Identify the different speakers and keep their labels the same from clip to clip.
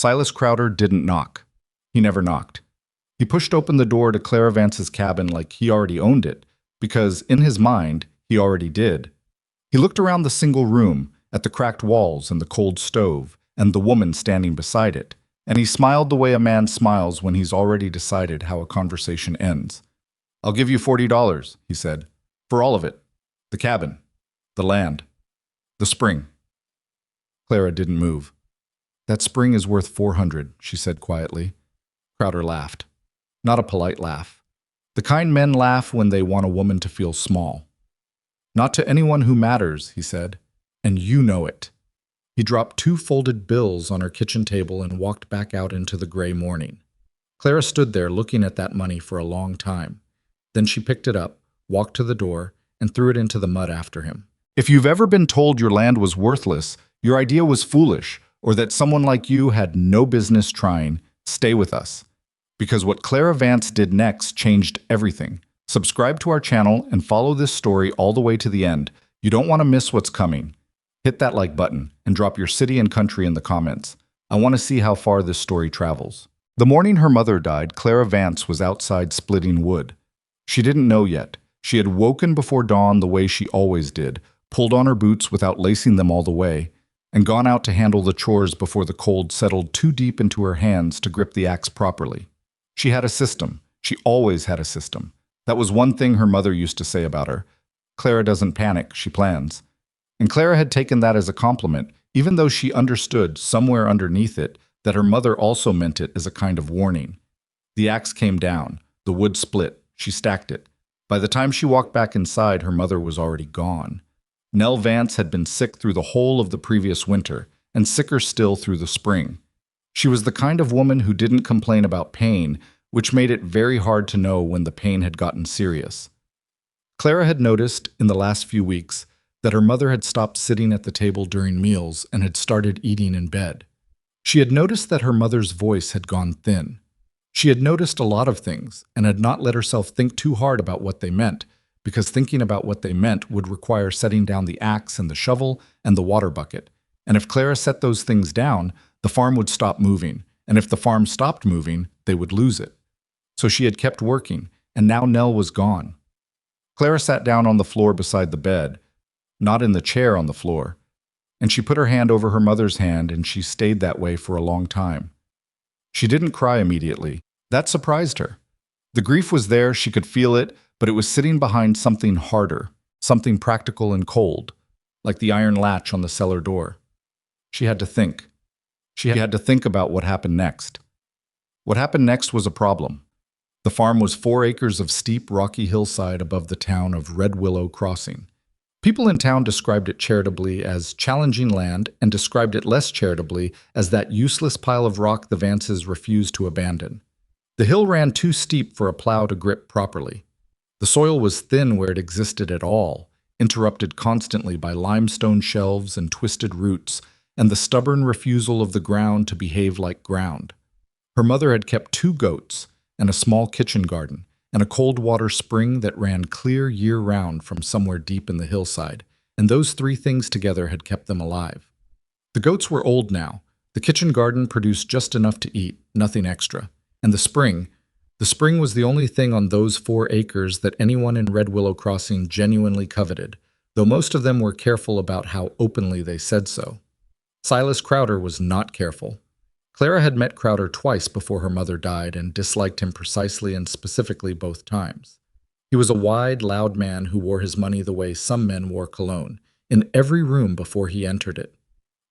Speaker 1: Silas Crowder didn't knock. He never knocked. He pushed open the door to Clara Vance's cabin like he already owned it, because in his mind, he already did. He looked around the single room, at the cracked walls and the cold stove, and the woman standing beside it, and he smiled the way a man smiles when he's already decided how a conversation ends. "I'll give you $40, he said, "for all of it. The cabin, the land, the spring." Clara didn't move. "That spring is worth $400, she said quietly. Crowder laughed. Not a polite laugh. The kind men laugh when they want a woman to feel small. "Not to anyone who matters," he said, "and you know it." He dropped 2 folded bills on her kitchen table and walked back out into the gray morning. Clara stood there looking at that money for a long time. Then she picked it up, walked to the door, and threw it into the mud after him. If you've ever been told your land was worthless, your idea was foolish, or that someone like you had no business trying, stay with us. Because what Clara Vance did next changed everything. Subscribe to our channel and follow this story all the way to the end. You don't want to miss what's coming. Hit that like button and drop your city and country in the comments. I want to see how far this story travels. The morning her mother died, Clara Vance was outside splitting wood. She didn't know yet. She had woken before dawn the way she always did, pulled on her boots without lacing them all the way, and gone out to handle the chores before the cold settled too deep into her hands to grip the axe properly. She had a system. She always had a system. That was one thing her mother used to say about her. Clara doesn't panic, she plans. And Clara had taken that as a compliment, even though she understood, somewhere underneath it, that her mother also meant it as a kind of warning. The axe came down. The wood split. She stacked it. By the time she walked back inside, her mother was already gone. Nell Vance had been sick through the whole of the previous winter, and sicker still through the spring. She was the kind of woman who didn't complain about pain, which made it very hard to know when the pain had gotten serious. Clara had noticed, in the last few weeks, that her mother had stopped sitting at the table during meals and had started eating in bed. She had noticed that her mother's voice had gone thin. She had noticed a lot of things and had not let herself think too hard about what they meant, because thinking about what they meant would require setting down the axe and the shovel and the water bucket. And if Clara set those things down, the farm would stop moving, and if the farm stopped moving, they would lose it. So she had kept working, and now Nell was gone. Clara sat down on the floor beside the bed, not in the chair on the floor, and she put her hand over her mother's hand, and she stayed that way for a long time. She didn't cry immediately. That surprised her. The grief was there, she could feel it, but it was sitting behind something harder, something practical and cold, like the iron latch on the cellar door. She had to think. She had to think about what happened next. What happened next was a problem. The farm was 4 acres of steep, rocky hillside above the town of Redwillow Crossing. People in town described it charitably as challenging land and described it less charitably as that useless pile of rock the Vances refused to abandon. The hill ran too steep for a plow to grip properly. The soil was thin where it existed at all, interrupted constantly by limestone shelves and twisted roots, and the stubborn refusal of the ground to behave like ground. Her mother had kept 2 goats, and a small kitchen garden, and a cold water spring that ran clear year-round from somewhere deep in the hillside, and those 3 things together had kept them alive. The goats were old now. The kitchen garden produced just enough to eat, nothing extra. And the spring was the only thing on those 4 acres that anyone in Redwillow Crossing genuinely coveted, though most of them were careful about how openly they said so. Silas Crowder was not careful. Clara had met Crowder twice before her mother died and disliked him precisely and specifically both times. He was a wide, loud man who wore his money the way some men wore cologne, in every room before he entered it.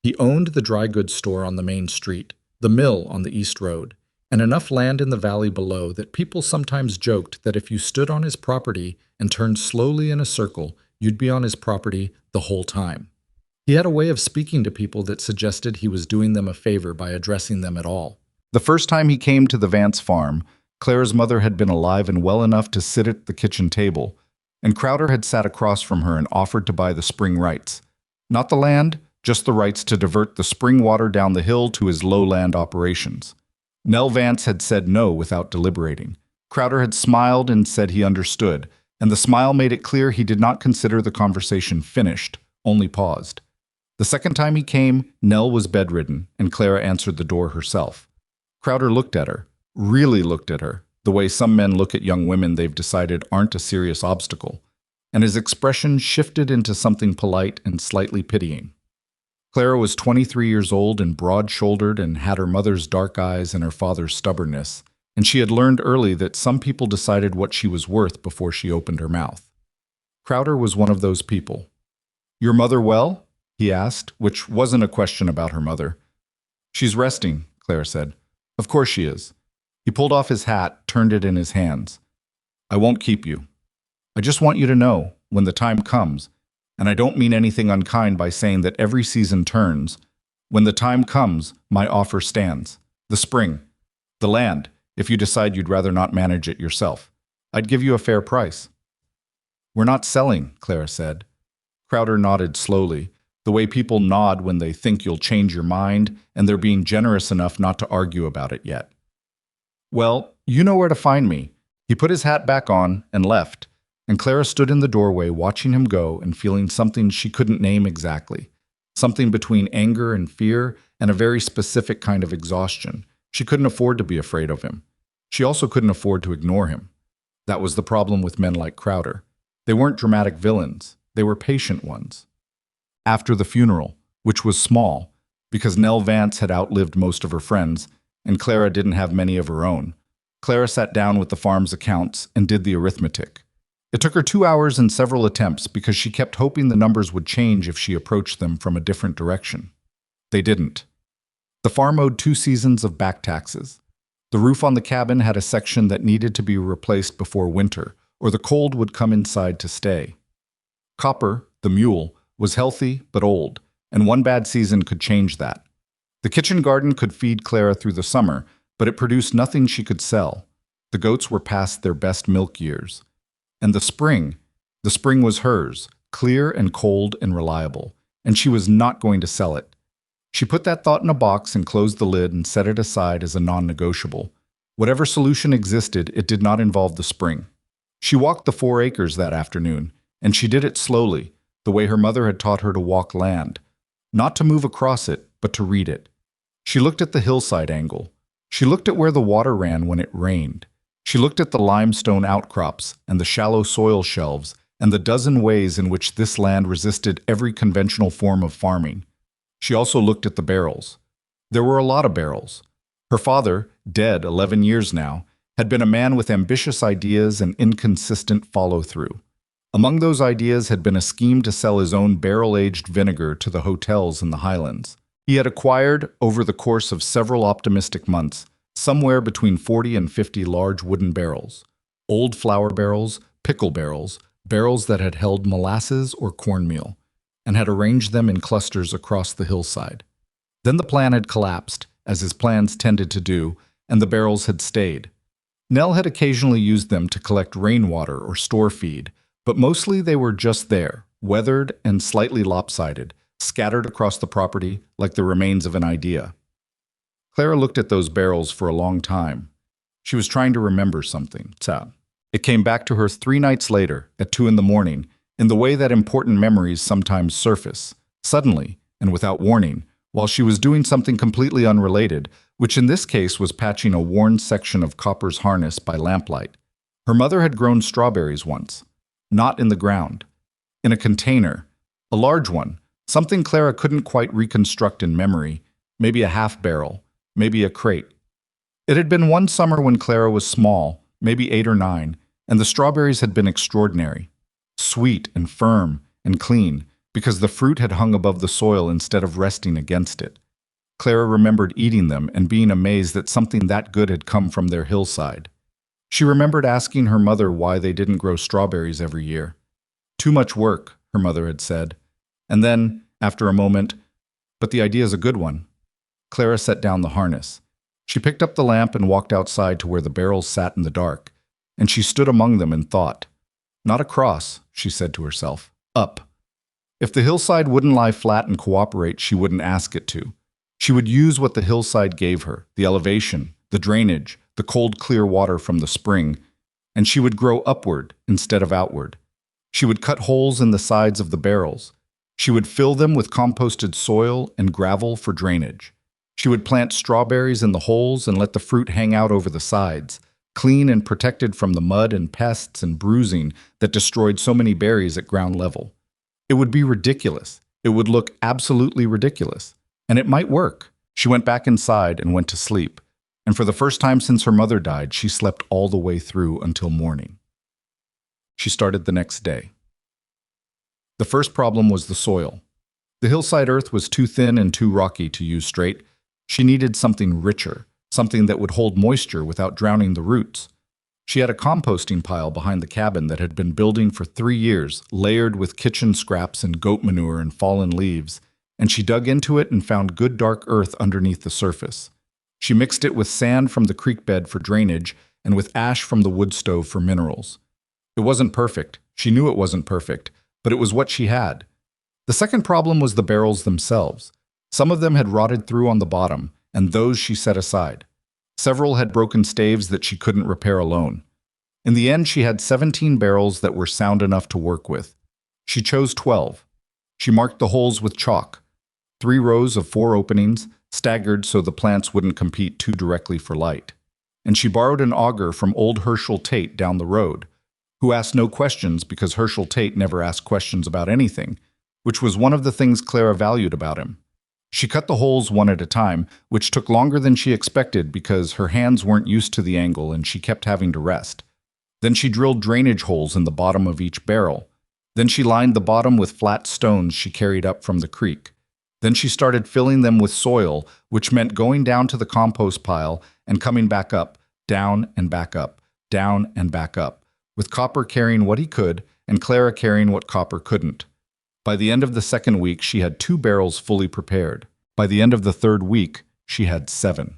Speaker 1: He owned the dry goods store on the main street, the mill on the east road, and enough land in the valley below that people sometimes joked that if you stood on his property and turned slowly in a circle, you'd be on his property the whole time. He had a way of speaking to people that suggested he was doing them a favor by addressing them at all. The first time he came to the Vance farm, Clara's mother had been alive and well enough to sit at the kitchen table, and Crowder had sat across from her and offered to buy the spring rights. Not the land, just the rights to divert the spring water down the hill to his lowland operations. Nell Vance had said no without deliberating. Crowder had smiled and said he understood, and the smile made it clear he did not consider the conversation finished, only paused. The The second time he came, Nell was bedridden, and Clara answered the door herself. Crowder looked at her, really looked at her, the way some men look at young women they've decided aren't a serious obstacle, and his expression shifted into something polite and slightly pitying. Clara was 23 years old and broad-shouldered and had her mother's dark eyes and her father's stubbornness, and she had learned early that some people decided what she was worth before she opened her mouth. Crowder was one of those people. "Your mother well?" he asked, which wasn't a question about her mother. "She's resting," Clara said. "Of course she is." He pulled off his hat, turned it in his hands. "I won't keep you. I just want you to know, when the time comes, and I don't mean anything unkind by saying that every season turns, when the time comes, my offer stands. The spring. The land, if you decide you'd rather not manage it yourself. I'd give you a fair price." "We're not selling," Clara said. Crowder nodded slowly, the way people nod when they think you'll change your mind and they're being generous enough not to argue about it yet. "Well, you know where to find me." He put his hat back on and left, and Clara stood in the doorway watching him go and feeling something she couldn't name exactly, something between anger and fear and a very specific kind of exhaustion. She couldn't afford to be afraid of him. She also couldn't afford to ignore him. That was the problem with men like Crowder. They weren't dramatic villains. They were patient ones. After the funeral, which was small, because Nell Vance had outlived most of her friends, and Clara didn't have many of her own, Clara sat down with the farm's accounts and did the arithmetic. It took her 2 hours and several attempts because she kept hoping the numbers would change if she approached them from a different direction. They didn't. The farm owed 2 seasons of back taxes. The roof on the cabin had a section that needed to be replaced before winter, or the cold would come inside to stay. Copper, the mule, was healthy but old, and one bad season could change that. The kitchen garden could feed Clara through the summer, but it produced nothing she could sell. The goats were past their best milk years. And the spring was hers, clear and cold and reliable, and she was not going to sell it. She put that thought in a box and closed the lid and set it aside as a non-negotiable. Whatever solution existed, it did not involve the spring. She walked the 4 acres that afternoon, and she did it slowly, the way her mother had taught her to walk land, not to move across it, but to read it. She looked at the hillside angle. She looked at where the water ran when it rained. She looked at the limestone outcrops and the shallow soil shelves and the dozen ways in which this land resisted every conventional form of farming. She also looked at the barrels. There were a lot of barrels. Her father, dead 11 years now, had been a man with ambitious ideas and inconsistent follow-through. Among those ideas had been a scheme to sell his own barrel-aged vinegar to the hotels in the Highlands. He had acquired, over the course of several optimistic months, somewhere between 40 and 50 large wooden barrels, old flour barrels, pickle barrels, barrels that had held molasses or cornmeal, and had arranged them in clusters across the hillside. Then the plan had collapsed, as his plans tended to do, and the barrels had stayed. Nell had occasionally used them to collect rainwater or store feed, but mostly they were just there, weathered and slightly lopsided, scattered across the property like the remains of an idea. Clara looked at those barrels for a long time. She was trying to remember something. It came back to her 3 nights later, at 2 in the morning, in the way that important memories sometimes surface, suddenly and without warning, while she was doing something completely unrelated, which in this case was patching a worn section of Copper's harness by lamplight. Her mother had grown strawberries once, not in the ground, in a container, a large one, something Clara couldn't quite reconstruct in memory, maybe a half barrel, maybe a crate. It had been one summer when Clara was small, maybe 8 or 9, and the strawberries had been extraordinary, sweet and firm and clean, because the fruit had hung above the soil instead of resting against it. Clara remembered eating them and being amazed that something that good had come from their hillside. She remembered asking her mother why they didn't grow strawberries every year. "Too much work," her mother had said. And then, after a moment, "But the idea's a good one." Clara set down the harness. She picked up the lamp and walked outside to where the barrels sat in the dark, and she stood among them and thought. Not across, she said to herself. Up. If the hillside wouldn't lie flat and cooperate, she wouldn't ask it to. She would use what the hillside gave her, the elevation, the drainage, the cold, clear water from the spring, and she would grow upward instead of outward. She would cut holes in the sides of the barrels. She would fill them with composted soil and gravel for drainage. She would plant strawberries in the holes and let the fruit hang out over the sides, clean and protected from the mud and pests and bruising that destroyed so many berries at ground level. It would be ridiculous. It would look absolutely ridiculous. And it might work. She went back inside and went to sleep. And for the first time since her mother died, she slept all the way through until morning. She started the next day. The first problem was the soil. The hillside earth was too thin and too rocky to use straight. She needed something richer, something that would hold moisture without drowning the roots. She had a composting pile behind the cabin that had been building for 3 years, layered with kitchen scraps and goat manure and fallen leaves, and she dug into it and found good dark earth underneath the surface. She mixed it with sand from the creek bed for drainage and with ash from the wood stove for minerals. It wasn't perfect. She knew it wasn't perfect, but it was what she had. The second problem was the barrels themselves. Some of them had rotted through on the bottom, and those she set aside. Several had broken staves that she couldn't repair alone. In the end, she had 17 barrels that were sound enough to work with. She chose 12. She marked the holes with chalk. 3 rows of 4 openings, staggered so the plants wouldn't compete too directly for light. And she borrowed an auger from old Herschel Tate down the road, who asked no questions because Herschel Tate never asked questions about anything, which was one of the things Clara valued about him. She cut the holes one at a time, which took longer than she expected because her hands weren't used to the angle and she kept having to rest. Then she drilled drainage holes in the bottom of each barrel. Then she lined the bottom with flat stones she carried up from the creek. Then she started filling them with soil, which meant going down to the compost pile and coming back up, down and back up, down and back up, with Copper carrying what he could and Clara carrying what Copper couldn't. By the end of the second week, she had 2 barrels fully prepared. By the end of the third week, she had 7.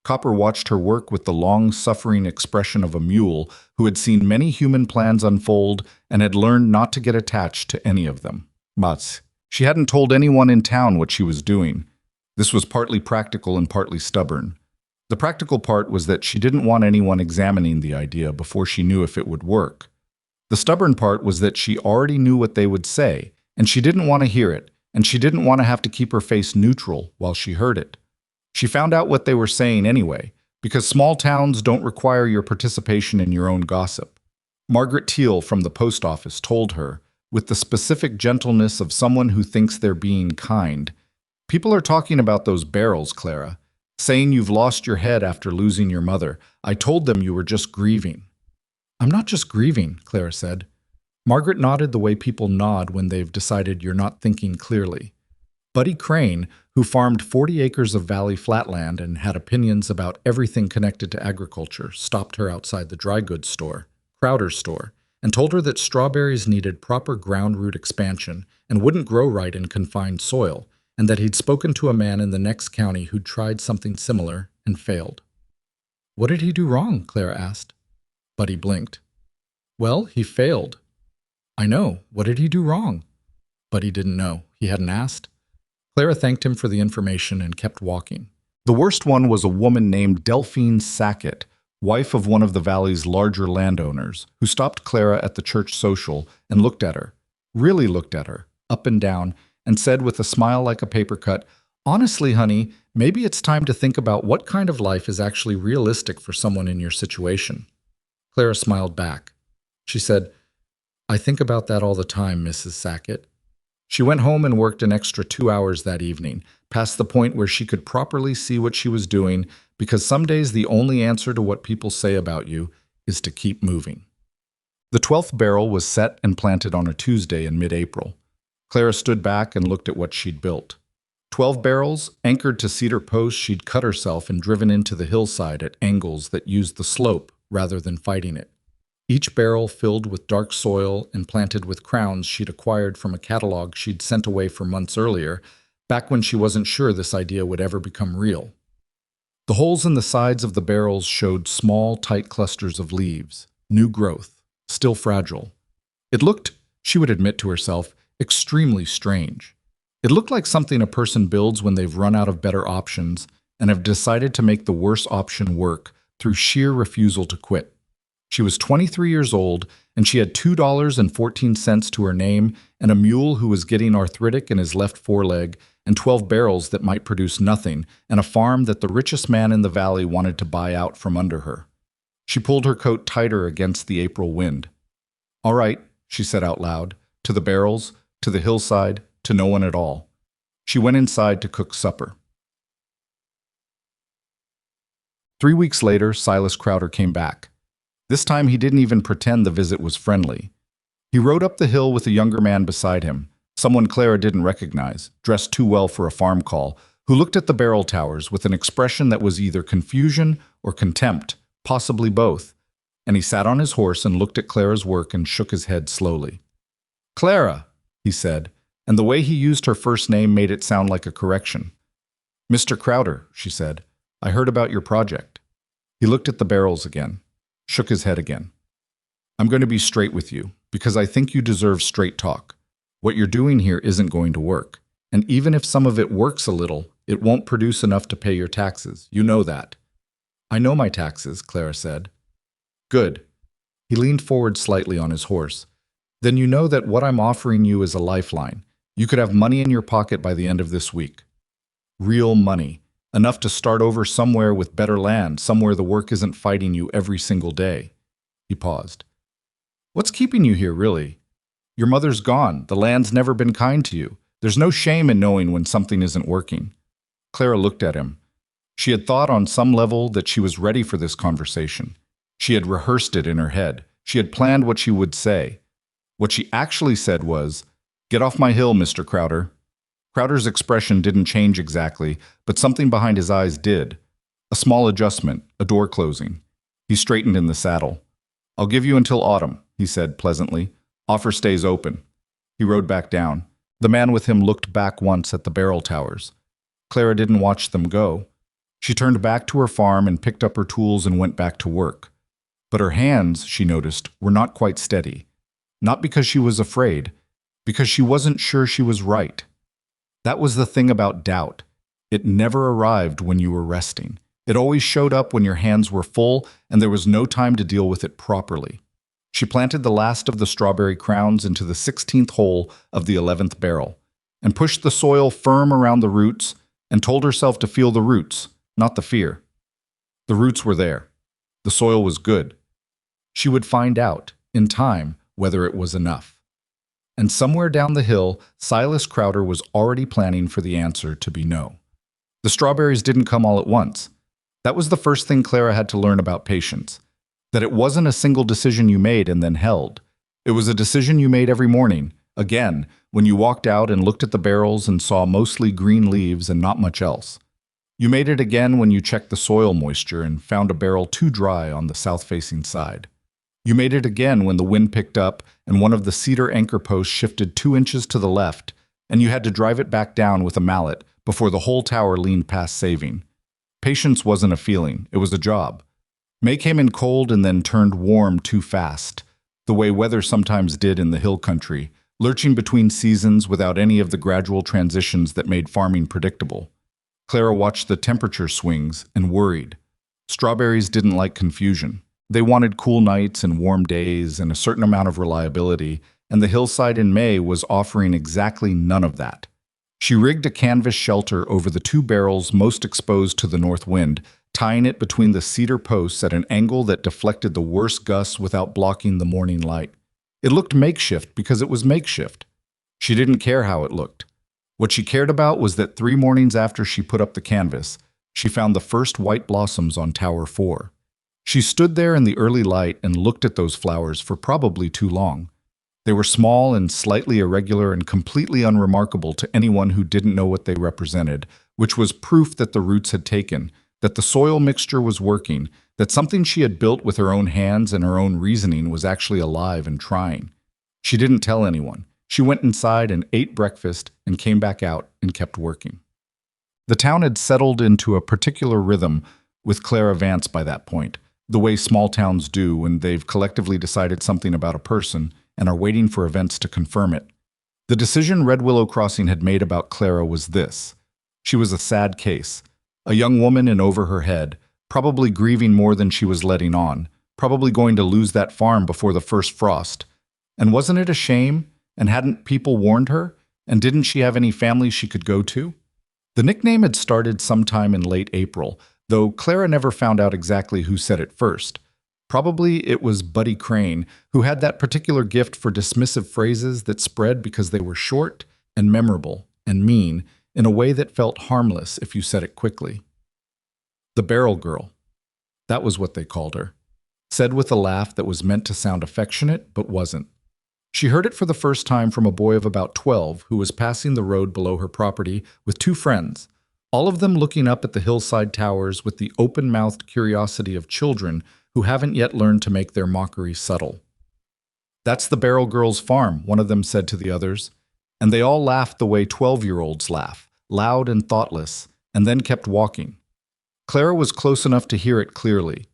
Speaker 1: Copper watched her work with the long-suffering expression of a mule who had seen many human plans unfold and had learned not to get attached to any of them. But she hadn't told anyone in town what she was doing. This was partly practical and partly stubborn. The practical part was that she didn't want anyone examining the idea before she knew if it would work. The stubborn part was that she already knew what they would say, and she didn't want to hear it, and she didn't want to have to keep her face neutral while she heard it. She found out what they were saying anyway, because small towns don't require your participation in your own gossip. Margaret Teal from the post office told her, with the specific gentleness of someone who thinks they're being kind, "People are talking about those barrels, Clara, saying you've lost your head after losing your mother. I told them you were just grieving." "I'm not just grieving," Clara said. Margaret nodded the way people nod when they've decided you're not thinking clearly. Buddy Crane, who farmed 40 acres of valley flatland and had opinions about everything connected to agriculture, stopped her outside the dry goods store, Crowder's store, and told her that strawberries needed proper ground root expansion and wouldn't grow right in confined soil, and that he'd spoken to a man in the next county who'd tried something similar and failed. "What did he do wrong?" Clara asked. Buddy blinked. "Well, he failed." "I know. What did he do wrong?" Buddy didn't know. He hadn't asked. Clara thanked him for the information and kept walking. The worst one was a woman named Delphine Sackett, wife of one of the valley's larger landowners, who stopped Clara at the church social and looked at her, really looked at her, up and down, and said with a smile like a paper cut, "Honestly, honey, maybe it's time to think about what kind of life is actually realistic for someone in your situation." Clara smiled back. She said, "I think about that all the time, Mrs. Sackett." She went home and worked an extra 2 hours that evening, past the point where she could properly see what she was doing, because some days the only answer to what people say about you is to keep moving. The 12th barrel was set and planted on a Tuesday in mid-April. Clara stood back and looked at what she'd built. 12 barrels, anchored to cedar posts she'd cut herself and driven into the hillside at angles that used the slope rather than fighting it. Each barrel filled with dark soil and planted with crowns she'd acquired from a catalog she'd sent away for months earlier, back when she wasn't sure this idea would ever become real. The holes in the sides of the barrels showed small, tight clusters of leaves, new growth, still fragile. It looked, she would admit to herself, extremely strange. It looked like something a person builds when they've run out of better options and have decided to make the worst option work through sheer refusal to quit. She was 23 years old, and she had $2.14 to her name and a mule who was getting arthritic in his left foreleg and 12 barrels that might produce nothing and a farm that the richest man in the valley wanted to buy out from under her. She pulled her coat tighter against the April wind. "All right," she said out loud, to the barrels, to the hillside, to no one at all. She went inside to cook supper. 3 weeks later, Silas Crowder came back. This time he didn't even pretend the visit was friendly. He rode up the hill with a younger man beside him, someone Clara didn't recognize, dressed too well for a farm call, who looked at the barrel towers with an expression that was either confusion or contempt, possibly both, and he sat on his horse and looked at Clara's work and shook his head slowly. "Clara," he said, and the way he used her first name made it sound like a correction. "Mr. Crowder," she said, "I heard about your project." He looked at the barrels again, shook his head again. "I'm going to be straight with you, because I think you deserve straight talk. What you're doing here isn't going to work, and even if some of it works a little, it won't produce enough to pay your taxes. You know that." "I know my taxes," Clara said. "Good." He leaned forward slightly on his horse. "Then you know that what I'm offering you is a lifeline. You could have money in your pocket by the end of this week. Real money. Enough to start over somewhere with better land, somewhere the work isn't fighting you every single day." He paused. "What's keeping you here, really? Your mother's gone. The land's never been kind to you. There's no shame in knowing when something isn't working." Clara looked at him. She had thought on some level that she was ready for this conversation. She had rehearsed it in her head. She had planned what she would say. What she actually said was, "Get off my hill, Mr. Crowder." Crowder's expression didn't change exactly, but something behind his eyes did. A small adjustment, a door closing. He straightened in the saddle. "I'll give you until autumn," he said pleasantly. "Offer stays open." He rode back down. The man with him looked back once at the barrel towers. Clara didn't watch them go. She turned back to her farm and picked up her tools and went back to work. But her hands, she noticed, were not quite steady. Not because she was afraid, because she wasn't sure she was right. That was the thing about doubt. It never arrived when you were resting. It always showed up when your hands were full and there was no time to deal with it properly. She planted the last of the strawberry crowns into the 16th hole of the 11th barrel and pushed the soil firm around the roots and told herself to feel the roots, not the fear. The roots were there. The soil was good. She would find out, in time, whether it was enough. And somewhere down the hill, Silas Crowder was already planning for the answer to be no. The strawberries didn't come all at once. That was the first thing Clara had to learn about patience. That it wasn't a single decision you made and then held. It was a decision you made every morning, again, when you walked out and looked at the barrels and saw mostly green leaves and not much else. You made it again when you checked the soil moisture and found a barrel too dry on the south-facing side. You made it again when the wind picked up and one of the cedar anchor posts shifted 2 inches to the left, and you had to drive it back down with a mallet before the whole tower leaned past saving. Patience wasn't a feeling, it was a job. May came in cold and then turned warm too fast, the way weather sometimes did in the hill country, lurching between seasons without any of the gradual transitions that made farming predictable. Clara watched the temperature swings and worried. Strawberries didn't like confusion. They wanted cool nights and warm days and a certain amount of reliability, and the hillside in May was offering exactly none of that. She rigged a canvas shelter over the 2 barrels most exposed to the north wind, tying it between the cedar posts at an angle that deflected the worst gusts without blocking the morning light. It looked makeshift because it was makeshift. She didn't care how it looked. What she cared about was that 3 mornings after she put up the canvas, she found the first white blossoms on Tower 4. She stood there in the early light and looked at those flowers for probably too long. They were small and slightly irregular and completely unremarkable to anyone who didn't know what they represented, which was proof that the roots had taken, that the soil mixture was working, that something she had built with her own hands and her own reasoning was actually alive and trying. She didn't tell anyone. She went inside and ate breakfast and came back out and kept working. The town had settled into a particular rhythm with Clara Vance by that point, the way small towns do when they've collectively decided something about a person and are waiting for events to confirm it. The decision Redwillow Crossing had made about Clara was this. She was a sad case, a young woman in over her head, probably grieving more than she was letting on, probably going to lose that farm before the first frost. And wasn't it a shame? And hadn't people warned her? And didn't she have any family she could go to? The nickname had started sometime in late April, though Clara never found out exactly who said it first. Probably it was Buddy Crane, who had that particular gift for dismissive phrases that spread because they were short and memorable and mean in a way that felt harmless if you said it quickly. The Barrel Girl. That was what they called her. Said with a laugh that was meant to sound affectionate, but wasn't. She heard it for the first time from a boy of about 12 who was passing the road below her property with two friends, all of them looking up at the hillside towers with the open-mouthed curiosity of children who haven't yet learned to make their mockery subtle. "That's the Barrel Girl's farm," one of them said to the others, and they all laughed the way 12-year-olds laugh, loud and thoughtless, and then kept walking. Clara was close enough to hear it clearly.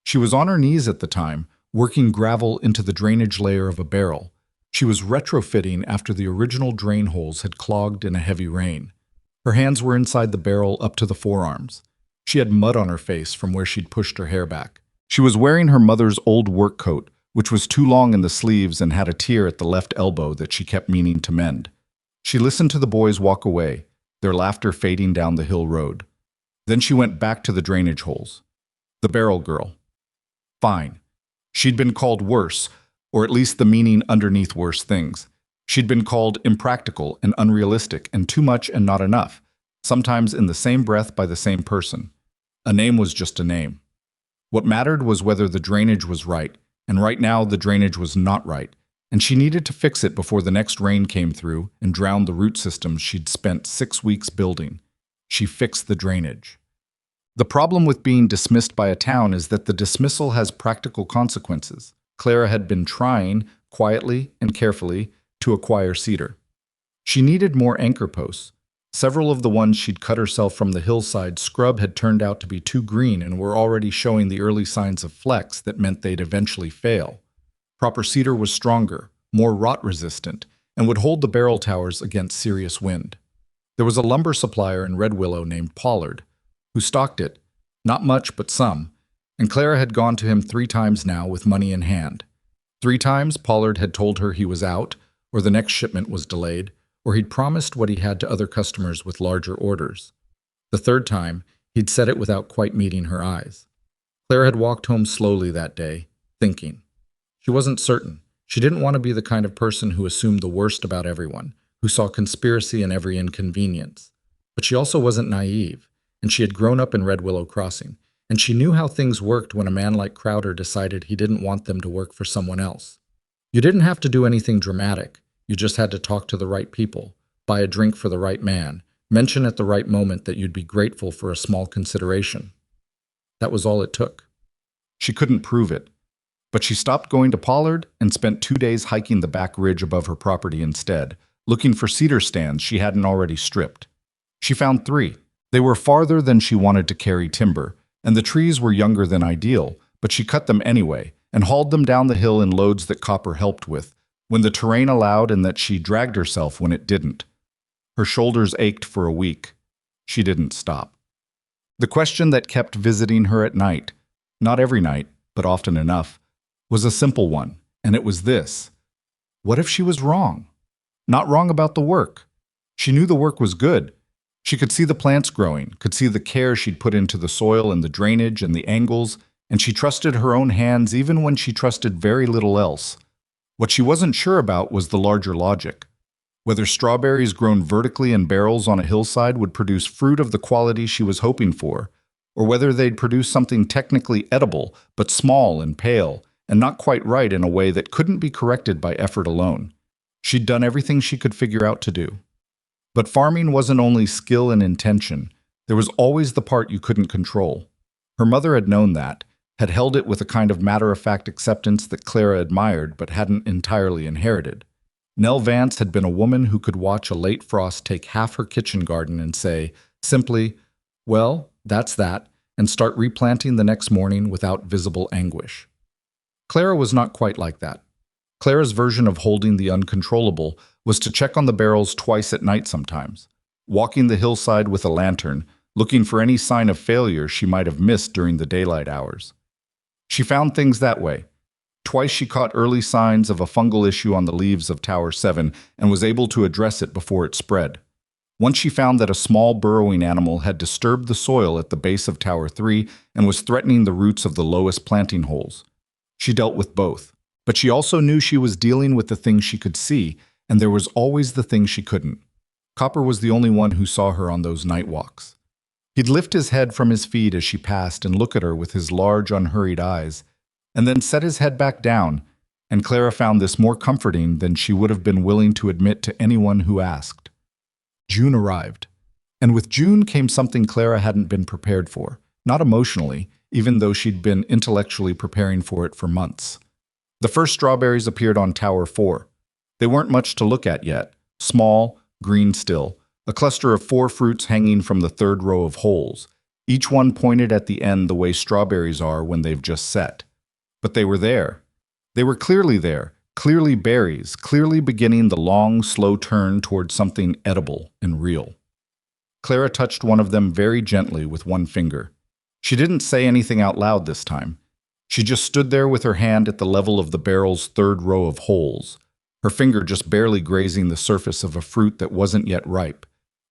Speaker 1: She was on her knees at the time, working gravel into the drainage layer of a barrel. She was retrofitting after the original drain holes had clogged in a heavy rain. Her hands were inside the barrel up to the forearms. She had mud on her face from where she'd pushed her hair back. She was wearing her mother's old work coat, which was too long in the sleeves and had a tear at the left elbow that she kept meaning to mend. She listened to the boys walk away, their laughter fading down the hill road. Then she went back to the drainage holes. The Barrel Girl. Fine. She'd been called worse, or at least the meaning underneath worse things. She'd been called impractical and unrealistic and too much and not enough, sometimes in the same breath by the same person. A name was just a name. What mattered was whether the drainage was right, and right now the drainage was not right, and she needed to fix it before the next rain came through and drowned the root systems she'd spent 6 weeks building. She fixed the drainage. The problem with being dismissed by a town is that the dismissal has practical consequences. Clara had been trying, quietly and carefully, to acquire cedar. She needed more anchor posts. Several of the ones she'd cut herself from the hillside scrub had turned out to be too green and were already showing the early signs of flex that meant they'd eventually fail. Proper cedar was stronger, more rot-resistant, and would hold the barrel towers against serious wind. There was a lumber supplier in Redwillow named Pollard, who stocked it, not much but some, and Clara had gone to him 3 times now with money in hand. 3 times Pollard had told her he was out, or the next shipment was delayed, or he'd promised what he had to other customers with larger orders. The 3rd time, he'd said it without quite meeting her eyes. Clara had walked home slowly that day, thinking. She wasn't certain. She didn't want to be the kind of person who assumed the worst about everyone, who saw conspiracy in every inconvenience. But she also wasn't naive, and she had grown up in Redwillow Crossing, and she knew how things worked when a man like Crowder decided he didn't want them to work for someone else. You didn't have to do anything dramatic. You just had to talk to the right people, buy a drink for the right man, mention at the right moment that you'd be grateful for a small consideration. That was all it took. She couldn't prove it, but she stopped going to Pollard and spent 2 days hiking the back ridge above her property instead, looking for cedar stands she hadn't already stripped. She found 3. They were farther than she wanted to carry timber, and the trees were younger than ideal, but she cut them anyway and hauled them down the hill in loads that Copper helped with, when the terrain allowed and that she dragged herself when it didn't. Her shoulders ached for a week. She didn't stop. The question that kept visiting her at night, not every night, but often enough, was a simple one, and it was this. What if she was wrong? Not wrong about the work. She knew the work was good. She could see the plants growing, could see the care she'd put into the soil and the drainage and the angles, and she trusted her own hands even when she trusted very little else. What she wasn't sure about was the larger logic. Whether strawberries grown vertically in barrels on a hillside would produce fruit of the quality she was hoping for, or whether they'd produce something technically edible, but small and pale, and not quite right in a way that couldn't be corrected by effort alone. She'd done everything she could figure out to do. But farming wasn't only skill and intention. There was always the part you couldn't control. Her mother had known that, had held it with a kind of matter-of-fact acceptance that Clara admired but hadn't entirely inherited. Nell Vance had been a woman who could watch a late frost take half her kitchen garden and say, simply, well, that's that, and start replanting the next morning without visible anguish. Clara was not quite like that. Clara's version of holding the uncontrollable was to check on the barrels twice at night sometimes, walking the hillside with a lantern, looking for any sign of failure she might have missed during the daylight hours. She found things that way. Twice she caught early signs of a fungal issue on the leaves of Tower 7 and was able to address it before it spread. Once she found that a small burrowing animal had disturbed the soil at the base of Tower 3 and was threatening the roots of the lowest planting holes. She dealt with both. But she also knew she was dealing with the things she could see, and there was always the thing she couldn't. Copper was the only one who saw her on those night walks. He'd lift his head from his feed as she passed and look at her with his large, unhurried eyes, and then set his head back down, and Clara found this more comforting than she would have been willing to admit to anyone who asked. June arrived, and with June came something Clara hadn't been prepared for, not emotionally, even though she'd been intellectually preparing for it for months. The first strawberries appeared on Tower 4. They weren't much to look at yet, small, green still, a cluster of 4 fruits hanging from the third row of holes, each one pointed at the end the way strawberries are when they've just set. But they were there. They were clearly there, clearly berries, clearly beginning the long, slow turn toward something edible and real. Clara touched one of them very gently with one finger. She didn't say anything out loud this time. She just stood there with her hand at the level of the barrel's third row of holes, her finger just barely grazing the surface of a fruit that wasn't yet ripe.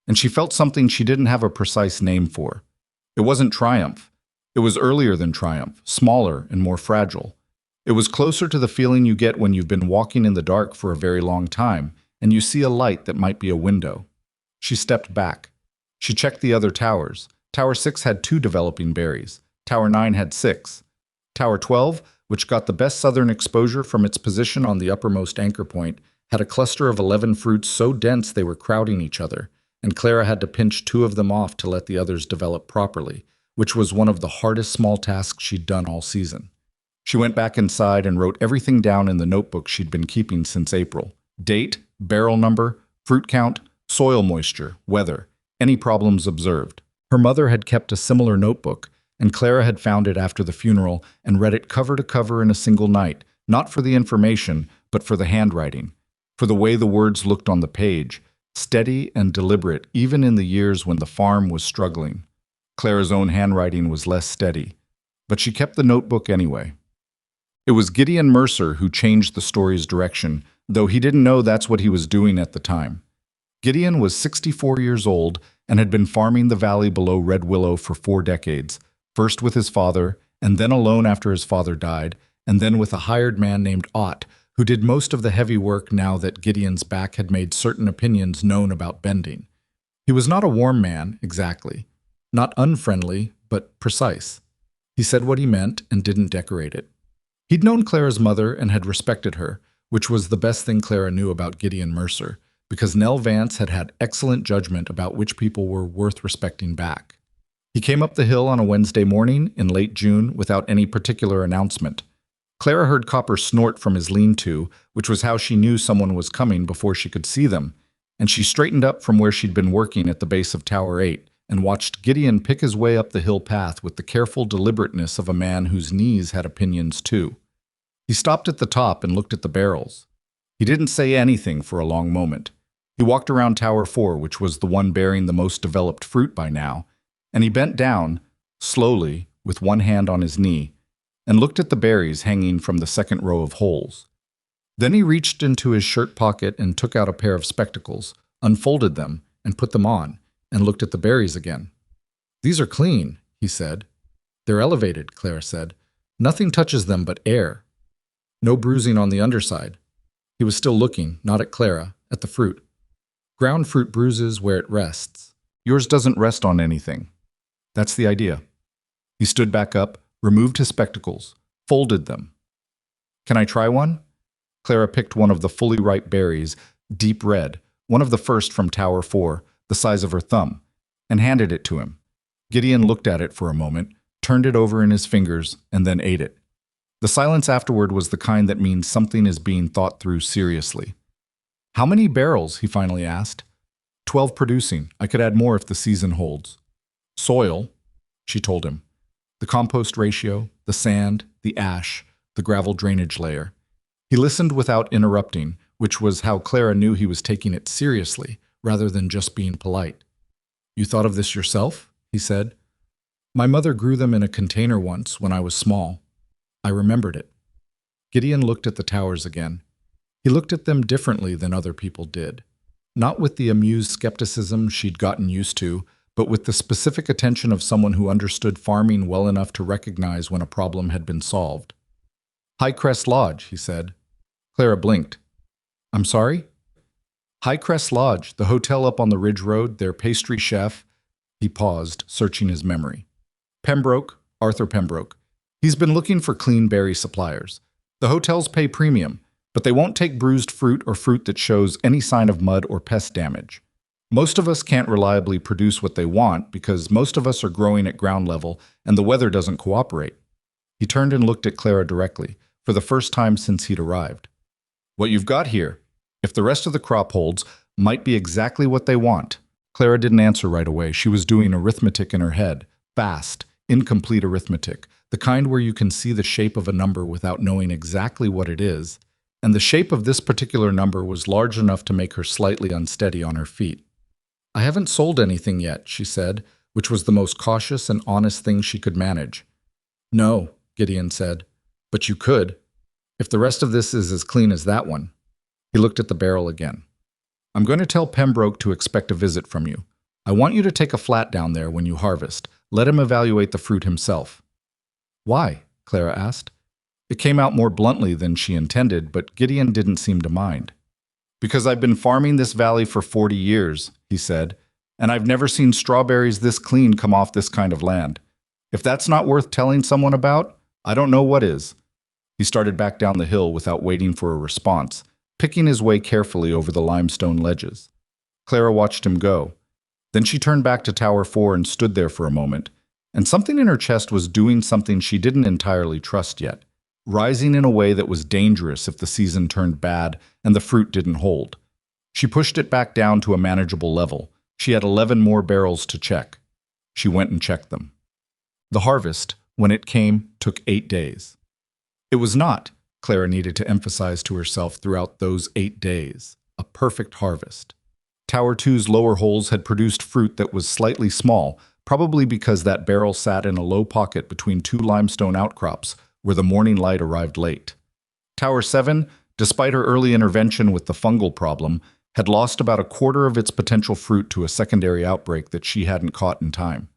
Speaker 1: And she felt something she didn't have a precise name for. It wasn't triumph. It was earlier than triumph, smaller and more fragile. It was closer to the feeling you get when you've been walking in the dark for a very long time, and you see a light that might be a window. She stepped back. She checked the other towers. Tower 6 had 2 developing berries. Tower 9 had 6. Tower 12, which got the best southern exposure from its position on the uppermost anchor point, had a cluster of 11 fruits so dense they were crowding each other, and Clara had to pinch 2 of them off to let the others develop properly, which was one of the hardest small tasks she'd done all season. She went back inside and wrote everything down in the notebook she'd been keeping since April. Date, barrel number, fruit count, soil moisture, weather, any problems observed. Her mother had kept a similar notebook, and Clara had found it after the funeral and read it cover to cover in a single night, not for the information, but for the handwriting, for the way the words looked on the page, steady and deliberate even in the years when the farm was struggling. Clara's own handwriting was less steady, but she kept the notebook anyway. It was Gideon Mercer who changed the story's direction, though he didn't know that's what he was doing at the time. Gideon was 64 years old and had been farming the valley below Redwillow for 4 decades, first with his father, and then alone after his father died, and then with a hired man named Ott, who did most of the heavy work now that Gideon's back had made certain opinions known about bending. He was not a warm man, exactly. Not unfriendly, but precise. He said what he meant and didn't decorate it. He'd known Clara's mother and had respected her, which was the best thing Clara knew about Gideon Mercer, because Nell Vance had had excellent judgment about which people were worth respecting back. He came up the hill on a Wednesday morning in late June without any particular announcement. Clara heard Copper snort from his lean-to, which was how she knew someone was coming before she could see them, and she straightened up from where she'd been working at the base of Tower 8 and watched Gideon pick his way up the hill path with the careful deliberateness of a man whose knees had opinions too. He stopped at the top and looked at the barrels. He didn't say anything for a long moment. He walked around Tower 4, which was the one bearing the most developed fruit by now, and he bent down, slowly, with one hand on his knee, and looked at the berries hanging from the second row of holes. Then he reached into his shirt pocket and took out a pair of spectacles, unfolded them, and put them on, and looked at the berries again. "These are clean," he said. "They're elevated," Clara said. "Nothing touches them but air. No bruising on the underside." He was still looking, not at Clara, at the fruit. "Ground fruit bruises where it rests. Yours doesn't rest on anything. That's the idea." He stood back up, removed his spectacles, folded them. "Can I try one?" Clara picked one of the fully ripe berries, deep red, one of the first from Tower 4, the size of her thumb, and handed it to him. Gideon looked at it for a moment, turned it over in his fingers, and then ate it. The silence afterward was the kind that means something is being thought through seriously. "How many barrels?" he finally asked. 12 producing. I could add more if the season holds." "Soil," she told him. "The compost ratio, the sand, the ash, the gravel drainage layer." He listened without interrupting, which was how Clara knew he was taking it seriously, rather than just being polite. "You thought of this yourself?" he said. "My mother grew them in a container once when I was small." I remembered it. Gideon looked at the towers again. He looked at them differently than other people did. Not with the amused skepticism she'd gotten used to, but with the specific attention of someone who understood farming well enough to recognize when a problem had been solved. Highcrest Lodge, he said. Clara blinked. I'm sorry? Highcrest Lodge, the hotel up on the Ridge Road, their pastry chef. He paused, searching his memory. Pembroke, Arthur Pembroke. He's been looking for clean berry suppliers. The hotels pay premium, but they won't take bruised fruit or fruit that shows any sign of mud or pest damage. Most of us can't reliably produce what they want because most of us are growing at ground level and the weather doesn't cooperate. He turned and looked at Clara directly, for the first time since he'd arrived. What you've got here, if the rest of the crop holds, might be exactly what they want. Clara didn't answer right away. She was doing arithmetic in her head, fast, incomplete arithmetic, the kind where you can see the shape of a number without knowing exactly what it is, and the shape of this particular number was large enough to make her slightly unsteady on her feet. I haven't sold anything yet, she said, which was the most cautious and honest thing she could manage. No, Gideon said, but you could, if the rest of this is as clean as that one. He looked at the barrel again. I'm going to tell Pembroke to expect a visit from you. I want you to take a flat down there when you harvest. Let him evaluate the fruit himself. Why? Clara asked. It came out more bluntly than she intended, but Gideon didn't seem to mind. Because I've been farming this valley for 40 years, he said, and I've never seen strawberries this clean come off this kind of land. If that's not worth telling someone about, I don't know what is. He started back down the hill without waiting for a response, picking his way carefully over the limestone ledges. Clara watched him go. Then she turned back to Tower 4 and stood there for a moment, and something in her chest was doing something she didn't entirely trust yet, rising in a way that was dangerous if the season turned bad and the fruit didn't hold. She pushed it back down to a manageable level. She had 11 more barrels to check. She went and checked them. The harvest, when it came, took 8 days. It was not, Clara needed to emphasize to herself throughout those 8 days, a perfect harvest. Tower 2's lower holes had produced fruit that was slightly small, probably because that barrel sat in a low pocket between two limestone outcrops where the morning light arrived late. Tower 7, despite her early intervention with the fungal problem, had lost about a quarter of its potential fruit to a secondary outbreak that she hadn't caught in time.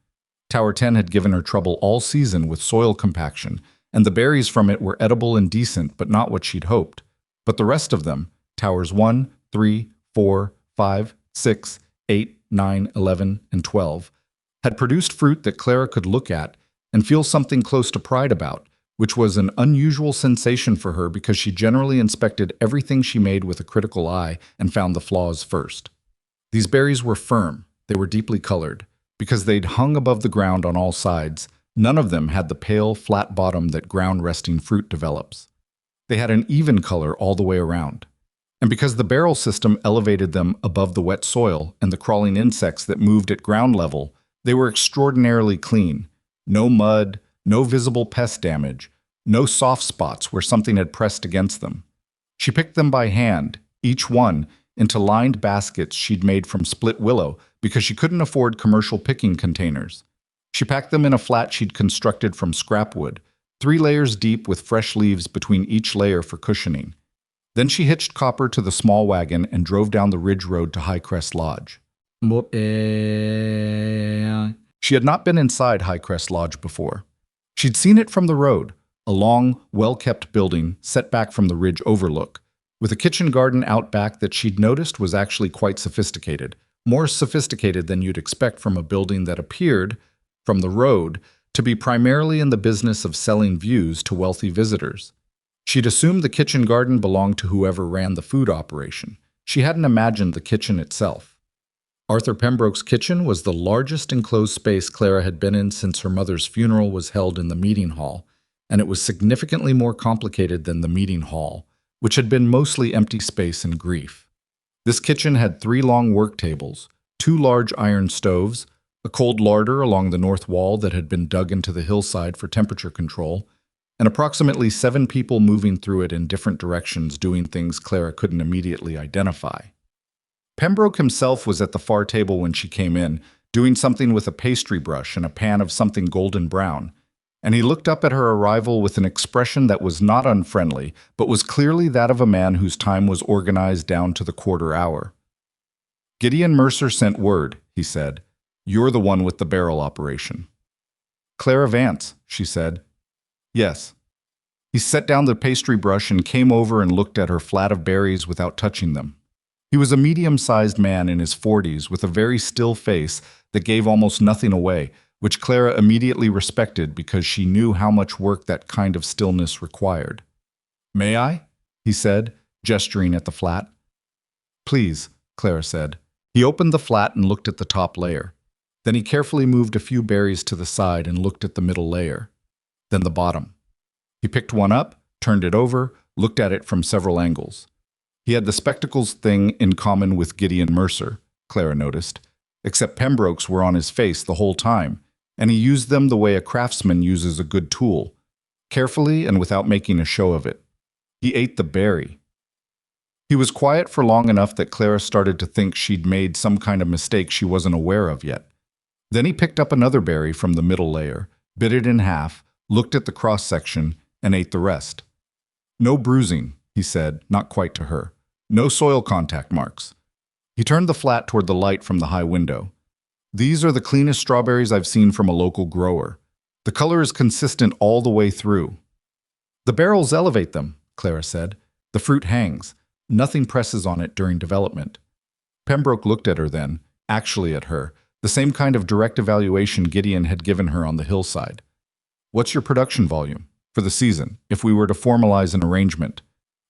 Speaker 1: Tower 10 had given her trouble all season with soil compaction, and the berries from it were edible and decent, but not what she'd hoped. But the rest of them, Towers 1, 3, 4, 5, 6, 8, 9, 11, and 12, had produced fruit that Clara could look at and feel something close to pride about, which was an unusual sensation for her because she generally inspected everything she made with a critical eye and found the flaws first. These berries were firm, they were deeply colored. Because they'd hung above the ground on all sides, none of them had the pale, flat bottom that ground-resting fruit develops. They had an even color all the way around. And because the barrel system elevated them above the wet soil and the crawling insects that moved at ground level, they were extraordinarily clean. No mud, no visible pest damage, no soft spots where something had pressed against them. She picked them by hand, each one, into lined baskets she'd made from split willow because she couldn't afford commercial picking containers. She packed them in a flat she'd constructed from scrap wood, 3 layers deep with fresh leaves between each layer for cushioning. Then she hitched Copper to the small wagon and drove down the ridge road to Highcrest Lodge. She had not been inside Highcrest Lodge before. She'd seen it from the road, a long, well-kept building set back from the ridge overlook, with a kitchen garden out back that she'd noticed was actually quite sophisticated, more sophisticated than you'd expect from a building that appeared, from the road, to be primarily in the business of selling views to wealthy visitors. She'd assumed the kitchen garden belonged to whoever ran the food operation. She hadn't imagined the kitchen itself. Arthur Pembroke's kitchen was the largest enclosed space Clara had been in since her mother's funeral was held in the meeting hall, and it was significantly more complicated than the meeting hall, which had been mostly empty space and grief. This kitchen had 3 long work tables, 2 large iron stoves, a cold larder along the north wall that had been dug into the hillside for temperature control, and approximately 7 people moving through it in different directions doing things Clara couldn't immediately identify. Pembroke himself was at the far table when she came in, doing something with a pastry brush and a pan of something golden brown. and he looked up at her arrival with an expression that was not unfriendly, but was clearly that of a man whose time was organized down to the quarter hour. "Gideon Mercer sent word," he said. "You're the one with the barrel operation." "Clara Vance," she said. "Yes." He set down the pastry brush and came over and looked at her flat of berries without touching them. He was a medium-sized man in his 40s with a very still face that gave almost nothing away, which Clara immediately respected because she knew how much work that kind of stillness required. "May I?" he said, gesturing at the flat. "Please," Clara said. He opened the flat and looked at the top layer. Then he carefully moved a few berries to the side and looked at the middle layer. Then the bottom. He picked one up, turned it over, looked at it from several angles. He had the spectacles thing in common with Gideon Mercer, Clara noticed, except Pembroke's were on his face the whole time, and he used them the way a craftsman uses a good tool, carefully and without making a show of it. He ate the berry. He was quiet for long enough that Clara started to think she'd made some kind of mistake she wasn't aware of yet. Then he picked up another berry from the middle layer, bit it in half, looked at the cross-section, and ate the rest. "No bruising," he said, not quite to her. "No soil contact marks." He turned the flat toward the light from the high window. "These are the cleanest strawberries I've seen from a local grower. The color is consistent all the way through." "The barrels elevate them," Clara said. "The fruit hangs. Nothing presses on it during development." Pembroke looked at her then, actually at her, the same kind of direct evaluation Gideon had given her on the hillside. "What's your production volume for the season, if we were to formalize an arrangement?"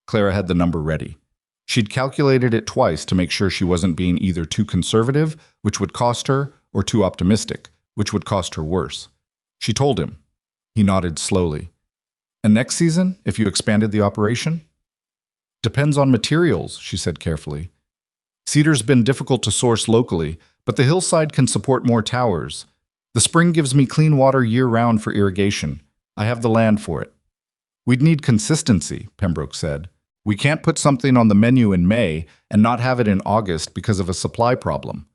Speaker 1: Clara had the number ready. She'd calculated it twice to make sure she wasn't being either too conservative, which would cost her, or too optimistic, which would cost her worse. She told him. He nodded slowly. "And next season, if you expanded the operation?" "Depends on materials," she said carefully. "Cedar's been difficult to source locally, but the hillside can support more towers. The spring gives me clean water year-round for irrigation. I have the land for it." "We'd need consistency," Pembroke said. "We can't put something on the menu in May and not have it in August because of a supply problem."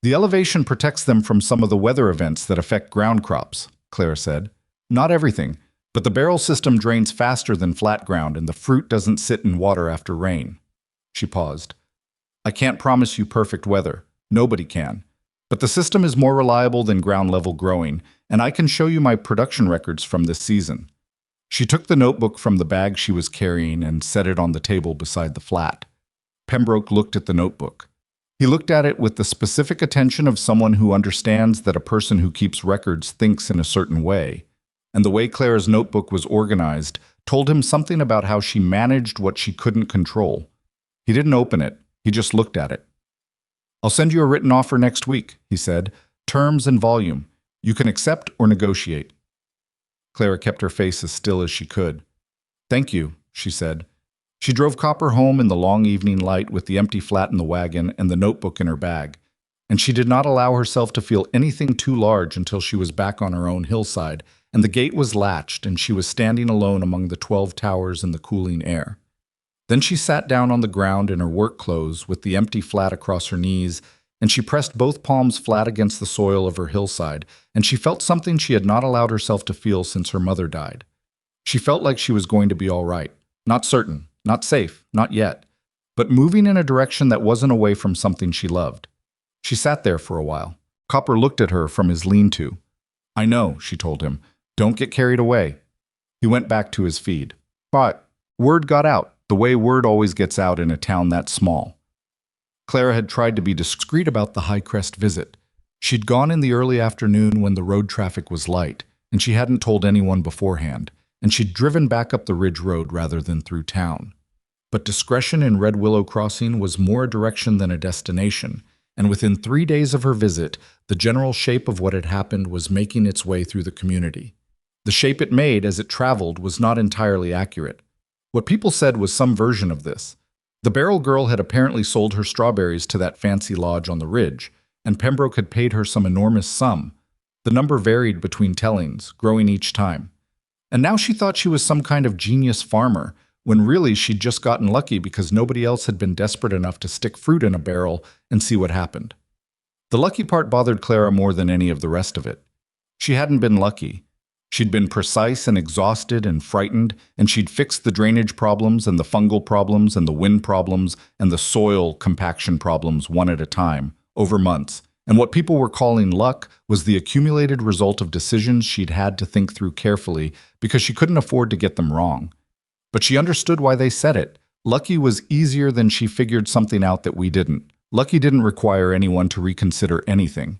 Speaker 1: "The elevation protects them from some of the weather events that affect ground crops," Clara said. "Not everything, but the barrel system drains faster than flat ground and the fruit doesn't sit in water after rain." She paused. "I can't promise you perfect weather. Nobody can. But the system is more reliable than ground-level growing, and I can show you my production records from this season." She took the notebook from the bag she was carrying and set it on the table beside the flat. Pembroke looked at the notebook. He looked at it with the specific attention of someone who understands that a person who keeps records thinks in a certain way, and the way Clara's notebook was organized told him something about how she managed what she couldn't control. He didn't open it, he just looked at it. "I'll send you a written offer next week," he said. "Terms and volume. You can accept or negotiate." Clara kept her face as still as she could. "Thank you," she said. She drove Copper home in the long evening light with the empty flat in the wagon and the notebook in her bag, and she did not allow herself to feel anything too large until she was back on her own hillside, and the gate was latched and she was standing alone among the 12 towers in the cooling air. Then she sat down on the ground in her work clothes with the empty flat across her knees, and she pressed both palms flat against the soil of her hillside, and she felt something she had not allowed herself to feel since her mother died. She felt like she was going to be all right, not certain, not safe, not yet, but moving in a direction that wasn't away from something she loved. She sat there for a while. Copper looked at her from his lean-to. "I know," she told him. "Don't get carried away." He went back to his feed. But word got out, the way word always gets out in a town that small. Clara had tried to be discreet about the High Crest visit. She'd gone in the early afternoon when the road traffic was light, and she hadn't told anyone beforehand, and she'd driven back up the ridge road rather than through town. But discretion in Redwillow Crossing was more a direction than a destination, and within 3 days of her visit, the general shape of what had happened was making its way through the community. The shape it made as it traveled was not entirely accurate. What people said was some version of this. The barrel girl had apparently sold her strawberries to that fancy lodge on the ridge, and Pembroke had paid her some enormous sum. The number varied between tellings, growing each time. And now she thought she was some kind of genius farmer, when really she'd just gotten lucky because nobody else had been desperate enough to stick fruit in a barrel and see what happened. The lucky part bothered Clara more than any of the rest of it. She hadn't been lucky. She'd been precise and exhausted and frightened, and she'd fixed the drainage problems and the fungal problems and the wind problems and the soil compaction problems one at a time, over months. And what people were calling luck was the accumulated result of decisions she'd had to think through carefully because she couldn't afford to get them wrong. But she understood why they said it. Lucky was easier than she figured something out that we didn't. Lucky didn't require anyone to reconsider anything.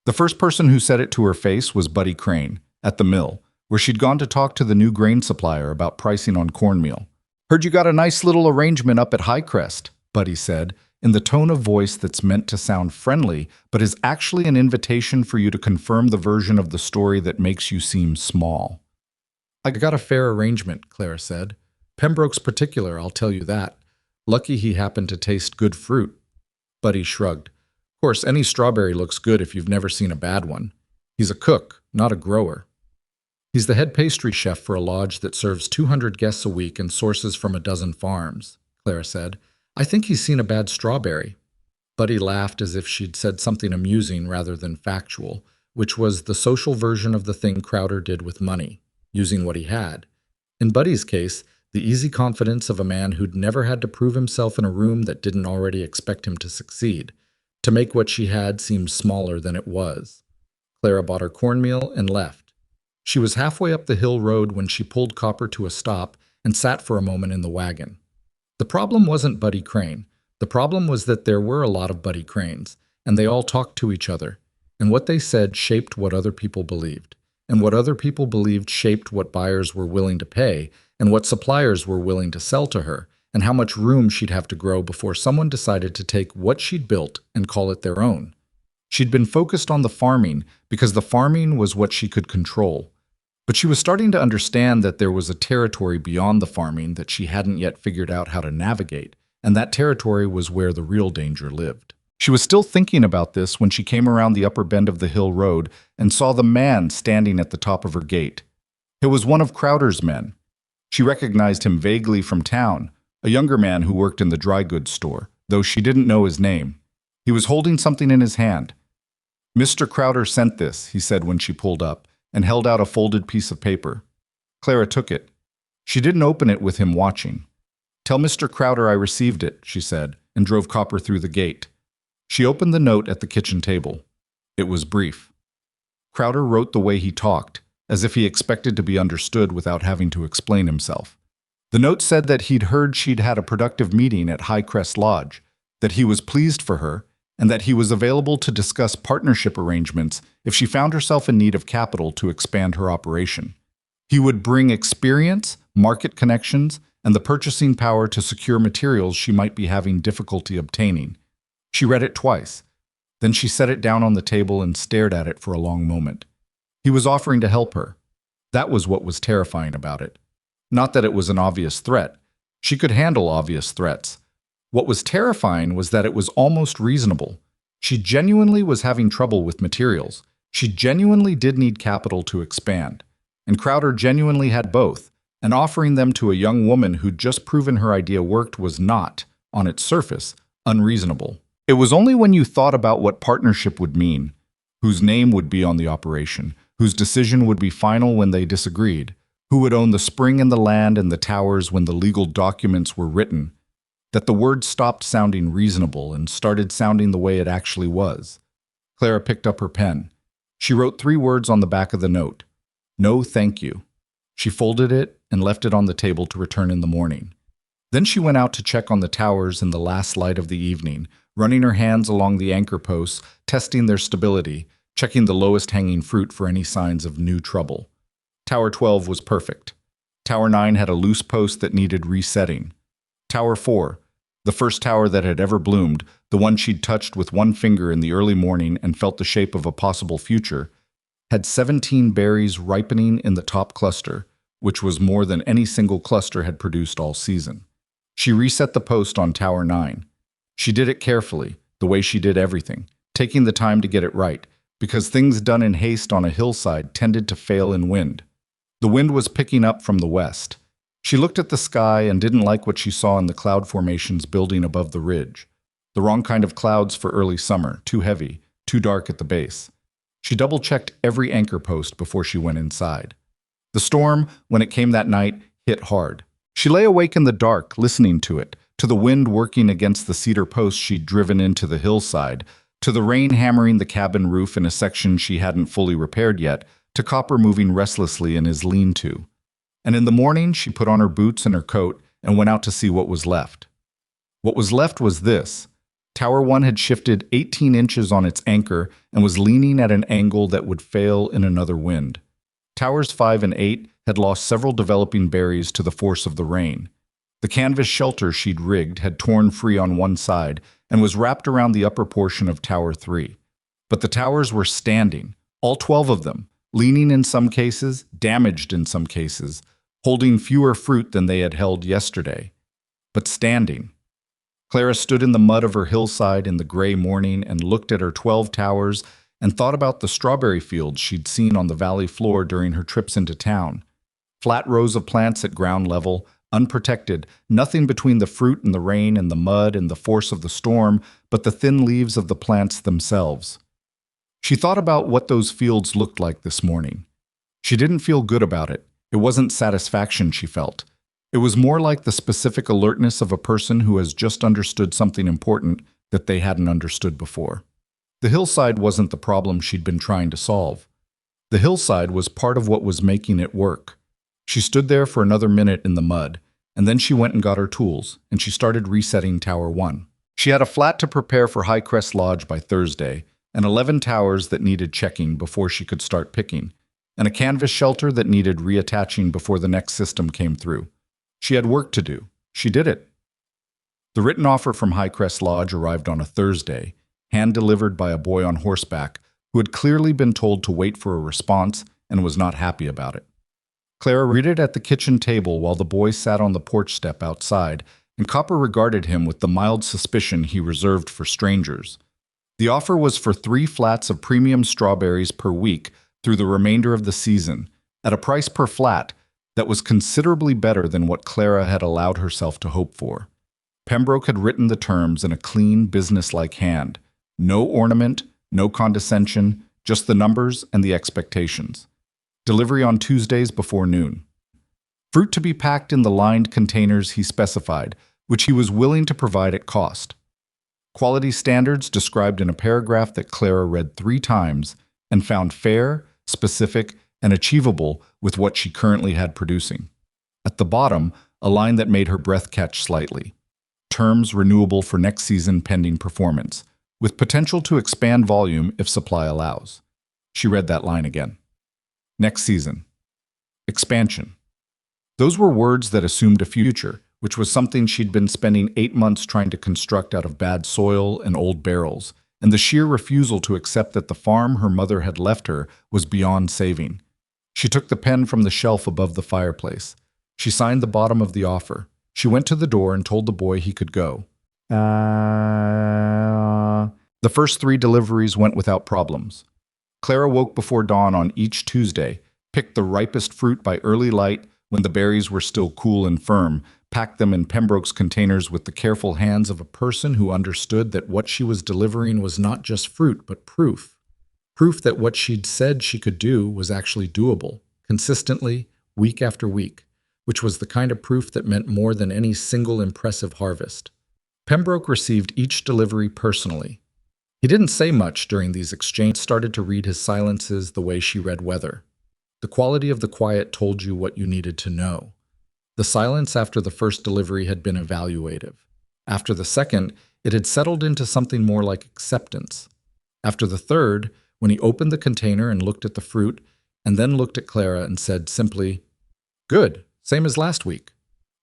Speaker 1: The first person who said it to her face was Buddy Crane, at the mill, where she'd gone to talk to the new grain supplier about pricing on cornmeal. "Heard you got a nice little arrangement up at Highcrest," Buddy said, in the tone of voice that's meant to sound friendly, but is actually an invitation for you to confirm the version of the story that makes you seem small. "I got a fair arrangement," Clara said. "Pembroke's particular, I'll tell you that. Lucky he happened to taste good fruit." Buddy shrugged. "Of course, any strawberry looks good if you've never seen a bad one. He's a cook, not a grower. He's the head pastry chef for a lodge that serves 200 guests a week and sources from a dozen farms," Clara said. "I think he's seen a bad strawberry." Buddy laughed as if she'd said something amusing rather than factual, which was the social version of the thing Crowder did with money, using what he had. In Buddy's case, the easy confidence of a man who'd never had to prove himself in a room that didn't already expect him to succeed, to make what she had seem smaller than it was. Clara bought her cornmeal and left. She was halfway up the hill road when she pulled Copper to a stop and sat for a moment in the wagon. The problem wasn't Buddy Crane. The problem was that there were a lot of Buddy Cranes, and they all talked to each other, and what they said shaped what other people believed, and what other people believed shaped what buyers were willing to pay, and what suppliers were willing to sell to her, and how much room she'd have to grow before someone decided to take what she'd built and call it their own. She'd been focused on the farming because the farming was what she could control. But she was starting to understand that there was a territory beyond the farming that she hadn't yet figured out how to navigate, and that territory was where the real danger lived. She was still thinking about this when she came around the upper bend of the hill road and saw the man standing at the top of her gate. It was one of Crowder's men. She recognized him vaguely from town, a younger man who worked in the dry goods store, though she didn't know his name. He was holding something in his hand. "Mr. Crowder sent this," he said when she pulled up, and held out a folded piece of paper. Clara took it. She didn't open it with him watching. "Tell Mr. Crowder I received it," she said, and drove Copper through the gate. She opened the note at the kitchen table. It was brief. Crowder wrote the way he talked, as if he expected to be understood without having to explain himself. The note said that he'd heard she'd had a productive meeting at Highcrest Lodge, that he was pleased for her, and that he was available to discuss partnership arrangements if she found herself in need of capital to expand her operation. He would bring experience, market connections, and the purchasing power to secure materials she might be having difficulty obtaining. She read it twice. Then she set it down on the table and stared at it for a long moment. He was offering to help her. That was what was terrifying about it. Not that it was an obvious threat. She could handle obvious threats. What was terrifying was that it was almost reasonable. She genuinely was having trouble with materials. She genuinely did need capital to expand. And Crowder genuinely had both, and offering them to a young woman who'd just proven her idea worked was not, on its surface, unreasonable. It was only when you thought about what partnership would mean, whose name would be on the operation, whose decision would be final when they disagreed, who would own the spring and the land and the towers when the legal documents were written, that the word stopped sounding reasonable and started sounding the way it actually was. Clara picked up her pen. She wrote 3 words on the back of the note. "No, thank you." She folded it and left it on the table to return in the morning. Then she went out to check on the towers in the last light of the evening, running her hands along the anchor posts, testing their stability, checking the lowest hanging fruit for any signs of new trouble. Tower 12 was perfect. Tower 9 had a loose post that needed resetting. Tower 4, the first tower that had ever bloomed, the one she'd touched with one finger in the early morning and felt the shape of a possible future, had 17 berries ripening in the top cluster, which was more than any single cluster had produced all season. She reset the post on Tower 9. She did it carefully, the way she did everything, taking the time to get it right, because things done in haste on a hillside tended to fail in wind. The wind was picking up from the west. She looked at the sky and didn't like what she saw in the cloud formations building above the ridge. The wrong kind of clouds for early summer, too heavy, too dark at the base. She double-checked every anchor post before she went inside. The storm, when it came that night, hit hard. She lay awake in the dark, listening to it, to the wind working against the cedar posts she'd driven into the hillside, to the rain hammering the cabin roof in a section she hadn't fully repaired yet, to Copper moving restlessly in his lean-to. And in the morning, she put on her boots and her coat and went out to see what was left. What was left was this. Tower 1 had shifted 18 inches on its anchor and was leaning at an angle that would fail in another wind. Towers 5 and 8 had lost several developing berries to the force of the rain. The canvas shelter she'd rigged had torn free on one side and was wrapped around the upper portion of Tower 3. But the towers were standing, all 12 of them, leaning in some cases, damaged in some cases, holding fewer fruit than they had held yesterday, but standing. Clara stood in the mud of her hillside in the gray morning and looked at her 12 towers and thought about the strawberry fields she'd seen on the valley floor during her trips into town. Flat rows of plants at ground level, unprotected, nothing between the fruit and the rain and the mud and the force of the storm, but the thin leaves of the plants themselves. She thought about what those fields looked like this morning. She didn't feel good about it. It wasn't satisfaction she felt. It was more like the specific alertness of a person who has just understood something important that they hadn't understood before. The hillside wasn't the problem she'd been trying to solve. The hillside was part of what was making it work. She stood there for another minute in the mud, and then she went and got her tools, and she started resetting Tower 1. She had a flat to prepare for High Crest Lodge by Thursday, and 11 towers that needed checking before she could start picking, and a canvas shelter that needed reattaching before the next system came through. She had work to do. She did it. The written offer from High Crest Lodge arrived on a Thursday, hand-delivered by a boy on horseback who had clearly been told to wait for a response and was not happy about it. Clara read it at the kitchen table while the boy sat on the porch step outside, and Copper regarded him with the mild suspicion he reserved for strangers. The offer was for 3 flats of premium strawberries per week through the remainder of the season, at a price per flat that was considerably better than what Clara had allowed herself to hope for. Pembroke had written the terms in a clean, businesslike hand. No ornament, no condescension, just the numbers and the expectations. Delivery on Tuesdays before noon. Fruit to be packed in the lined containers he specified, which he was willing to provide at cost. Quality standards described in a paragraph that Clara read 3 times and found fair, specific, and achievable with what she currently had producing. At the bottom, a line that made her breath catch slightly. Terms renewable for next season pending performance, with potential to expand volume if supply allows. She read that line again. Next season. Expansion. Those were words that assumed a future, which was something she'd been spending 8 months trying to construct out of bad soil and old barrels, and the sheer refusal to accept that the farm her mother had left her was beyond saving. She took the pen from the shelf above the fireplace. She signed the bottom of the offer. She went to the door and told the boy he could go. The first 3 deliveries went without problems. Clara woke before dawn on each Tuesday, picked the ripest fruit by early light when the berries were still cool and firm, packed them in Pembroke's containers with the careful hands of a person who understood that what she was delivering was not just fruit, but proof. Proof that what she'd said she could do was actually doable, consistently, week after week, which was the kind of proof that meant more than any single impressive harvest. Pembroke received each delivery personally. He didn't say much during these exchanges, started to read his silences the way she read weather. The quality of the quiet told you what you needed to know. The silence after the first delivery had been evaluative. After the second, it had settled into something more like acceptance. After the third, when he opened the container and looked at the fruit, and then looked at Clara and said simply, "Good, same as last week."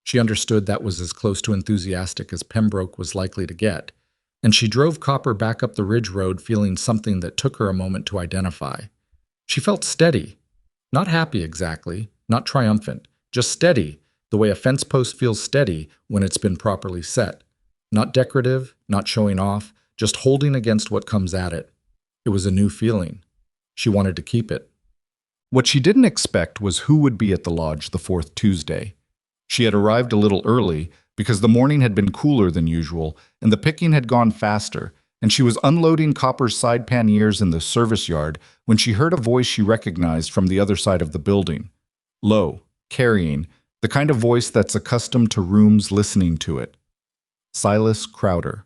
Speaker 1: She understood that was as close to enthusiastic as Pembroke was likely to get, and she drove Copper back up the ridge road feeling something that took her a moment to identify. She felt steady. Not happy exactly, not triumphant, just steady, the way a fence post feels steady when it's been properly set. Not decorative, not showing off, just holding against what comes at it. It was a new feeling. She wanted to keep it. What she didn't expect was who would be at the lodge the 4th Tuesday. She had arrived a little early because the morning had been cooler than usual and the picking had gone faster, and she was unloading Copper's side panniers in the service yard when she heard a voice she recognized from the other side of the building. low, carrying, the kind of voice that's accustomed to rooms listening to it. Silas Crowder.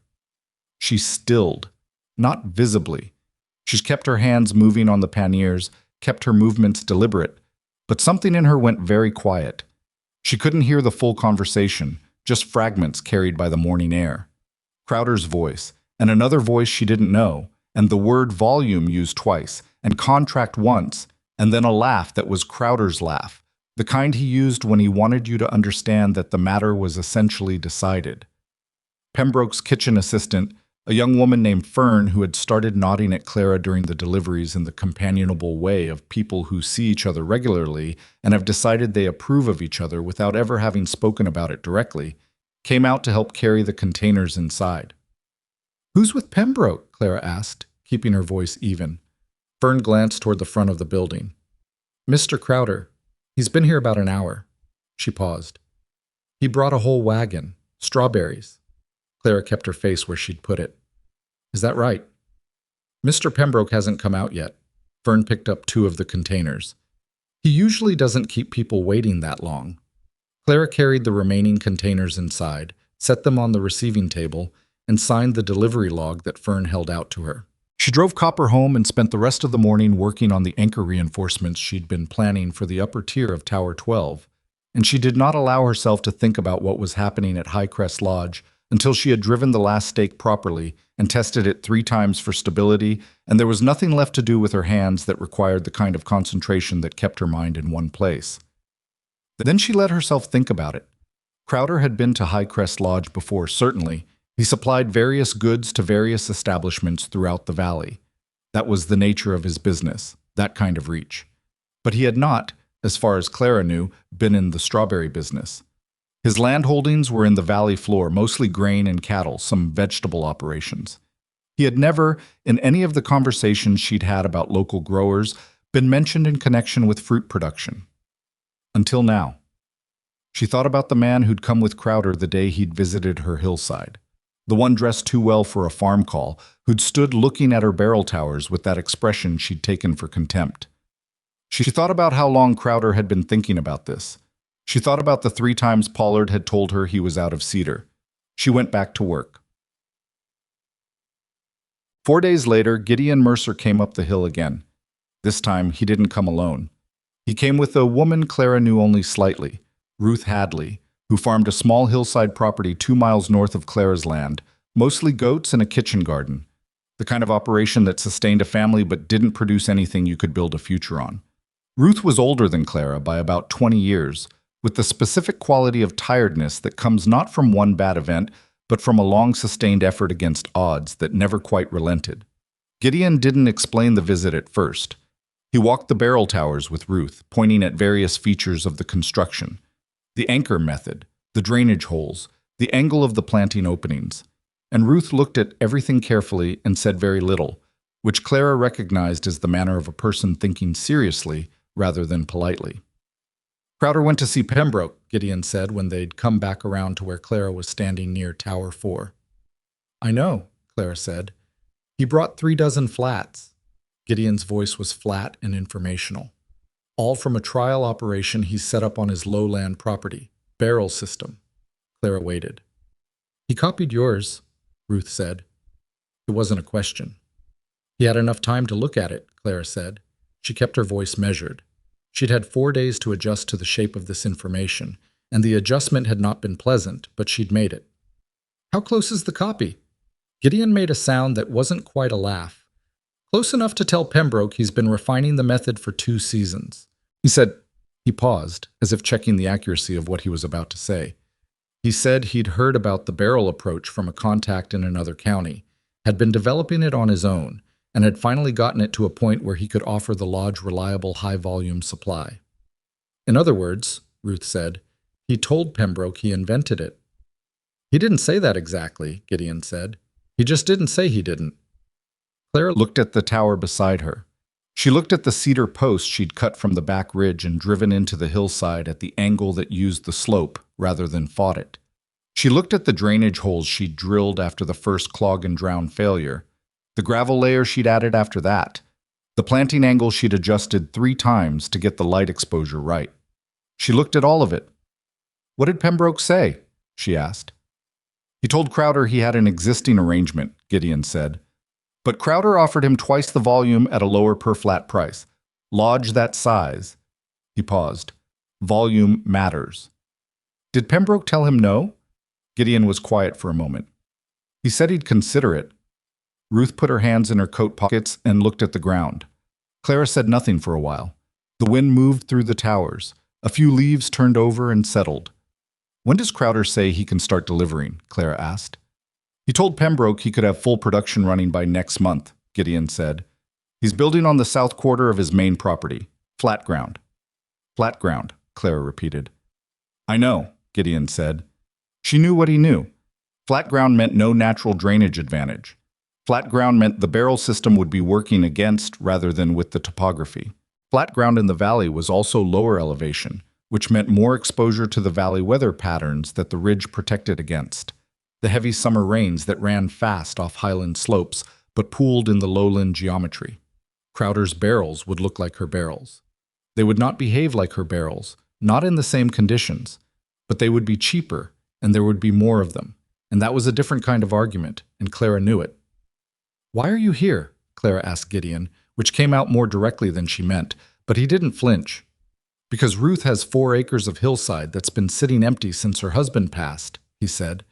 Speaker 1: She stilled, not visibly. She's kept her hands moving on the panniers, kept her movements deliberate, but something in her went very quiet. She couldn't hear the full conversation, just fragments carried by the morning air. Crowder's voice, and another voice she didn't know, and the word volume used twice, and contract once, and then a laugh that was Crowder's laugh, the kind he used when he wanted you to understand that the matter was essentially decided. Pembroke's kitchen assistant, a young woman named Fern who had started nodding at Clara during the deliveries in the companionable way of people who see each other regularly and have decided they approve of each other without ever having spoken about it directly, came out to help carry the containers inside. "Who's with Pembroke?" Clara asked, keeping her voice even. Fern glanced toward the front of the building. "Mr. Crowder. He's been here about an hour." She paused. "He brought a whole wagon. Strawberries." Clara kept her face where she'd put it. "Is that right?" "Mr. Pembroke hasn't come out yet." Fern picked up 2 of the containers. "He usually doesn't keep people waiting that long." Clara carried the remaining containers inside, set them on the receiving table, and signed the delivery log that Fern held out to her. She drove Copper home and spent the rest of the morning working on the anchor reinforcements she'd been planning for the upper tier of Tower 12, and she did not allow herself to think about what was happening at Highcrest Lodge until she had driven the last stake properly and tested it 3 times for stability, and there was nothing left to do with her hands that required the kind of concentration that kept her mind in one place. Then she let herself think about it. Crowder had been to Highcrest Lodge before, certainly. He supplied various goods to various establishments throughout the valley. That was the nature of his business, that kind of reach. But he had not, as far as Clara knew, been in the strawberry business. His land holdings were in the valley floor, mostly grain and cattle, some vegetable operations. He had never, in any of the conversations she'd had about local growers, been mentioned in connection with fruit production. Until now. She thought about the man who'd come with Crowder the day he'd visited her hillside. The one dressed too well for a farm call, who'd stood looking at her barrel towers with that expression she'd taken for contempt. She thought about how long Crowder had been thinking about this. She thought about the 3 times Pollard had told her he was out of cedar. She went back to work. 4 days later, Gideon Mercer came up the hill again. This time, he didn't come alone. He came with a woman Clara knew only slightly, Ruth Hadley, who farmed a small hillside property 2 miles north of Clara's land, mostly goats and a kitchen garden, the kind of operation that sustained a family but didn't produce anything you could build a future on. Ruth was older than Clara by about 20 years, with the specific quality of tiredness that comes not from one bad event, but from a long-sustained effort against odds that never quite relented. Gideon didn't explain the visit at first. He walked the barrel towers with Ruth, pointing at various features of the construction. The anchor method, the drainage holes, the angle of the planting openings. And Ruth looked at everything carefully and said very little, which Clara recognized as the manner of a person thinking seriously rather than politely. "Crowder went to see Pembroke," Gideon said when they'd come back around to where Clara was standing near Tower 4. "I know," Clara said. "He brought 3 dozen flats." Gideon's voice was flat and informational. "All from a trial operation he set up on his lowland property. Barrel system." Clara waited. "He copied yours," Ruth said. It wasn't a question. "He had enough time to look at it," Clara said. She kept her voice measured. She'd had 4 days to adjust to the shape of this information, and the adjustment had not been pleasant, but she'd made it. "How close is the copy?" Gideon made a sound that wasn't quite a laugh. "Close enough to tell Pembroke he's been refining the method for 2 seasons. He said," he paused, as if checking the accuracy of what he was about to say. "He said he'd heard about the barrel approach from a contact in another county, had been developing it on his own, and had finally gotten it to a point where he could offer the lodge reliable high-volume supply." "In other words," Ruth said, "he told Pembroke he invented it." "He didn't say that exactly," Gideon said. "He just didn't say he didn't." Clara looked at the tower beside her. She looked at the cedar post she'd cut from the back ridge and driven into the hillside at the angle that used the slope rather than fought it. She looked at the drainage holes she'd drilled after the first clog and drown failure, the gravel layer she'd added after that, the planting angle she'd adjusted 3 times to get the light exposure right. She looked at all of it. What did Pembroke say? She asked. He told Crowder he had an existing arrangement, Gideon said. But Crowder offered him twice the volume at a lower per flat price. Lodge that size. He paused. Volume matters. Did Pembroke tell him no? Gideon was quiet for a moment. He said he'd consider it. Ruth put her hands in her coat pockets and looked at the ground. Clara said nothing for a while. The wind moved through the towers. A few leaves turned over and settled. When does Crowder say he can start delivering? Clara asked. He told Pembroke he could have full production running by next month, Gideon said. He's building on the south quarter of his main property. Flat ground. Flat ground, Clara repeated. I know, Gideon said. She knew what he knew. Flat ground meant no natural drainage advantage. Flat ground meant the barrel system would be working against rather than with the topography. Flat ground in the valley was also lower elevation, which meant more exposure to the valley weather patterns that the ridge protected against. The heavy summer rains that ran fast off highland slopes but pooled in the lowland geometry. Crowder's barrels would look like her barrels. They would not behave like her barrels, not in the same conditions, but they would be cheaper and there would be more of them. And that was a different kind of argument, and Clara knew it. Why are you here? Clara asked Gideon, which came out more directly than she meant, but he didn't flinch. Because Ruth has 4 acres of hillside that's been sitting empty since her husband passed, he said,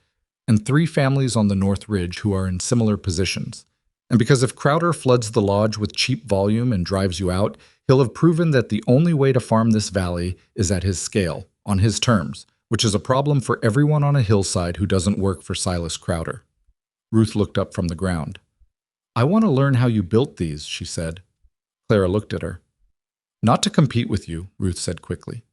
Speaker 1: and 3 families on the North Ridge who are in similar positions. And because if Crowder floods the lodge with cheap volume and drives you out, he'll have proven that the only way to farm this valley is at his scale, on his terms, which is a problem for everyone on a hillside who doesn't work for Silas Crowder. Ruth looked up from the ground. I want to learn how you built these, she said. Clara looked at her. Not to compete with you, Ruth said quickly.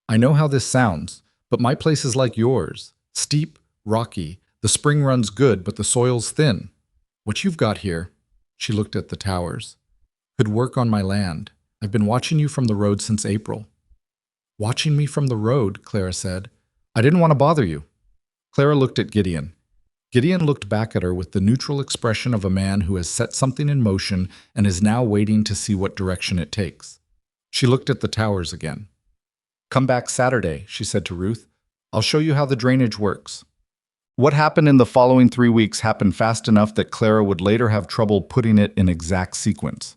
Speaker 1: I know how this sounds, but my place is like yours. Steep, rocky, the spring runs good, but the soil's thin. What you've got here, she looked at the towers, could work on my land. I've been watching you from the road since April. Watching me from the road, Clara said. I didn't want to bother you. Clara looked at Gideon. Gideon looked back at her with the neutral expression of a man who has set something in motion and is now waiting to see what direction it takes. She looked at the towers again. Come back Saturday, she said to Ruth. I'll show you how the drainage works. What happened in the following 3 weeks happened fast enough that Clara would later have trouble putting it in exact sequence.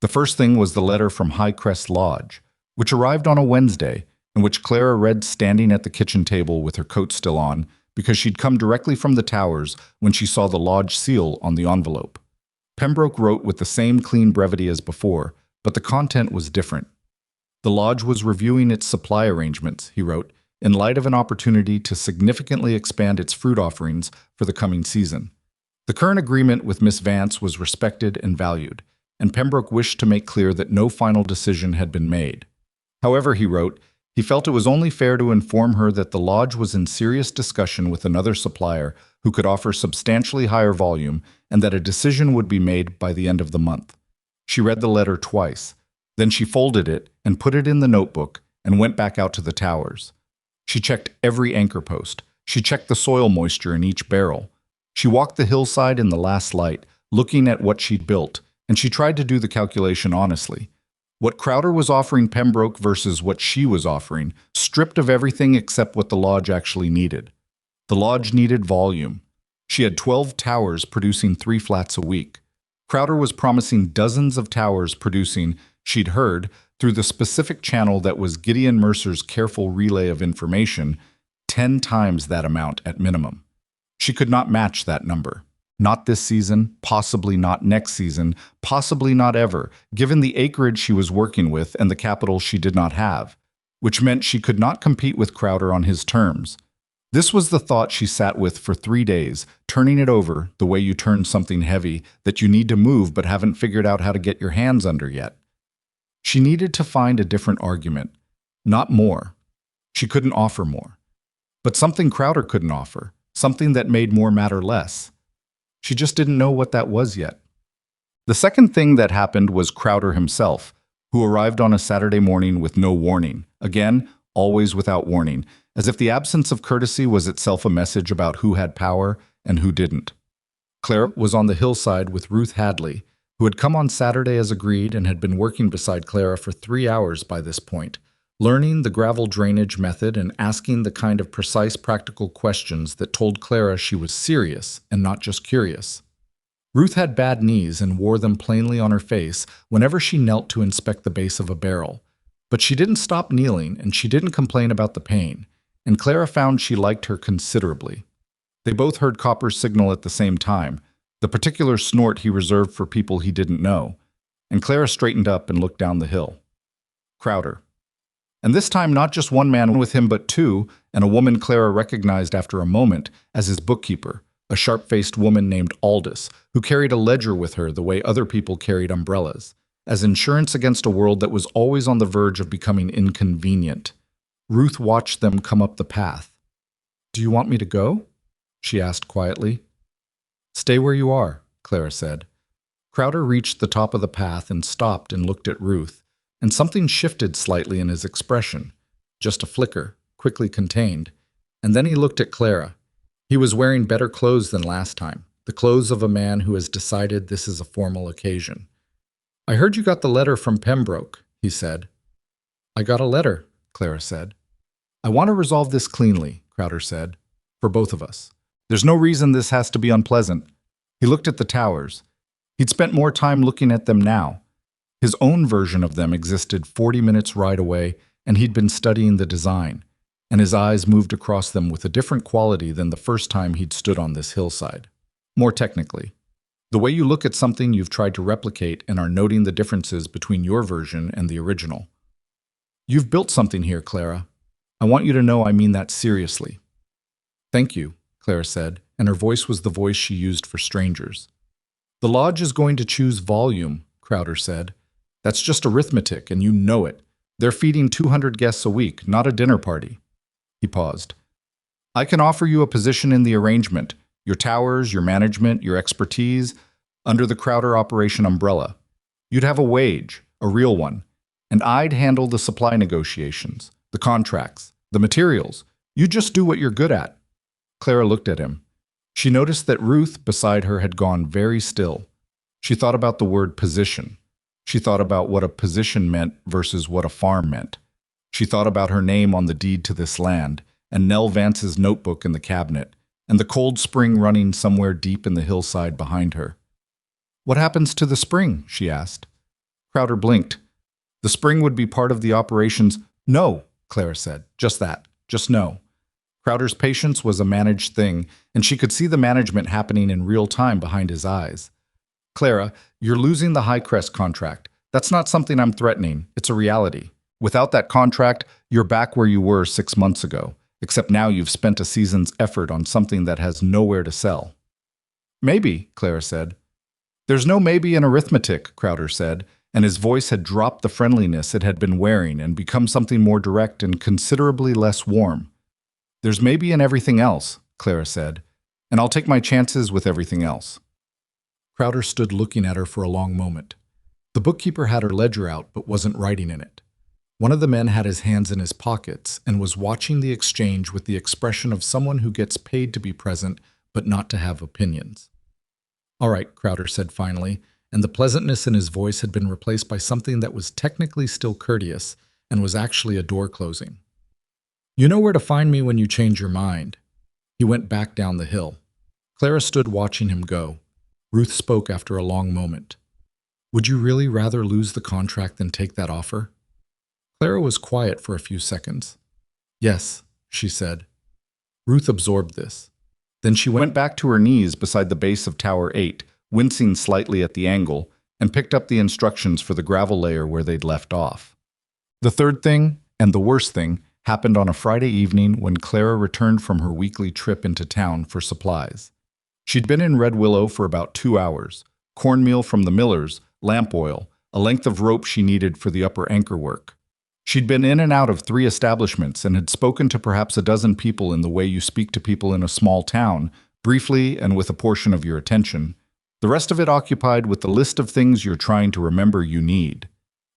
Speaker 1: The first thing was the letter from Highcrest Lodge, which arrived on a Wednesday, and which Clara read standing at the kitchen table with her coat still on, because she'd come directly from the towers when she saw the lodge seal on the envelope. Pembroke wrote with the same clean brevity as before, but the content was different. The lodge was reviewing its supply arrangements, he wrote, in light of an opportunity to significantly expand its fruit offerings for the coming season. The current agreement with Miss Vance was respected and valued, and Pembroke wished to make clear that no final decision had been made. However, he wrote, he felt it was only fair to inform her that the lodge was in serious discussion with another supplier who could offer substantially higher volume and that a decision would be made by the end of the month. She read the letter twice. Then she folded it and put it in the notebook and went back out to the towers. She checked every anchor post. She checked the soil moisture in each barrel. She walked the hillside in the last light, looking at what she'd built, and she tried to do the calculation honestly. What Crowder was offering Pembroke versus what she was offering, stripped of everything except what the lodge actually needed. The lodge needed volume. She had 12 towers producing 3 flats a week. Crowder was promising dozens of towers producing, she'd heard, through the specific channel that was Gideon Mercer's careful relay of information, 10 times that amount at minimum. She could not match that number. Not this season, possibly not next season, possibly not ever, given the acreage she was working with and the capital she did not have, which meant she could not compete with Crowder on his terms. This was the thought she sat with for 3 days, turning it over the way you turn something heavy that you need to move but haven't figured out how to get your hands under yet. She needed to find a different argument, not more. She couldn't offer more. But something Crowder couldn't offer, something that made more matter less. She just didn't know what that was yet. The second thing that happened was Crowder himself, who arrived on a Saturday morning with no warning. Again, always without warning, as if the absence of courtesy was itself a message about who had power and who didn't. Clara was on the hillside with Ruth Hadley, who had come on Saturday as agreed and had been working beside Clara for 3 hours by this point, learning the gravel drainage method and asking the kind of precise practical questions that told Clara she was serious and not just curious. Ruth had bad knees and wore them plainly on her face whenever she knelt to inspect the base of a barrel. But she didn't stop kneeling, and she didn't complain about the pain, and Clara found she liked her considerably. They both heard Copper's signal at the same time, the particular snort he reserved for people he didn't know, and Clara straightened up and looked down the hill. Crowder. And this time not just one man with him but two, and a woman Clara recognized after a moment as his bookkeeper, a sharp-faced woman named Aldous, who carried a ledger with her the way other people carried umbrellas, as insurance against a world that was always on the verge of becoming inconvenient. Ruth watched them come up the path. "Do you want me to go?" she asked quietly. "Stay where you are," Clara said. Crowder reached the top of the path and stopped and looked at Ruth, and something shifted slightly in his expression. Just a flicker, quickly contained. And then he looked at Clara. He was wearing better clothes than last time, the clothes of a man who has decided this is a formal occasion. "I heard you got the letter from Pembroke," he said. "I got a letter," Clara said. "I want to resolve this cleanly," Crowder said, "for both of us. There's no reason this has to be unpleasant." He looked at the towers. He'd spent more time looking at them now. His own version of them existed 40 minutes ride away, and he'd been studying the design, and his eyes moved across them with a different quality than the first time he'd stood on this hillside. More technically, the way you look at something you've tried to replicate and are noting the differences between your version and the original. "You've built something here, Clara. I want you to know I mean that seriously." "Thank you," Clara said, and her voice was the voice she used for strangers. "The lodge is going to choose volume," Crowder said. "That's just arithmetic, and you know it. They're feeding 200 guests a week, not a dinner party." He paused. "I can offer you a position in the arrangement, your towers, your management, your expertise, under the Crowder Operation umbrella. You'd have a wage, a real one, and I'd handle the supply negotiations, the contracts, the materials. You just do what you're good at." Clara looked at him. She noticed that Ruth, beside her, had gone very still. She thought about the word position. She thought about what a position meant versus what a farm meant. She thought about her name on the deed to this land, and Nell Vance's notebook in the cabinet, and the cold spring running somewhere deep in the hillside behind her. "What happens to the spring?" she asked. Crowder blinked. "The spring would be part of the operations." "No," Clara said. "Just that. Just no." Crowder's patience was a managed thing, and she could see the management happening in real time behind his eyes. "Clara, you're losing the Highcrest contract. That's not something I'm threatening. It's a reality. Without that contract, you're back where you were 6 months ago, except now you've spent a season's effort on something that has nowhere to sell." "Maybe," Clara said. "There's no maybe in arithmetic," Crowder said, and his voice had dropped the friendliness it had been wearing and become something more direct and considerably less warm. "There's maybe in everything else," Clara said, "and I'll take my chances with everything else." Crowder stood looking at her for a long moment. The bookkeeper had her ledger out but wasn't writing in it. One of the men had his hands in his pockets and was watching the exchange with the expression of someone who gets paid to be present but not to have opinions. "All right," Crowder said finally, and the pleasantness in his voice had been replaced by something that was technically still courteous and was actually a door closing. "You know where to find me when you change your mind." He went back down the hill. Clara stood watching him go. Ruth spoke after a long moment. "Would you really rather lose the contract than take that offer?" Clara was quiet for a few seconds. "Yes," she said. Ruth absorbed this. Then she went back to her knees beside the base of Tower 8, wincing slightly at the angle, and picked up the instructions for the gravel layer where they'd left off. The third thing, and the worst thing, happened on a Friday evening when Clara returned from her weekly trip into town for supplies. She'd been in Redwillow for about 2 hours, cornmeal from the millers, lamp oil, a length of rope she needed for the upper anchor work. She'd been in and out of 3 establishments and had spoken to perhaps a dozen people in the way you speak to people in a small town, briefly and with a portion of your attention. The rest of it occupied with the list of things you're trying to remember you need.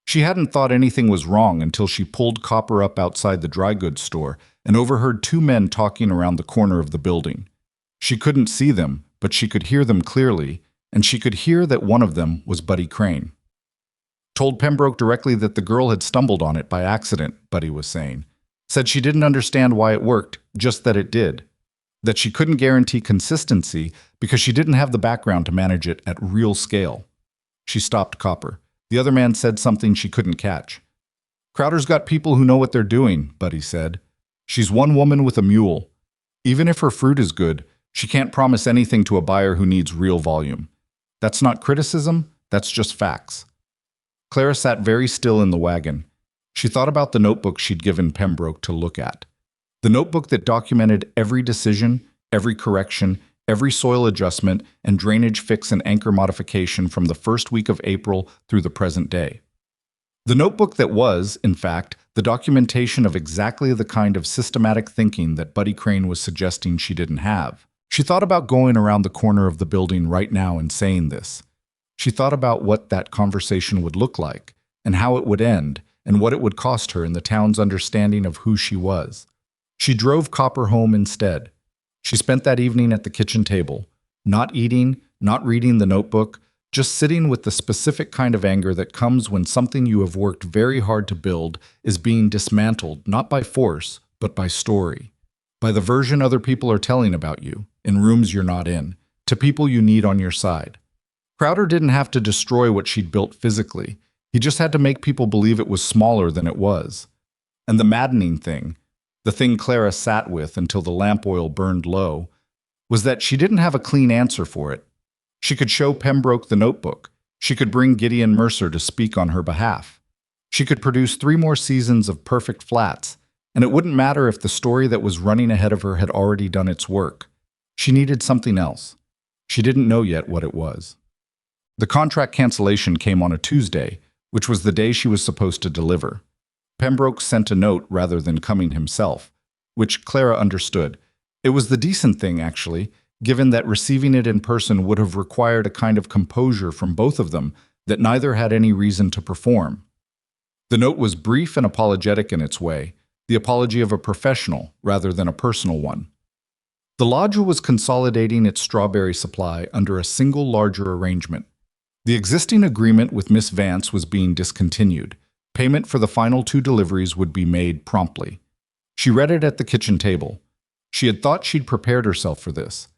Speaker 1: She hadn't thought anything was wrong until she pulled Copper up outside the dry goods store and overheard 2 men talking around the corner of the building. She couldn't see them, but she could hear them clearly, and she could hear that one of them was Buddy Crane. Told Pembroke directly that the girl had stumbled on it by accident, Buddy was saying. Said she didn't understand why it worked, just that it did. That she couldn't guarantee consistency because she didn't have the background to manage it at real scale. She stopped Copper. The other man said something she couldn't catch. Crowder's got people who know what they're doing, Buddy said. She's one woman with a mule. Even if her fruit is good, she can't promise anything to a buyer who needs real volume. That's not criticism, that's just facts. Clara sat very still in the wagon. She thought about the notebook she'd given Pembroke to look at. The notebook that documented every decision, every correction, every soil adjustment, and drainage fix and anchor modification from the first week of April through the present day. The notebook that was, in fact, the documentation of exactly the kind of systematic thinking that Buddy Crane was suggesting she didn't have. She thought about going around the corner of the building right now and saying this. She thought about what that conversation would look like, and how it would end, and what it would cost her in the town's understanding of who she was. She drove Copper home instead. She spent that evening at the kitchen table, not eating, not reading the notebook, just sitting with the specific kind of anger that comes when something you have worked very hard to build is being dismantled not by force, but by story. By the version other people are telling about you, in rooms you're not in, to people you need on your side. Crowder didn't have to destroy what she'd built physically. He just had to make people believe it was smaller than it was. And the maddening thing, the thing Clara sat with until the lamp oil burned low, was that she didn't have a clean answer for it. She could show Pembroke the notebook. She could bring Gideon Mercer to speak on her behalf. She could produce 3 more seasons of perfect flats, and it wouldn't matter if the story that was running ahead of her had already done its work. She needed something else. She didn't know yet what it was. The contract cancellation came on a Tuesday, which was the day she was supposed to deliver. Pembroke sent a note rather than coming himself, which Clara understood. It was the decent thing, actually, given that receiving it in person would have required a kind of composure from both of them that neither had any reason to perform. The note was brief and apologetic in its way, the apology of a professional rather than a personal one. The lodge was consolidating its strawberry supply under a single larger arrangement. The existing agreement with Miss Vance was being discontinued. Payment for the final 2 deliveries would be made promptly. She read it at the kitchen table. She had thought she'd prepared herself for this.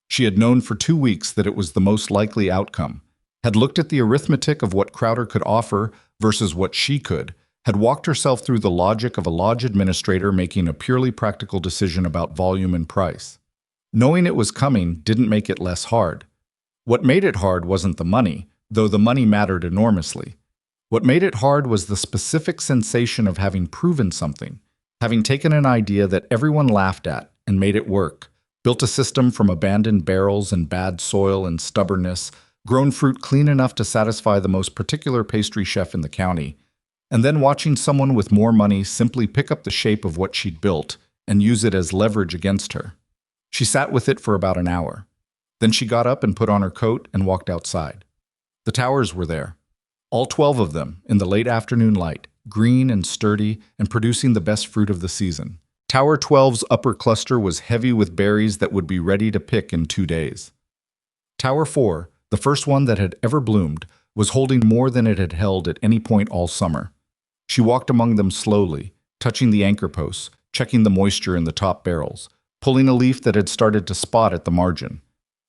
Speaker 1: She had known for 2 weeks that it was the most likely outcome, had looked at the arithmetic of what Crowder could offer versus what she could, had walked herself through the logic of a lodge administrator making a purely practical decision about volume and price. Knowing it was coming didn't make it less hard. What made it hard wasn't the money, though the money mattered enormously. What made it hard was the specific sensation of having proven something, having taken an idea that everyone laughed at and made it work, built a system from abandoned barrels and bad soil and stubbornness, grown fruit clean enough to satisfy the most particular pastry chef in the county, and then watching someone with more money simply pick up the shape of what she'd built and use it as leverage against her. She sat with it for about an hour. Then she got up and put on her coat and walked outside. The towers were there, all 12 of them in the late afternoon light, green and sturdy and producing the best fruit of the season. Tower 12's upper cluster was heavy with berries that would be ready to pick in 2 days. Tower 4, the first one that had ever bloomed, was holding more than it had held at any point all summer. She walked among them slowly, touching the anchor posts, checking the moisture in the top barrels, pulling a leaf that had started to spot at the margin.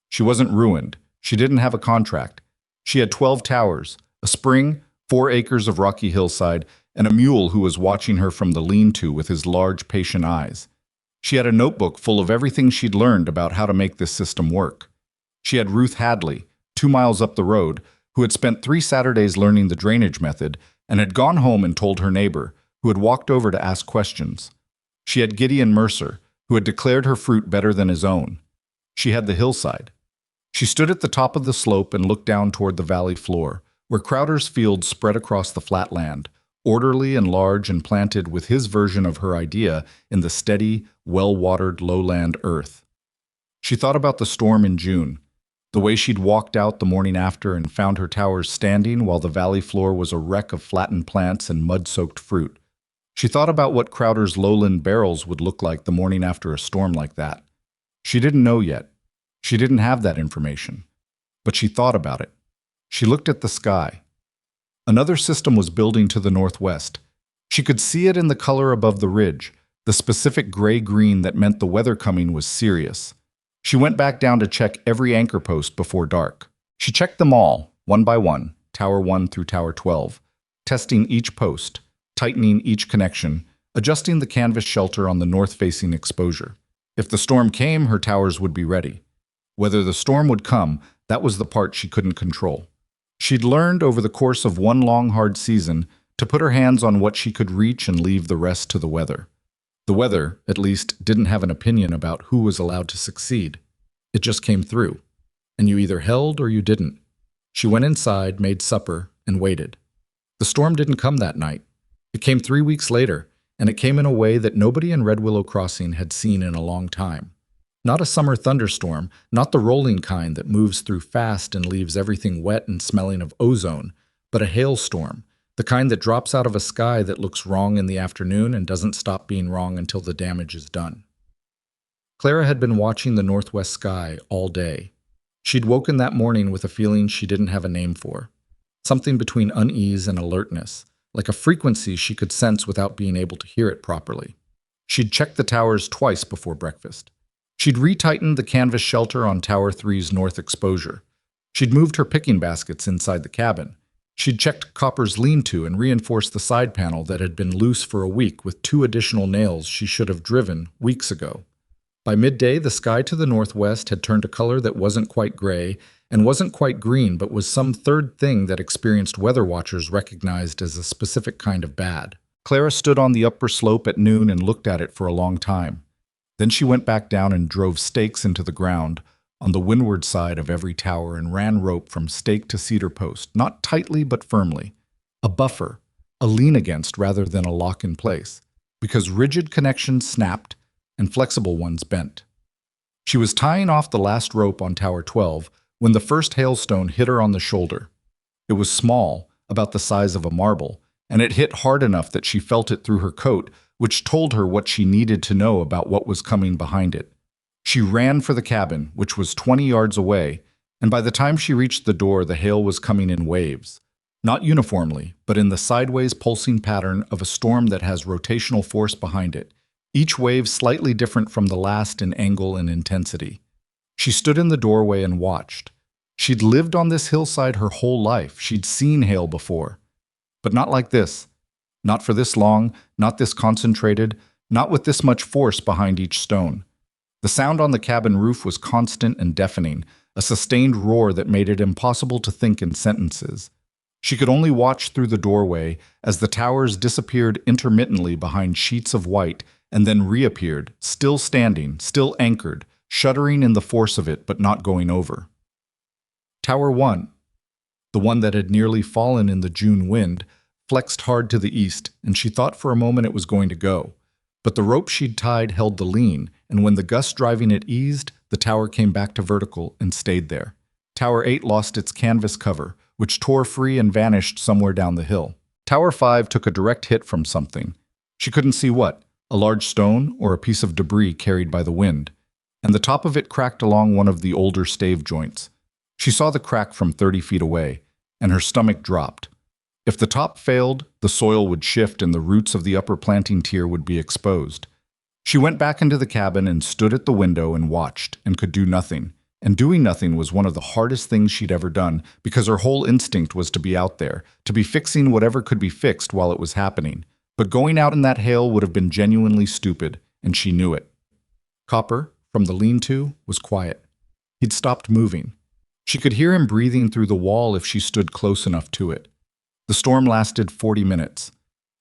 Speaker 1: She wasn't ruined. She didn't have a contract. She had 12 towers, a spring, 4 acres of rocky hillside, and a mule who was watching her from the lean-to with his large, patient eyes. She had a notebook full of everything she'd learned about how to make this system work. She had Ruth Hadley, 2 miles up the road, who had spent 3 Saturdays learning the drainage method and had gone home and told her neighbor, who had walked over to ask questions. She had Gideon Mercer, who had declared her fruit better than his own. She had the hillside. She stood at the top of the slope and looked down toward the valley floor, where Crowder's field spread across the flat land, orderly and large and planted with his version of her idea in the steady, well-watered lowland earth. She thought about the storm in June, the way she'd walked out the morning after and found her towers standing while the valley floor was a wreck of flattened plants and mud-soaked fruit. She thought about what Crowder's lowland barrels would look like the morning after a storm like that. She didn't know yet. She didn't have that information. But she thought about it. She looked at the sky. Another system was building to the northwest. She could see it in the color above the ridge, the specific gray-green that meant the weather coming was serious. She went back down to check every anchor post before dark. She checked them all, one by one, Tower 1 through Tower 12, testing each post, tightening each connection, adjusting the canvas shelter on the north-facing exposure. If the storm came, her towers would be ready. Whether the storm would come, that was the part she couldn't control. She'd learned over the course of one long, hard season to put her hands on what she could reach and leave the rest to the weather. The weather, at least, didn't have an opinion about who was allowed to succeed. It just came through, and you either held or you didn't. She went inside, made supper, and waited. The storm didn't come that night. It came 3 weeks later, and it came in a way that nobody in Redwillow Crossing had seen in a long time. Not a summer thunderstorm, not the rolling kind that moves through fast and leaves everything wet and smelling of ozone, but a hailstorm, the kind that drops out of a sky that looks wrong in the afternoon and doesn't stop being wrong until the damage is done. Clara had been watching the northwest sky all day. She'd woken that morning with a feeling she didn't have a name for, something between unease and alertness, like a frequency she could sense without being able to hear it properly. She'd checked the towers twice before breakfast. She'd retightened the canvas shelter on Tower 3's north exposure. She'd moved her picking baskets inside the cabin. She'd checked Copper's lean-to and reinforced the side panel that had been loose for a week with 2 additional nails she should have driven weeks ago. By midday, the sky to the northwest had turned a color that wasn't quite gray and wasn't quite green, but was some third thing that experienced weather watchers recognized as a specific kind of bad. Clara stood on the upper slope at noon and looked at it for a long time. Then she went back down and drove stakes into the ground on the windward side of every tower and ran rope from stake to cedar post, not tightly but firmly. A buffer, a lean against rather than a lock in place, because rigid connections snapped and flexible ones bent. She was tying off the last rope on Tower 12 when the first hailstone hit her on the shoulder. It was small, about the size of a marble, and it hit hard enough that she felt it through her coat, which told her what she needed to know about what was coming behind it. She ran for the cabin, which was 20 yards away, and by the time she reached the door, the hail was coming in waves. Not uniformly, but in the sideways pulsing pattern of a storm that has rotational force behind it, each wave slightly different from the last in angle and intensity. She stood in the doorway and watched. She'd lived on this hillside her whole life. She'd seen hail before. But not like this. Not for this long, not this concentrated, not with this much force behind each stone. The sound on the cabin roof was constant and deafening, a sustained roar that made it impossible to think in sentences. She could only watch through the doorway as the towers disappeared intermittently behind sheets of white and then reappeared, still standing, still anchored, shuddering in the force of it but not going over. Tower 1, the one that had nearly fallen in the June wind, flexed hard to the east, and she thought for a moment it was going to go. But the rope she'd tied held the lean, and when the gust driving it eased, the tower came back to vertical and stayed there. Tower 8 lost its canvas cover, which tore free and vanished somewhere down the hill. Tower 5 took a direct hit from something. She couldn't see what, a large stone or a piece of debris carried by the wind, and the top of it cracked along one of the older stave joints. She saw the crack from 30 feet away, and her stomach dropped. If the top failed, the soil would shift and the roots of the upper planting tier would be exposed. She went back into the cabin and stood at the window and watched and could do nothing. And doing nothing was one of the hardest things she'd ever done because her whole instinct was to be out there, to be fixing whatever could be fixed while it was happening. But going out in that hail would have been genuinely stupid, and she knew it. Copper, from the lean-to, was quiet. He'd stopped moving. She could hear him breathing through the wall if she stood close enough to it. The storm lasted 40 minutes.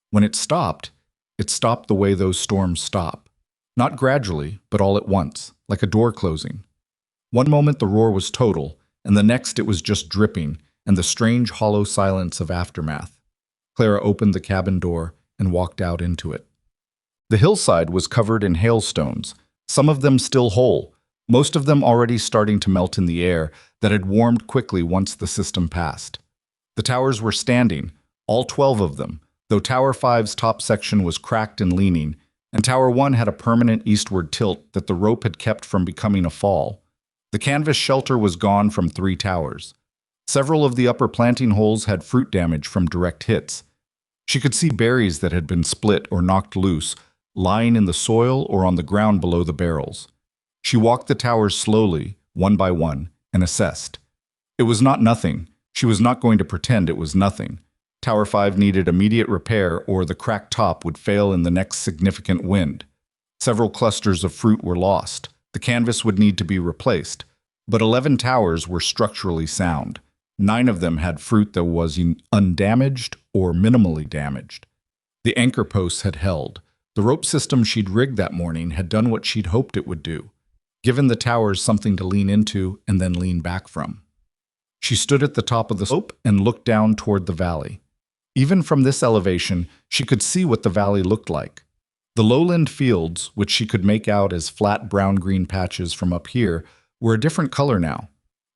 Speaker 1: When it stopped the way those storms stop. Not gradually, but all at once, like a door closing. One moment the roar was total, and the next it was just dripping, and the strange hollow silence of aftermath. Clara opened the cabin door and walked out into it. The hillside was covered in hailstones, some of them still whole, most of them already starting to melt in the air that had warmed quickly once the system passed. The towers were standing, all 12 of them, though Tower 5's top section was cracked and leaning, and Tower 1 had a permanent eastward tilt that the rope had kept from becoming a fall. The canvas shelter was gone from 3 towers. Several of the upper planting holes had fruit damage from direct hits. She could see berries that had been split or knocked loose, lying in the soil or on the ground below the barrels. She walked the towers slowly, one by one, and assessed. It was not nothing. She was not going to pretend it was nothing. Tower 5 needed immediate repair or the cracked top would fail in the next significant wind. Several clusters of fruit were lost. The canvas would need to be replaced. But 11 towers were structurally sound. 9 of them had fruit that was undamaged or minimally damaged. The anchor posts had held. The rope system she'd rigged that morning had done what she'd hoped it would do, given the towers something to lean into and then lean back from. She stood at the top of the slope and looked down toward the valley. Even from this elevation, she could see what the valley looked like. The lowland fields, which she could make out as flat brown-green patches from up here, were a different color now.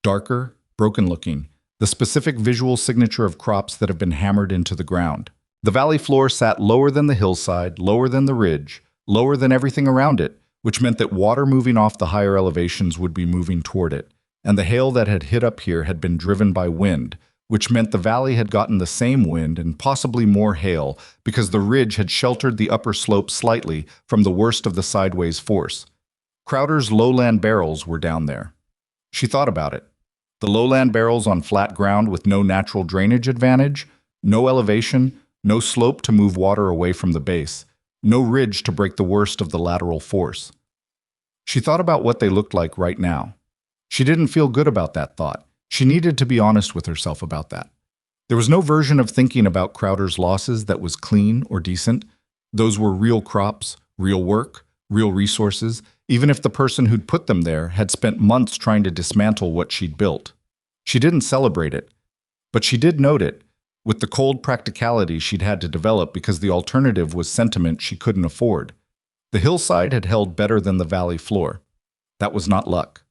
Speaker 1: Darker, broken-looking, the specific visual signature of crops that have been hammered into the ground. The valley floor sat lower than the hillside, lower than the ridge, lower than everything around it, which meant that water moving off the higher elevations would be moving toward it, and the hail that had hit up here had been driven by wind, which meant the valley had gotten the same wind and possibly more hail because the ridge had sheltered the upper slope slightly from the worst of the sideways force. Crowder's lowland barrels were down there. She thought about it. The lowland barrels on flat ground with no natural drainage advantage, no elevation, no slope to move water away from the base, no ridge to break the worst of the lateral force. She thought about what they looked like right now. She didn't feel good about that thought. She needed to be honest with herself about that. There was no version of thinking about Crowder's losses that was clean or decent. Those were real crops, real work, real resources, even if the person who'd put them there had spent months trying to dismantle what she'd built. She didn't celebrate it, but she did note it, with the cold practicality she'd had to develop because the alternative was sentiment she couldn't afford. The hillside had held better than the valley floor. That was not luck.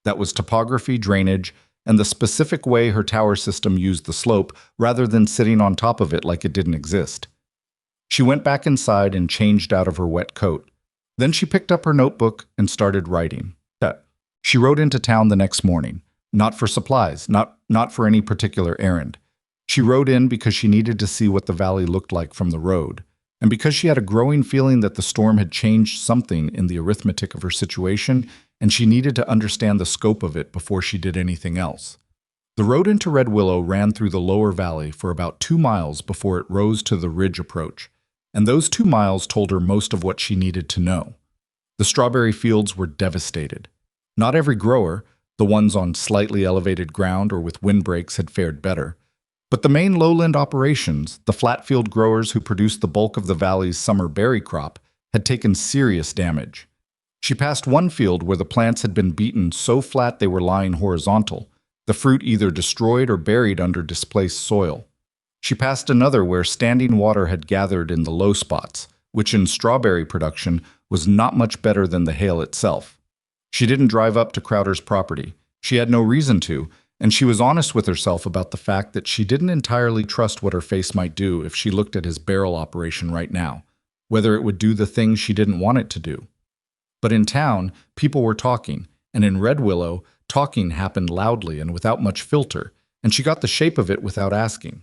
Speaker 1: That was topography, drainage, and the specific way her tower system used the slope rather than sitting on top of it like it didn't exist. She went back inside and changed out of her wet coat. Then she picked up her notebook and started writing. She rode into town the next morning, not for supplies, not for any particular errand. She rode in because she needed to see what the valley looked like from the road, and because she had a growing feeling that the storm had changed something in the arithmetic of her situation, and she needed to understand the scope of it before she did anything else. The road into Redwillow ran through the lower valley for about 2 miles before it rose to the ridge approach, and those 2 miles told her most of what she needed to know. The strawberry fields were devastated. Not every grower, the ones on slightly elevated ground or with windbreaks, had fared better. But the main lowland operations, the flat-field growers who produced the bulk of the valley's summer berry crop, had taken serious damage. She passed one field where the plants had been beaten so flat they were lying horizontal, the fruit either destroyed or buried under displaced soil. She passed another where standing water had gathered in the low spots, which in strawberry production was not much better than the hail itself. She didn't drive up to Crowder's property. She had no reason to, and she was honest with herself about the fact that she didn't entirely trust what her face might do if she looked at his barrel operation right now, whether it would do the things she didn't want it to do. But in town, people were talking, and in Redwillow, talking happened loudly and without much filter, and she got the shape of it without asking.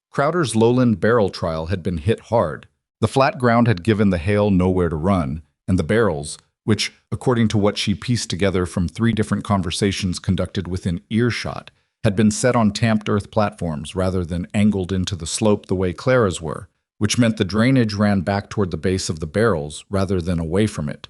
Speaker 1: Crowder's lowland barrel trial had been hit hard. The flat ground had given the hail nowhere to run, and the barrels, which, according to what she pieced together from 3 different conversations conducted within earshot, had been set on tamped earth platforms rather than angled into the slope the way Clara's were, which meant the drainage ran back toward the base of the barrels rather than away from it.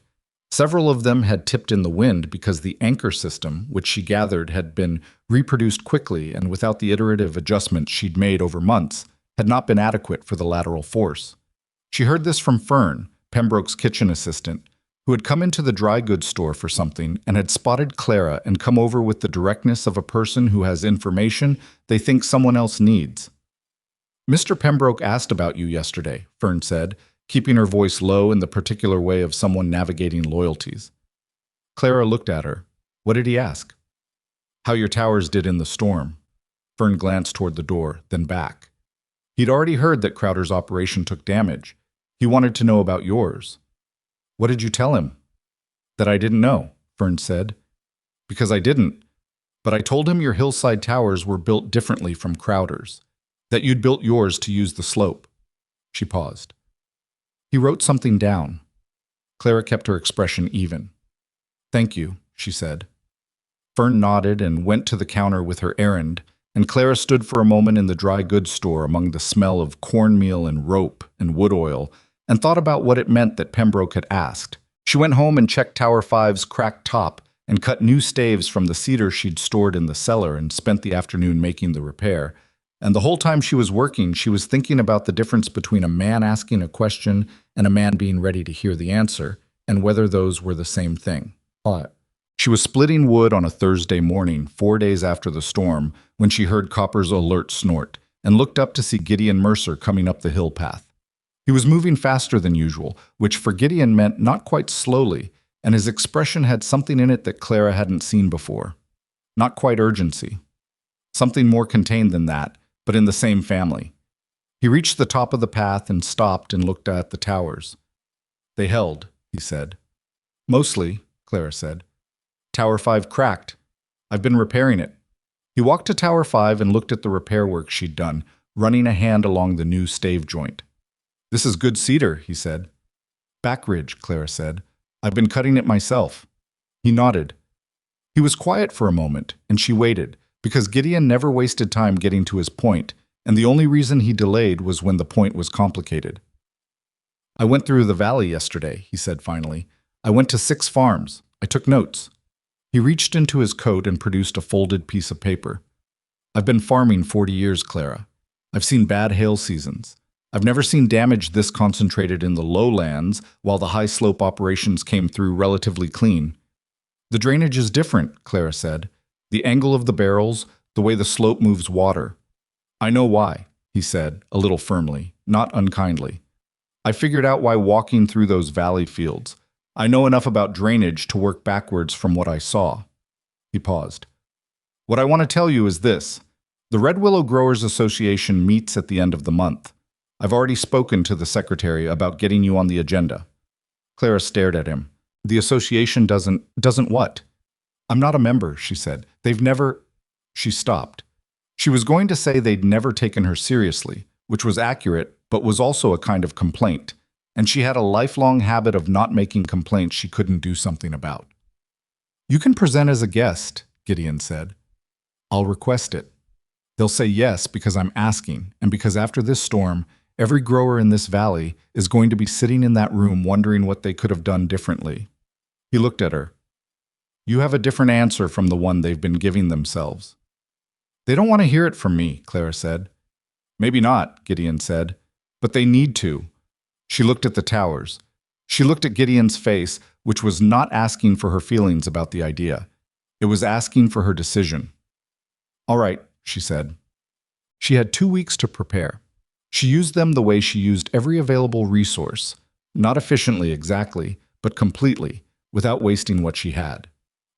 Speaker 1: Several of them had tipped in the wind because the anchor system, which she gathered had been reproduced quickly and without the iterative adjustments she'd made over months, had not been adequate for the lateral force. She heard this from Fern, Pembroke's kitchen assistant, who had come into the dry goods store for something and had spotted Clara and come over with the directness of a person who has information they think someone else needs. "Mr. Pembroke asked about you yesterday," Fern said, keeping her voice low in the particular way of someone navigating loyalties. Clara looked at her. "What did he ask?" "How your towers did in the storm." Fern glanced toward the door, then back. He'd already heard that Crowder's operation took damage. He wanted to know about yours. "What did you tell him?" "That I didn't know," Fern said. "Because I didn't. But I told him your hillside towers were built differently from Crowder's, that you'd built yours to use the slope. She paused. He wrote something down. Clara kept her expression even. Thank you, she said. Fern nodded and went to the counter with her errand, and Clara stood for a moment in the dry goods store among the smell of cornmeal and rope and wood oil, and thought about what it meant that Pembroke had asked. She went home and checked Tower 5's cracked top and cut new staves from the cedar she'd stored in the cellar and spent the afternoon making the repair. And the whole time she was working, she was thinking about the difference between a man asking a question and a man being ready to hear the answer, and whether those were the same thing. She was splitting wood on a Thursday morning, 4 days after the storm, when she heard Copper's alert snort, and looked up to see Gideon Mercer coming up the hill path. He was moving faster than usual, which for Gideon meant not quite slowly, and his expression had something in it that Clara hadn't seen before. Not quite urgency. Something more contained than that, but in the same family. He reached the top of the path and stopped and looked at the towers. They held, he said. Mostly, Clara said. Tower 5 cracked. I've been repairing it. He walked to Tower 5 and looked at the repair work she'd done, running a hand along the new stave joint. This is good cedar, he said. Backridge, Clara said. I've been cutting it myself. He nodded. He was quiet for a moment, and she waited, because Gideon never wasted time getting to his point, and the only reason he delayed was when the point was complicated. I went through the valley yesterday, he said finally. I went to 6 farms. I took notes. He reached into his coat and produced a folded piece of paper. I've been farming 40 years, Clara. I've seen bad hail seasons. I've never seen damage this concentrated in the lowlands, while the high-slope operations came through relatively clean. The drainage is different, Clara said. The angle of the barrels, the way the slope moves water. I know why, he said, a little firmly, not unkindly. I figured out why walking through those valley fields. I know enough about drainage to work backwards from what I saw. He paused. What I want to tell you is this. The Redwillow Growers Association meets at the end of the month. I've already spoken to the secretary about getting you on the agenda. Clara stared at him. The association doesn't what? I'm not a member, she said. They've never... She stopped. She was going to say they'd never taken her seriously, which was accurate, but was also a kind of complaint. And she had a lifelong habit of not making complaints she couldn't do something about. You can present as a guest, Gideon said. I'll request it. They'll say yes because I'm asking, and because after this storm, every grower in this valley is going to be sitting in that room wondering what they could have done differently. He looked at her. You have a different answer from the one they've been giving themselves. They don't want to hear it from me, Clara said. Maybe not, Gideon said, but they need to. She looked at the towers. She looked at Gideon's face, which was not asking for her feelings about the idea. It was asking for her decision. All right, she said. She had 2 weeks to prepare. She used them the way she used every available resource, not efficiently exactly, but completely, without wasting what she had.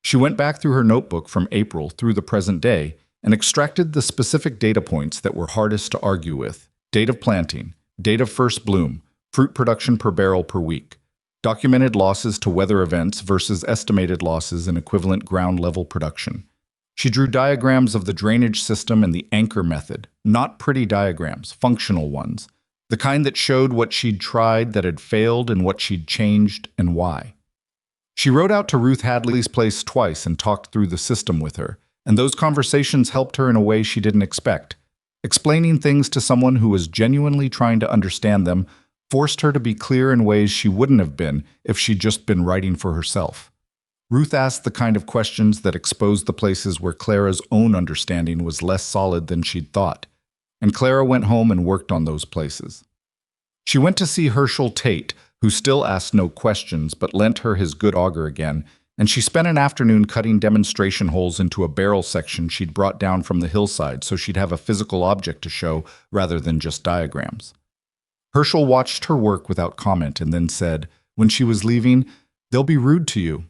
Speaker 1: She went back through her notebook from April through the present day and extracted the specific data points that were hardest to argue with. Date of planting, date of first bloom, fruit production per barrel per week, documented losses to weather events versus estimated losses in equivalent ground-level production. She drew diagrams of the drainage system and the anchor method, not pretty diagrams, functional ones, the kind that showed what she'd tried that had failed and what she'd changed and why. She rode out to Ruth Hadley's place twice and talked through the system with her, and those conversations helped her in a way she didn't expect. Explaining things to someone who was genuinely trying to understand them forced her to be clear in ways she wouldn't have been if she'd just been writing for herself. Ruth asked the kind of questions that exposed the places where Clara's own understanding was less solid than she'd thought, and Clara went home and worked on those places. She went to see Herschel Tate, who still asked no questions but lent her his good auger again, and she spent an afternoon cutting demonstration holes into a barrel section she'd brought down from the hillside so she'd have a physical object to show rather than just diagrams. Herschel watched her work without comment and then said, when she was leaving, "They'll be rude to you."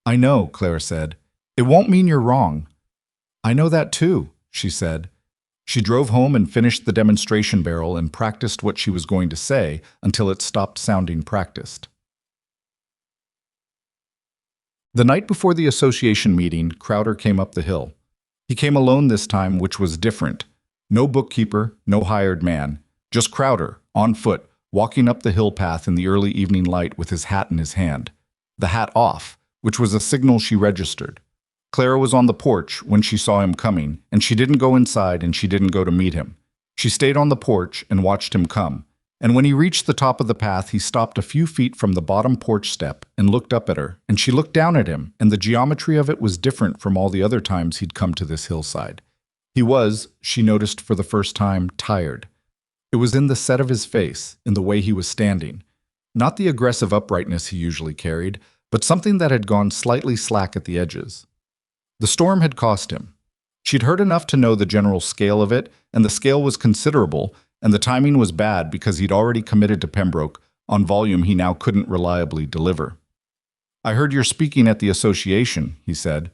Speaker 1: "I know," Clara said. "It won't mean you're wrong." "I know that too," she said. She drove home and finished the demonstration barrel and practiced what she was going to say until it stopped sounding practiced. The night before the association meeting, Crowder came up the hill. He came alone this time, which was different. No bookkeeper, no hired man, just Crowder, on foot, walking up the hill path in the early evening light with his hat in his hand. The hat off, which was a signal she registered. Clara was on the porch when she saw him coming, and she didn't go inside and she didn't go to meet him. She stayed on the porch and watched him come. And when he reached the top of the path, he stopped a few feet from the bottom porch step and looked up at her, and she looked down at him, and the geometry of it was different from all the other times he'd come to this hillside. He was, she noticed for the first time, tired. It was in the set of his face, in the way he was standing. Not the aggressive uprightness he usually carried, but something that had gone slightly slack at the edges. The storm had cost him. She'd heard enough to know the general scale of it, and the scale was considerable, and the timing was bad because he'd already committed to Pembroke on volume he now couldn't reliably deliver. "I heard you're speaking at the association," he said.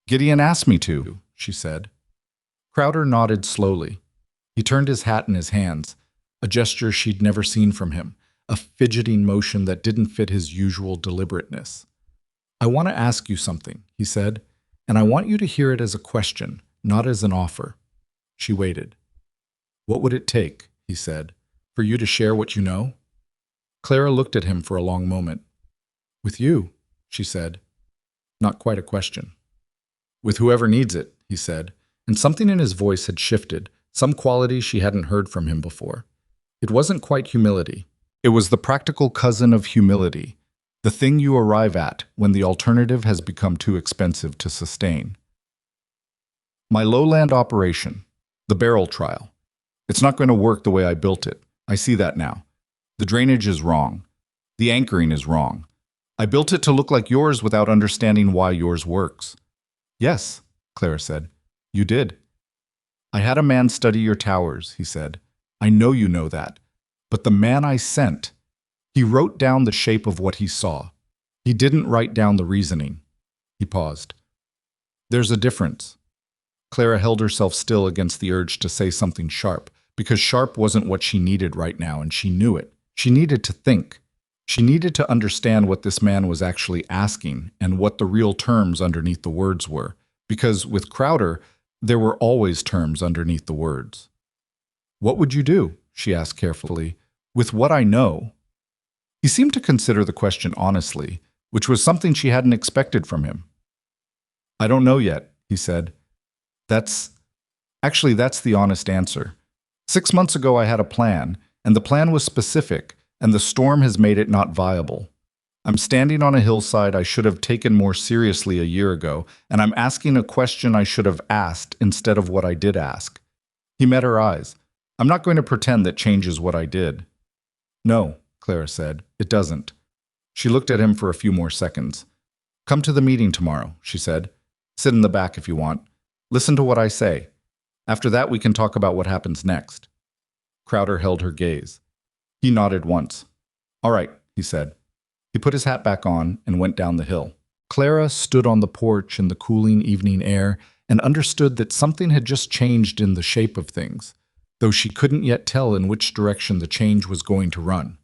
Speaker 1: "Gideon asked me to," she said. Crowder nodded slowly. He turned his hat in his hands, a gesture she'd never seen from him, a fidgeting motion that didn't fit his usual deliberateness. "I want to ask you something," he said, "and I want you to hear it as a question, not as an offer." She waited. "What would it take," he said, "for you to share what you know?" Clara looked at him for a long moment. "With you," she said. Not quite a question. "With whoever needs it," he said, and something in his voice had shifted, some quality she hadn't heard from him before. It wasn't quite humility. It was the practical cousin of humility, the thing you arrive at when the alternative has become too expensive to sustain. "My lowland operation, the barrel trial. It's not going to work the way I built it. I see that now. The drainage is wrong. The anchoring is wrong. I built it to look like yours without understanding why yours works." "Yes," Clara said. "You did." "I had a man study your towers," he said. "I know you know that. But the man I sent, he wrote down the shape of what he saw. He didn't write down the reasoning." He paused. "There's a difference." Clara held herself still against the urge to say something sharp, because sharp wasn't what she needed right now, and she knew it. She needed to think. She needed to understand what this man was actually asking and what the real terms underneath the words were, because with Crowder, there were always terms underneath the words. "What would you do?" she asked carefully. "With what I know." He seemed to consider the question honestly, which was something she hadn't expected from him. "I don't know yet," he said. That's the honest answer. 6 months ago I had a plan, and the plan was specific, and the storm has made it not viable. I'm standing on a hillside I should have taken more seriously a year ago, and I'm asking a question I should have asked instead of what I did ask. He met her eyes. "I'm not going to pretend that changes what I did." "No," Clara said, "it doesn't." She looked at him for a few more seconds. "Come to the meeting tomorrow," she said. "Sit in the back if you want. Listen to what I say. After that, we can talk about what happens next." Crowder held her gaze. He nodded once. "All right," he said. He put his hat back on and went down the hill. Clara stood on the porch in the cooling evening air and understood that something had just changed in the shape of things, though she couldn't yet tell in which direction the change was going to run.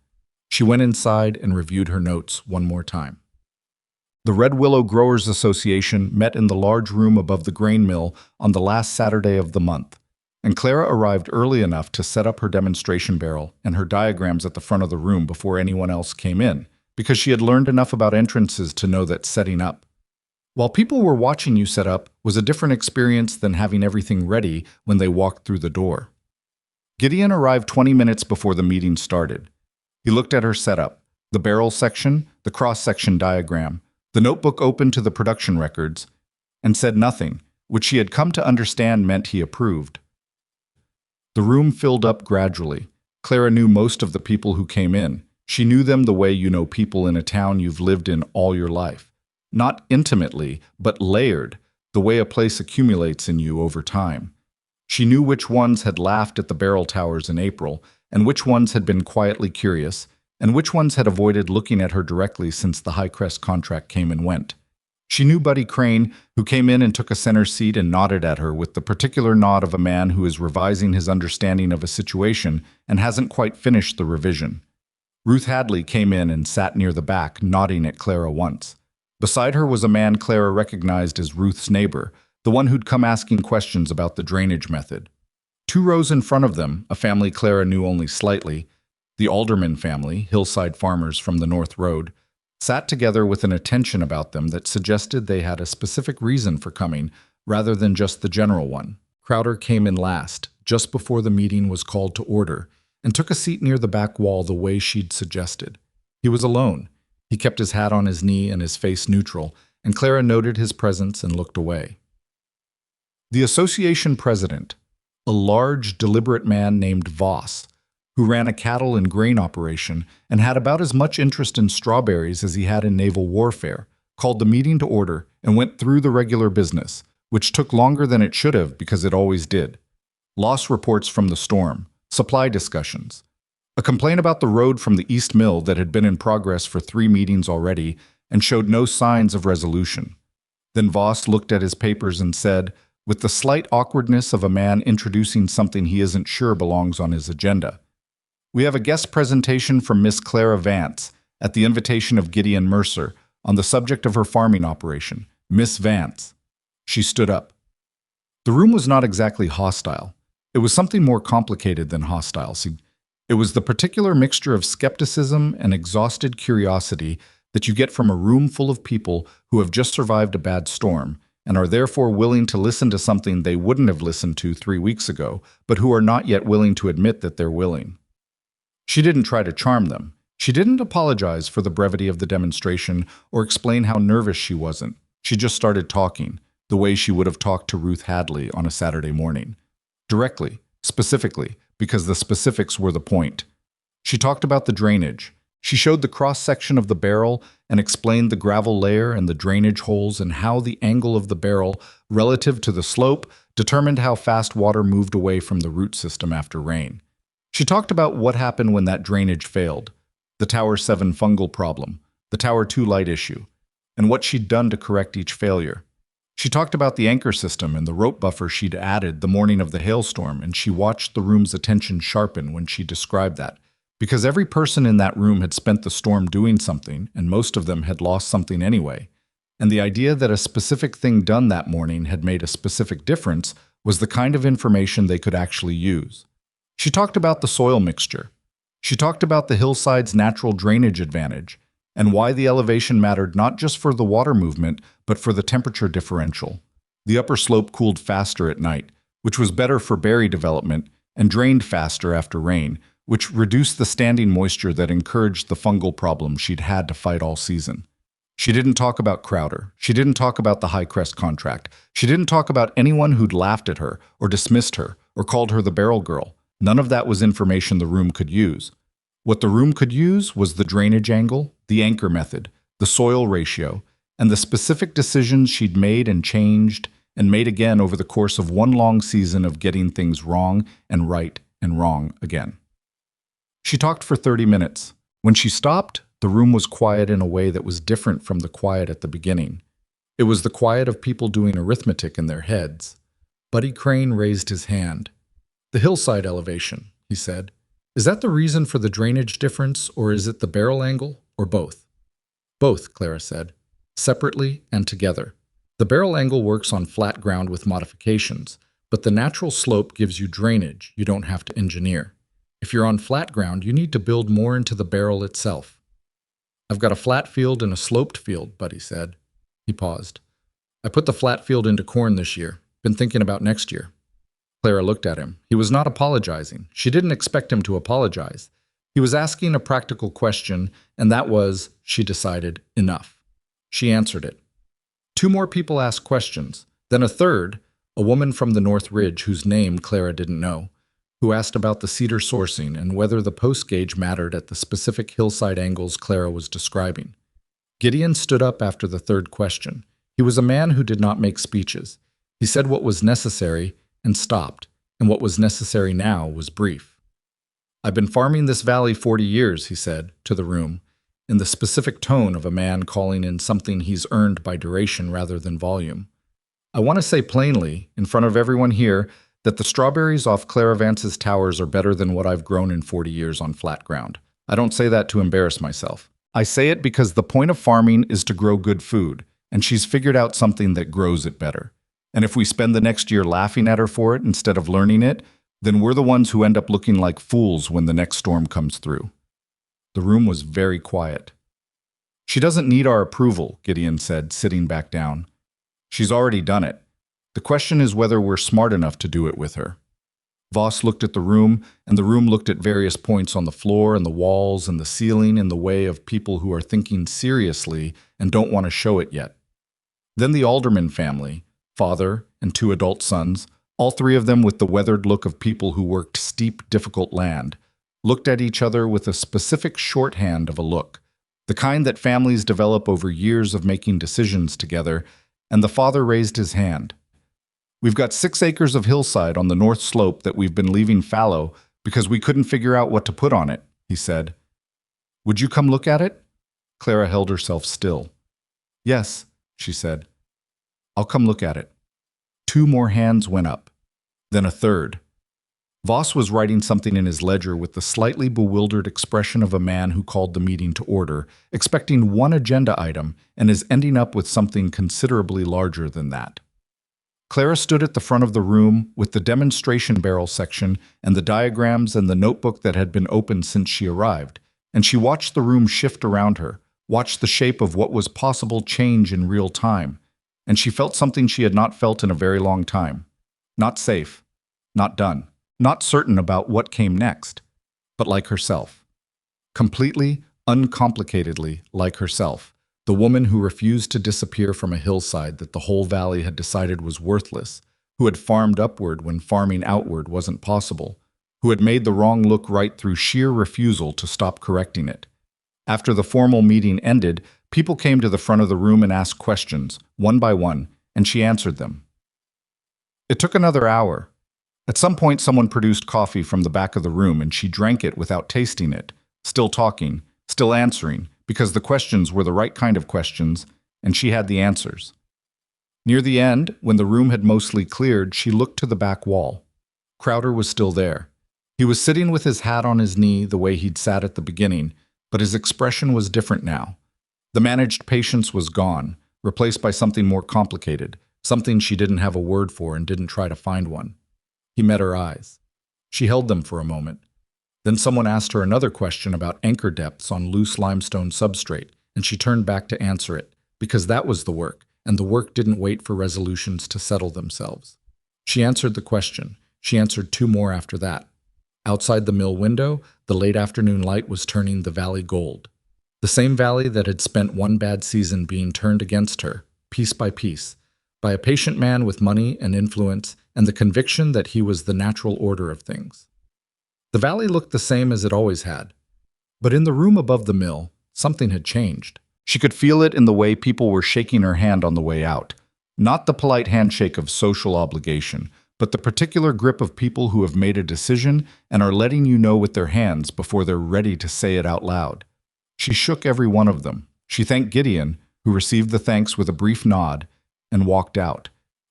Speaker 1: She went inside and reviewed her notes one more time. The Redwillow Growers Association met in the large room above the grain mill on the last Saturday of the month, and Clara arrived early enough to set up her demonstration barrel and her diagrams at the front of the room before anyone else came in, because she had learned enough about entrances to know that setting up, while people were watching you set up, was a different experience than having everything ready when they walked through the door. Gideon arrived 20 minutes before the meeting started. He looked at her setup, the barrel section, the cross-section diagram, the notebook open to the production records, and said nothing, which she had come to understand meant he approved. The room filled up gradually. Clara knew most of the people who came in. She knew them the way you know people in a town you've lived in all your life. Not intimately, but layered, the way a place accumulates in you over time. She knew which ones had laughed at the barrel towers in April, and which ones had been quietly curious, and which ones had avoided looking at her directly since the Highcrest contract came and went. She knew Buddy Crane, who came in and took a center seat and nodded at her with the particular nod of a man who is revising his understanding of a situation and hasn't quite finished the revision. Ruth Hadley came in and sat near the back, nodding at Clara once. Beside her was a man Clara recognized as Ruth's neighbor, the one who'd come asking questions about the drainage method. 2 rows in front of them, a family Clara knew only slightly, the Alderman family, hillside farmers from the North Road, sat together with an attention about them that suggested they had a specific reason for coming rather than just the general one. Crowder came in last, just before the meeting was called to order, and took a seat near the back wall the way she'd suggested. He was alone. He kept his hat on his knee and his face neutral, and Clara noted his presence and looked away. The association president, a large, deliberate man named Voss, who ran a cattle and grain operation and had about as much interest in strawberries as he had in naval warfare, called the meeting to order and went through the regular business, which took longer than it should have because it always did. Loss reports from the storm, supply discussions, a complaint about the road from the East Mill that had been in progress for 3 meetings already and showed no signs of resolution. Then Voss looked at his papers and said, with the slight awkwardness of a man introducing something he isn't sure belongs on his agenda, "We have a guest presentation from Miss Clara Vance at the invitation of Gideon Mercer on the subject of her farming operation. Miss Vance." She stood up. The room was not exactly hostile. It was something more complicated than hostile. It was the particular mixture of skepticism and exhausted curiosity that you get from a room full of people who have just survived a bad storm and are therefore willing to listen to something they wouldn't have listened to 3 weeks ago, but who are not yet willing to admit that they're willing. She didn't try to charm them. She didn't apologize for the brevity of the demonstration or explain how nervous she wasn't. She just started talking, the way she would have talked to Ruth Hadley on a Saturday morning. Directly, specifically, because the specifics were the point. She talked about the drainage. She showed the cross-section of the barrel and explained the gravel layer and the drainage holes and how the angle of the barrel relative to the slope determined how fast water moved away from the root system after rain. She talked about what happened when that drainage failed, the Tower 7 fungal problem, the Tower 2 light issue, and what she'd done to correct each failure. She talked about the anchor system and the rope buffer she'd added the morning of the hailstorm, and she watched the room's attention sharpen when she described that, because every person in that room had spent the storm doing something, and most of them had lost something anyway. And the idea that a specific thing done that morning had made a specific difference was the kind of information they could actually use. She talked about the soil mixture. She talked about the hillside's natural drainage advantage, and why the elevation mattered not just for the water movement, but for the temperature differential. The upper slope cooled faster at night, which was better for berry development, and drained faster after rain, which reduced the standing moisture that encouraged the fungal problem she'd had to fight all season. She didn't talk about Crowder. She didn't talk about the High Crest contract. She didn't talk about anyone who'd laughed at her, or dismissed her, or called her the barrel girl. None of that was information the room could use. What the room could use was the drainage angle, the anchor method, the soil ratio, and the specific decisions she'd made and changed and made again over the course of one long season of getting things wrong and right and wrong again. She talked for 30 minutes. When she stopped, the room was quiet in a way that was different from the quiet at the beginning. It was the quiet of people doing arithmetic in their heads. Buddy Crane raised his hand. "The hillside elevation," he said. "Is that the reason for the drainage difference, or is it the barrel angle, or both?" "Both," Clara said, "separately and together. The barrel angle works on flat ground with modifications, but the natural slope gives you drainage you don't have to engineer. If you're on flat ground, you need to build more into the barrel itself." "I've got a flat field and a sloped field," Buddy said. He paused. "I put the flat field into corn this year. Been thinking about next year." Clara looked at him. He was not apologizing. She didn't expect him to apologize. He was asking a practical question, and that was, she decided, enough. She answered it. 2 more people asked questions. Then a third, a woman from the North Ridge whose name Clara didn't know, who asked about the cedar sourcing and whether the post gauge mattered at the specific hillside angles Clara was describing. Gideon stood up after the third question. He was a man who did not make speeches. He said what was necessary and stopped, and what was necessary now was brief. "I've been farming this valley 40 years, he said, to the room, in the specific tone of a man calling in something he's earned by duration rather than volume. "I want to say plainly, in front of everyone here, that the strawberries off Clara Vance's towers are better than what I've grown in 40 years on flat ground. I don't say that to embarrass myself. I say it because the point of farming is to grow good food, and she's figured out something that grows it better. And if we spend the next year laughing at her for it instead of learning it, then we're the ones who end up looking like fools when the next storm comes through. The room was very quiet. She doesn't need our approval, Gideon said, sitting back down. She's already done it. The question is whether we're smart enough to do it with her. Voss looked at the room, and the room looked at various points on the floor and the walls and the ceiling in the way of people who are thinking seriously and don't want to show it yet. Then the Alderman family, father and 2 adult sons, all 3 of them with the weathered look of people who worked steep, difficult land, looked at each other with a specific shorthand of a look, the kind that families develop over years of making decisions together, and the father raised his hand. We've got 6 acres of hillside on the north slope that we've been leaving fallow because we couldn't figure out what to put on it, he said. Would you come look at it? Clara held herself still. Yes, she said. I'll come look at it. 2 more hands went up, then a third. Voss was writing something in his ledger with the slightly bewildered expression of a man who called the meeting to order, expecting one agenda item and is ending up with something considerably larger than that. Clara stood at the front of the room with the demonstration barrel section and the diagrams and the notebook that had been open since she arrived, and she watched the room shift around her, watched the shape of what was possible change in real time, and she felt something she had not felt in a very long time. Not safe, not done, not certain about what came next, but like herself. Completely, uncomplicatedly like herself. The woman who refused to disappear from a hillside that the whole valley had decided was worthless, who had farmed upward when farming outward wasn't possible, who had made the wrong look right through sheer refusal to stop correcting it. After the formal meeting ended, people came to the front of the room and asked questions, one by one, and she answered them. It took another hour. At some point, someone produced coffee from the back of the room, and she drank it without tasting it, still talking, still answering, because the questions were the right kind of questions, and she had the answers. Near the end, when the room had mostly cleared, she looked to the back wall. Crowder was still there. He was sitting with his hat on his knee the way he'd sat at the beginning, but his expression was different now. The managed patience was gone, replaced by something more complicated, something she didn't have a word for and didn't try to find one. He met her eyes. She held them for a moment. Then someone asked her another question about anchor depths on loose limestone substrate, and she turned back to answer it, because that was the work, and the work didn't wait for resolutions to settle themselves. She answered the question. She answered 2 more after that. Outside the mill window, the late afternoon light was turning the valley gold. The same valley that had spent one bad season being turned against her, piece by a patient man with money and influence and the conviction that he was the natural order of things. The valley looked the same as it always had. But in the room above the mill, something had changed. She could feel it in the way people were shaking her hand on the way out. Not the polite handshake of social obligation, but the particular grip of people who have made a decision and are letting you know with their hands before they're ready to say it out loud. She shook every one of them. She thanked Gideon, who received the thanks with a brief nod, and walked out,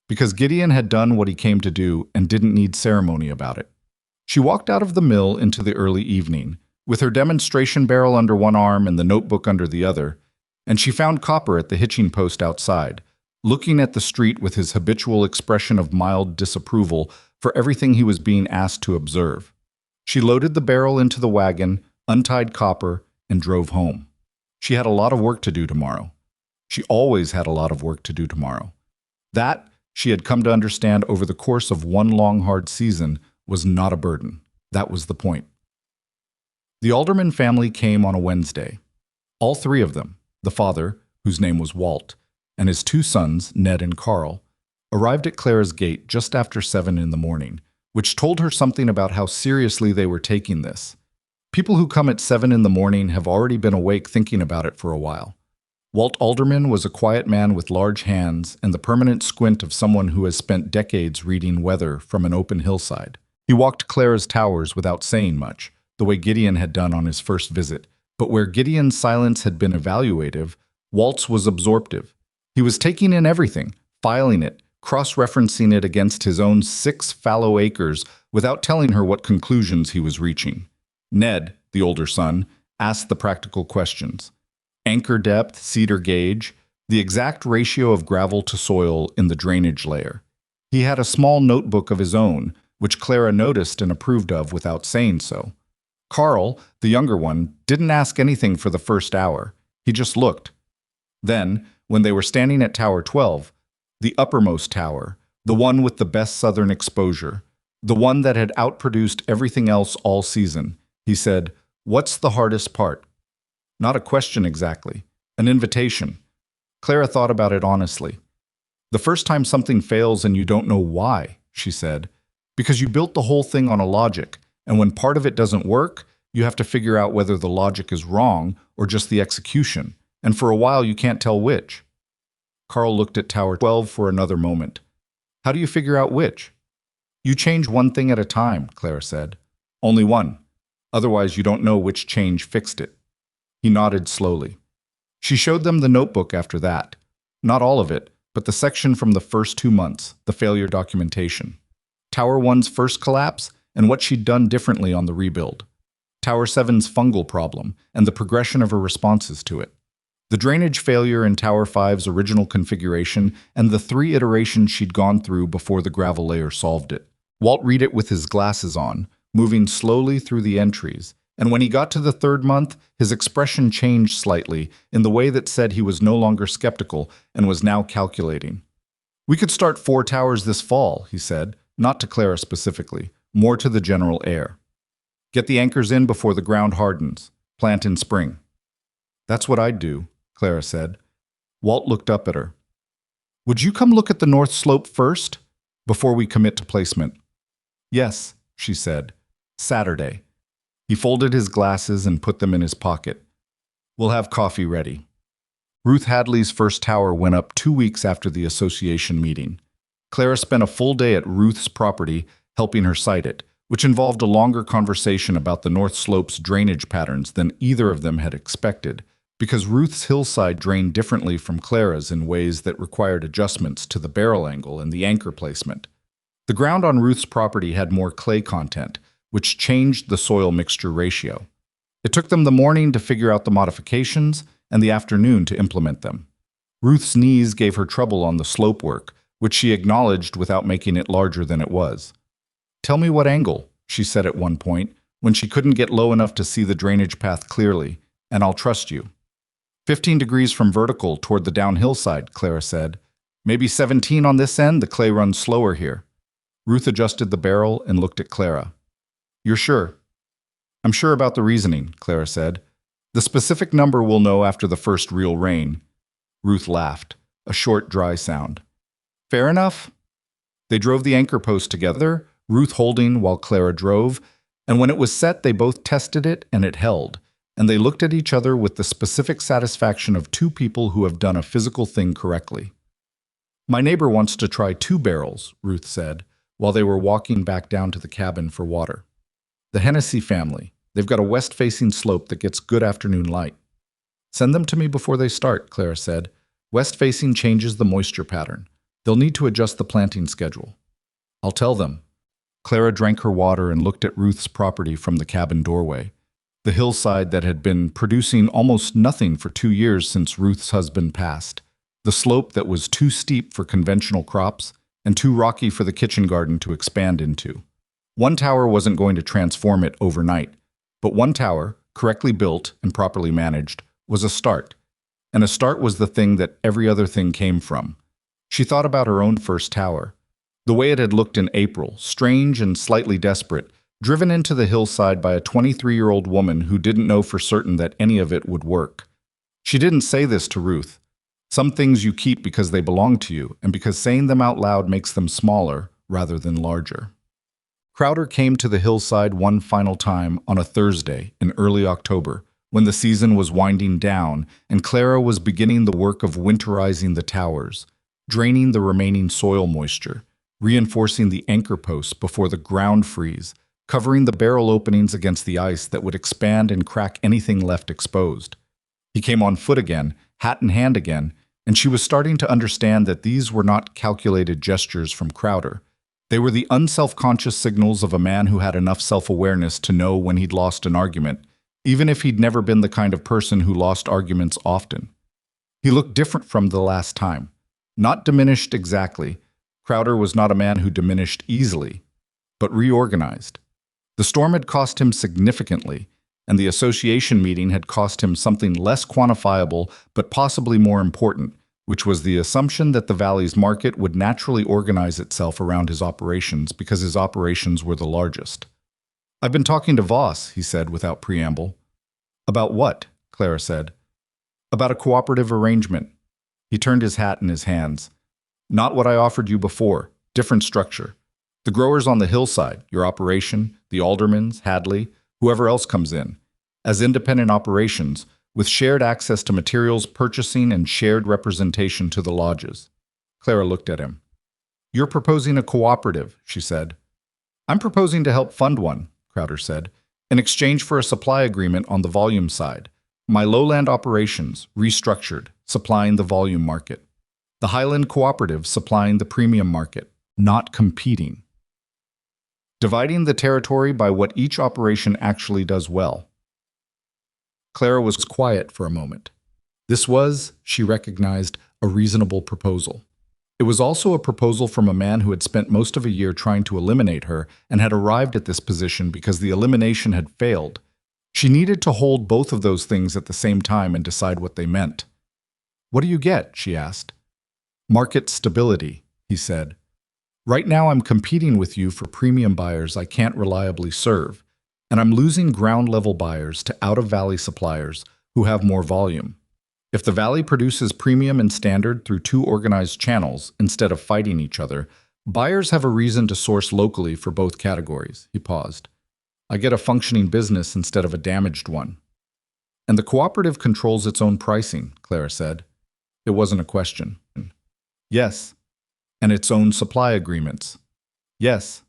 Speaker 1: because Gideon had done what he came to do and didn't need ceremony about it. She walked out of the mill into the early evening, with her demonstration barrel under one arm and the notebook under the other, and she found Copper at the hitching post outside, looking at the street with his habitual expression of mild disapproval for everything he was being asked to observe. She loaded the barrel into the wagon, untied Copper, and drove home. She had a lot of work to do tomorrow. She always had a lot of work to do tomorrow. That, she had come to understand over the course of one long hard season, was not a burden. That was the point. The Alderman family came on a Wednesday. All 3 of them, the father, whose name was Walt, and his 2 sons, Ned and Carl, arrived at Clara's gate just after 7 in the morning, which told her something about how seriously they were taking this. People who come at 7 in the morning have already been awake thinking about it for a while. Walt Alderman was a quiet man with large hands and the permanent squint of someone who has spent decades reading weather from an open hillside. He walked Clara's towers without saying much, the way Gideon had done on his first visit, but where Gideon's silence had been evaluative, Walt's was absorptive. He was taking in everything, filing it, cross-referencing it against his own 6 fallow acres without telling her what conclusions he was reaching. Ned, the older son, asked the practical questions. Anchor depth, cedar gauge, the exact ratio of gravel to soil in the drainage layer. He had a small notebook of his own, which Clara noticed and approved of without saying so. Carl, the younger one, didn't ask anything for the first hour. He just looked. Then, when they were standing at Tower 12, the uppermost tower, the one with the best southern exposure, the one that had outproduced everything else all season, he said, "What's the hardest part?" Not a question exactly, an invitation. Clara thought about it honestly. "The first time something fails and you don't know why," she said, "because you built the whole thing on a logic, and when part of it doesn't work, you have to figure out whether the logic is wrong or just the execution, and for a while you can't tell which." Carl looked at Tower 12 for another moment. "How do you figure out which?" "You change one thing at a time," Clara said. "Only one. Otherwise you don't know which change fixed it." He nodded slowly. She showed them the notebook after that. Not all of it, but the section from the first 2 months, the failure documentation. Tower 1's first collapse and what she'd done differently on the rebuild. Tower 7's fungal problem and the progression of her responses to it. The drainage failure in Tower 5's original configuration and the 3 iterations she'd gone through before the gravel layer solved it. Walt read it with his glasses on, moving slowly through the entries, and when he got to the 3rd month, his expression changed slightly in the way that said he was no longer skeptical and was now calculating. "We could start 4 towers this fall," he said, not to Clara specifically, more to the general air. "Get the anchors in before the ground hardens. Plant in spring." "That's what I'd do," Clara said. Walt looked up at her. "Would you come look at the north slope first, before we commit to placement?" "Yes," she said. "Saturday." He folded his glasses and put them in his pocket. "We'll have coffee ready." Ruth Hadley's first tower went up 2 weeks after the association meeting. Clara spent a full day at Ruth's property helping her site it, which involved a longer conversation about the North Slope's drainage patterns than either of them had expected, because Ruth's hillside drained differently from Clara's in ways that required adjustments to the barrel angle and the anchor placement. The ground on Ruth's property had more clay content, which changed the soil mixture ratio. It took them the morning to figure out the modifications and the afternoon to implement them. Ruth's knees gave her trouble on the slope work, which she acknowledged without making it larger than it was. "Tell me what angle," she said at one point, when she couldn't get low enough to see the drainage path clearly, "and I'll trust you." 15 degrees from vertical toward the downhill side, Clara said. "Maybe 17 on this end, the clay runs slower here." Ruth adjusted the barrel and looked at Clara. "You're sure?" "I'm sure about the reasoning," Clara said. "The specific number we'll know after the first real rain." Ruth laughed, a short, dry sound. "Fair enough." They drove the anchor post together, Ruth holding while Clara drove, and when it was set they both tested it and it held, and they looked at each other with the specific satisfaction of 2 people who have done a physical thing correctly. "My neighbor wants to try 2 barrels," Ruth said, while they were walking back down to the cabin for water. "The Hennessy family. They've got a west-facing slope that gets good afternoon light." "Send them to me before they start," Clara said. "West-facing changes the moisture pattern. They'll need to adjust the planting schedule." "I'll tell them." Clara drank her water and looked at Ruth's property from the cabin doorway. The hillside that had been producing almost nothing for 2 years since Ruth's husband passed. The slope that was too steep for conventional crops and too rocky for the kitchen garden to expand into. One tower wasn't going to transform it overnight, but one tower, correctly built and properly managed, was a start. And a start was the thing that every other thing came from. She thought about her own first tower. The way it had looked in April, strange and slightly desperate, driven into the hillside by a 23-year-old woman who didn't know for certain that any of it would work. She didn't say this to Ruth. Some things you keep because they belong to you, and because saying them out loud makes them smaller rather than larger. Crowder came to the hillside one final time on a Thursday in early October, when the season was winding down and Clara was beginning the work of winterizing the towers, draining the remaining soil moisture, reinforcing the anchor posts before the ground freeze, covering the barrel openings against the ice that would expand and crack anything left exposed. He came on foot again, hat in hand again, and she was starting to understand that these were not calculated gestures from Crowder. They were the unself-conscious signals of a man who had enough self-awareness to know when he'd lost an argument, even if he'd never been the kind of person who lost arguments often. He looked different from the last time. Not diminished exactly. Crowder was not a man who diminished easily, but reorganized. The storm had cost him significantly, and the association meeting had cost him something less quantifiable but possibly more important, which was the assumption that the Valley's market would naturally organize itself around his operations because his operations were the largest. "I've been talking to Voss," he said without preamble. "About what?" Clara said. "About a cooperative arrangement." He turned his hat in his hands. "Not what I offered you before. Different structure. The growers on the hillside, your operation, the aldermans, Hadley, whoever else comes in, as independent operations, with shared access to materials purchasing and shared representation to the lodges." Clara looked at him. "You're proposing a cooperative," she said. "I'm proposing to help fund one," Crowder said, "in exchange for a supply agreement on the volume side. My lowland operations, restructured, supplying the volume market. The Highland Cooperative supplying the premium market, not competing. Dividing the territory by what each operation actually does well." Clara was quiet for a moment. This was, she recognized, a reasonable proposal. It was also a proposal from a man who had spent most of a year trying to eliminate her and had arrived at this position because the elimination had failed. She needed to hold both of those things at the same time and decide what they meant. "What do you get?" she asked. "Market stability," he said. "Right now I'm competing with you for premium buyers I can't reliably serve, and I'm losing ground-level buyers to out-of-valley suppliers who have more volume. If the Valley produces premium and standard through two organized channels instead of fighting each other, buyers have a reason to source locally for both categories." He paused. "I get a functioning business instead of a damaged one." "And the cooperative controls its own pricing," Clara said. It wasn't a question. "Yes. And its own supply agreements." "Yes.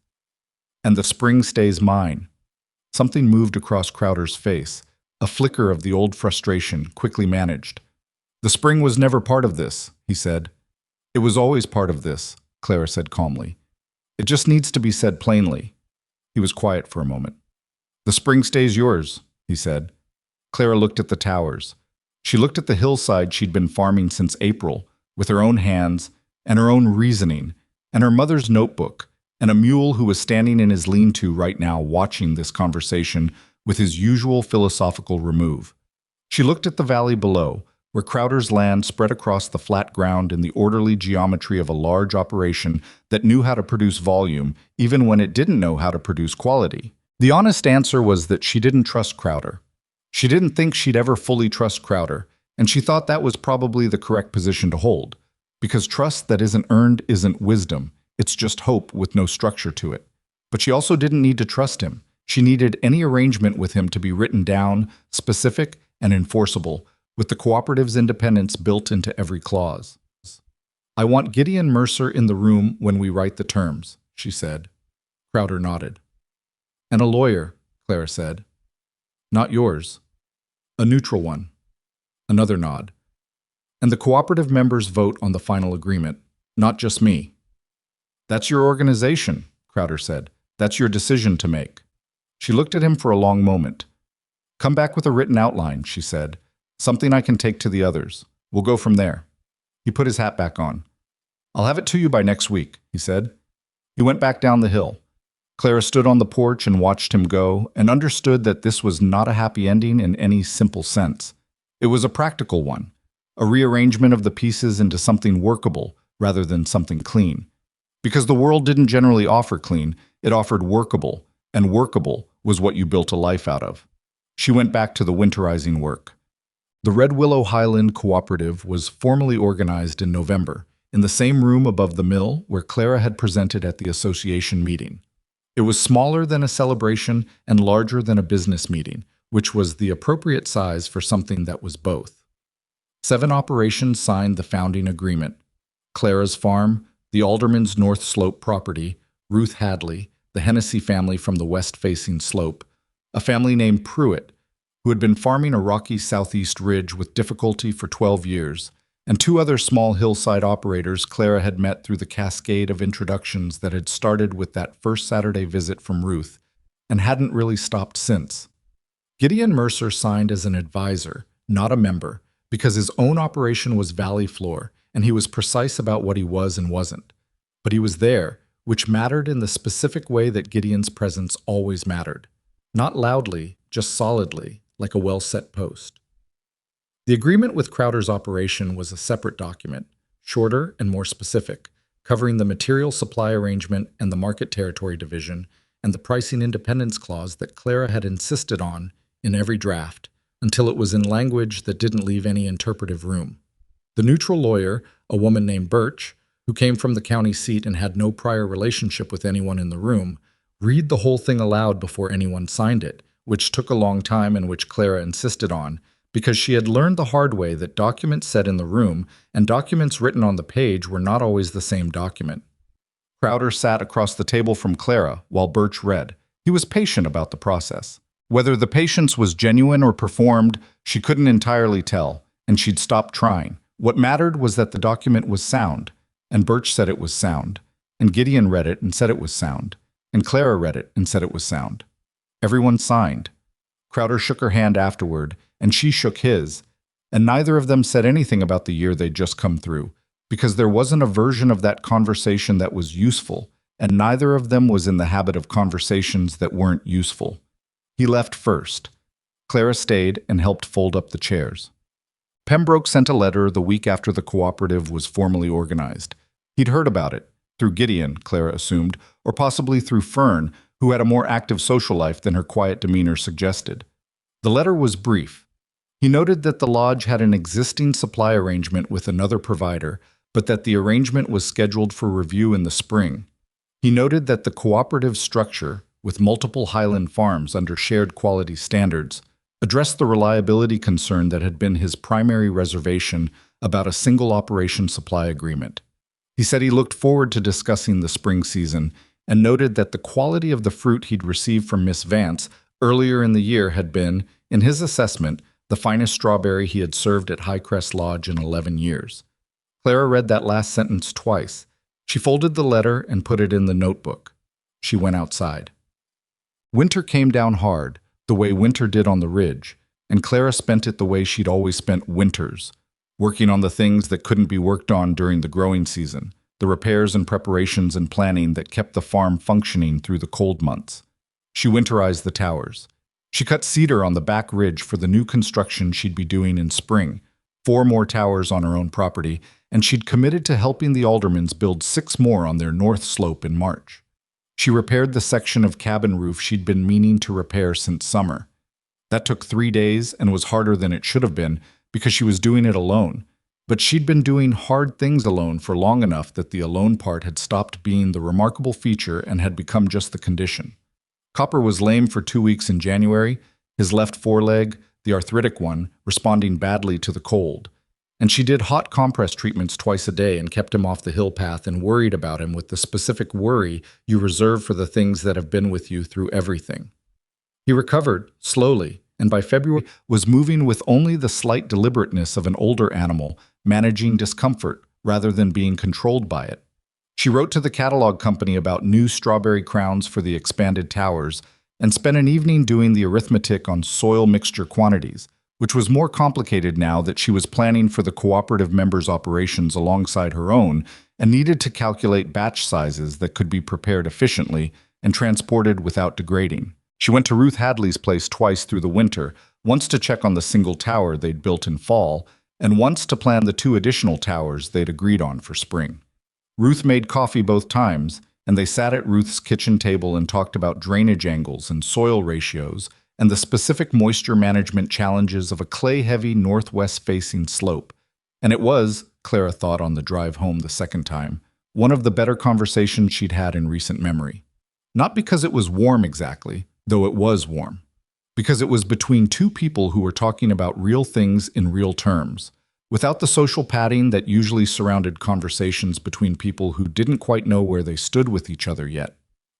Speaker 1: And the spring stays mine." Something moved across Crowder's face, a flicker of the old frustration, quickly managed. "The spring was never part of this," he said. "It was always part of this," Clara said calmly. "It just needs to be said plainly." He was quiet for a moment. "The spring stays yours," he said. Clara looked at the towers. She looked at the hillside she'd been farming since April, with her own hands, and her own reasoning, and her mother's notebook, and a mule who was standing in his lean-to right now watching this conversation with his usual philosophical remove. She looked at the valley below, where Crowder's land spread across the flat ground in the orderly geometry of a large operation that knew how to produce volume even when it didn't know how to produce quality. The honest answer was that she didn't trust Crowder. She didn't think she'd ever fully trust Crowder, and she thought that was probably the correct position to hold. Because trust that isn't earned isn't wisdom, it's just hope with no structure to it. But she also didn't need to trust him. She needed any arrangement with him to be written down, specific, and enforceable, with the cooperative's independence built into every clause. "I want Gideon Mercer in the room when we write the terms," she said. Crowder nodded. "And a lawyer," Clara said. "Not yours. A neutral one." Another nod. "And the cooperative members vote on the final agreement, not just me." "That's your organization," Crowder said. "That's your decision to make." She looked at him for a long moment. "Come back with a written outline," she said. "Something I can take to the others. We'll go from there." He put his hat back on. "I'll have it to you by next week," he said. He went back down the hill. Clara stood on the porch and watched him go, and understood that this was not a happy ending in any simple sense. It was a practical one, a rearrangement of the pieces into something workable rather than something clean. Because the world didn't generally offer clean, it offered workable, and workable was what you built a life out of. She went back to the winterizing work. The Redwillow Highland Cooperative was formally organized in November, in the same room above the mill where Clara had presented at the association meeting. It was smaller than a celebration and larger than a business meeting, which was the appropriate size for something that was both. 7 operations signed the founding agreement. Clara's farm, the Alderman's North Slope property, Ruth Hadley, the Hennessy family from the west-facing slope, a family named Pruitt, who had been farming a rocky southeast ridge with difficulty for 12 years, and 2 other small hillside operators Clara had met through the cascade of introductions that had started with that first Saturday visit from Ruth, and hadn't really stopped since. Gideon Mercer signed as an advisor, not a member, because his own operation was valley floor, and he was precise about what he was and wasn't. But he was there, which mattered in the specific way that Gideon's presence always mattered. Not loudly, just solidly, like a well-set post. The agreement with Crowder's operation was a separate document, shorter and more specific, covering the material supply arrangement and the market territory division, and the pricing independence clause that Clara had insisted on in every draft, until it was in language that didn't leave any interpretive room. The neutral lawyer, a woman named Birch, who came from the county seat and had no prior relationship with anyone in the room, read the whole thing aloud before anyone signed it, which took a long time and which Clara insisted on, because she had learned the hard way that documents said in the room and documents written on the page were not always the same document. Crowder sat across the table from Clara while Birch read. He was patient about the process. Whether the patience was genuine or performed, she couldn't entirely tell, and she'd stopped trying. What mattered was that the document was sound, and Birch said it was sound, and Gideon read it and said it was sound, and Clara read it and said it was sound. Everyone signed. Crowder shook her hand afterward, and she shook his, and neither of them said anything about the year they'd just come through, because there wasn't a version of that conversation that was useful, and neither of them was in the habit of conversations that weren't useful. He left first. Clara stayed and helped fold up the chairs. Pembroke sent a letter the week after the cooperative was formally organized. He'd heard about it, through Gideon, Clara assumed, or possibly through Fern, who had a more active social life than her quiet demeanor suggested. The letter was brief. He noted that the lodge had an existing supply arrangement with another provider, but that the arrangement was scheduled for review in the spring. He noted that the cooperative structure, with multiple highland farms under shared quality standards, addressed the reliability concern that had been his primary reservation about a single operation supply agreement. He said he looked forward to discussing the spring season and noted that the quality of the fruit he'd received from Miss Vance earlier in the year had been, in his assessment, the finest strawberry he had served at Highcrest Lodge in 11 years. Clara read that last sentence twice. She folded the letter and put it in the notebook. She went outside. Winter came down hard, the way winter did on the ridge, and Clara spent it the way she'd always spent winters, working on the things that couldn't be worked on during the growing season, the repairs and preparations and planning that kept the farm functioning through the cold months. She winterized the towers. She cut cedar on the back ridge for the new construction she'd be doing in spring, 4 more towers on her own property, and she'd committed to helping the Aldermans build 6 more on their north slope in March. She repaired the section of cabin roof she'd been meaning to repair since summer. That took 3 days and was harder than it should have been because she was doing it alone. But she'd been doing hard things alone for long enough that the alone part had stopped being the remarkable feature and had become just the condition. Copper was lame for 2 weeks in January, his left foreleg, the arthritic one, responding badly to the cold. And she did hot compress treatments twice a day and kept him off the hill path and worried about him with the specific worry you reserve for the things that have been with you through everything. He recovered, slowly, and by February was moving with only the slight deliberateness of an older animal, managing discomfort rather than being controlled by it. She wrote to the catalog company about new strawberry crowns for the expanded towers and spent an evening doing the arithmetic on soil mixture quantities, which was more complicated now that she was planning for the cooperative members' operations alongside her own and needed to calculate batch sizes that could be prepared efficiently and transported without degrading. She went to Ruth Hadley's place twice through the winter, once to check on the single tower they'd built in fall, and once to plan the 2 additional towers they'd agreed on for spring. Ruth made coffee both times, and they sat at Ruth's kitchen table and talked about drainage angles and soil ratios and the specific moisture management challenges of a clay-heavy northwest-facing slope. And it was, Clara thought on the drive home the second time, one of the better conversations she'd had in recent memory. Not because it was warm exactly, though it was warm. Because it was between 2 people who were talking about real things in real terms, without the social padding that usually surrounded conversations between people who didn't quite know where they stood with each other yet.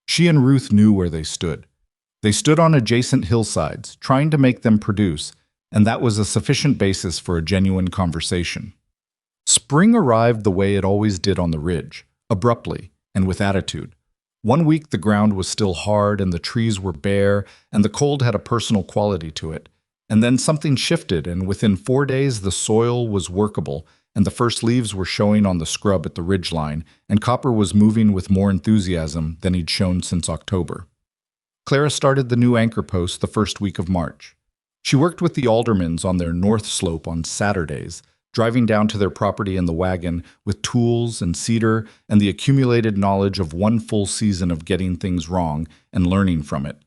Speaker 1: She and Ruth knew where they stood. They stood on adjacent hillsides, trying to make them produce, and that was a sufficient basis for a genuine conversation. Spring arrived the way it always did on the ridge, abruptly and with attitude. 1 week the ground was still hard and the trees were bare and the cold had a personal quality to it. And then something shifted, and within 4 days the soil was workable, and the first leaves were showing on the scrub at the ridgeline, and Copper was moving with more enthusiasm than he'd shown since October. Clara started the new anchor post the first week of March. She worked with the aldermans on their north slope on Saturdays, driving down to their property in the wagon with tools and cedar and the accumulated knowledge of one full season of getting things wrong and learning from it.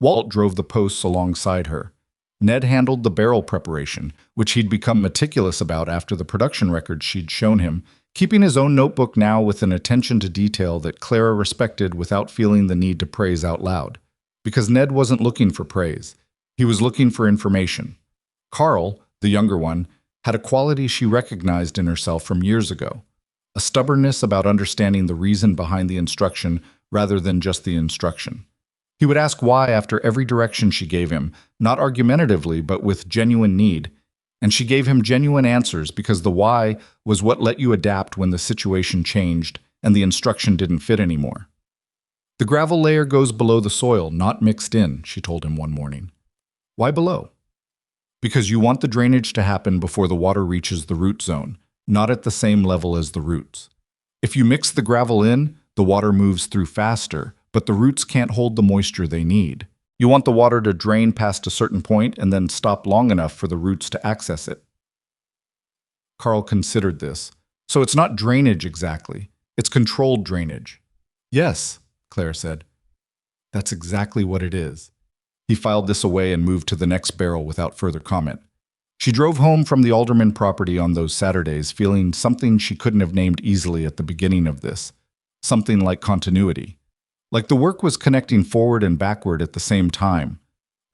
Speaker 1: Walt drove the posts alongside her. Ned handled the barrel preparation, which he'd become meticulous about after the production records she'd shown him, keeping his own notebook now with an attention to detail that Clara respected without feeling the need to praise out loud. Because Ned wasn't looking for praise. He was looking for information. Carl, the younger one, had a quality she recognized in herself from years ago, a stubbornness about understanding the reason behind the instruction rather than just the instruction. He would ask why after every direction she gave him, not argumentatively but with genuine need, and she gave him genuine answers because the why was what let you adapt when the situation changed and the instruction didn't fit anymore. The gravel layer goes below the soil, not mixed in, she told him one morning. Why below? Because you want the drainage to happen before the water reaches the root zone, not at the same level as the roots. If you mix the gravel in, the water moves through faster, but the roots can't hold the moisture they need. You want the water to drain past a certain point and then stop long enough for the roots to access it. Carl considered this. So it's not drainage exactly. It's controlled drainage. Yes, Claire said. That's exactly what it is. He filed this away and moved to the next barrel without further comment. She drove home from the alderman property on those Saturdays feeling something she couldn't have named easily at the beginning of this. Something like continuity. Like the work was connecting forward and backward at the same time.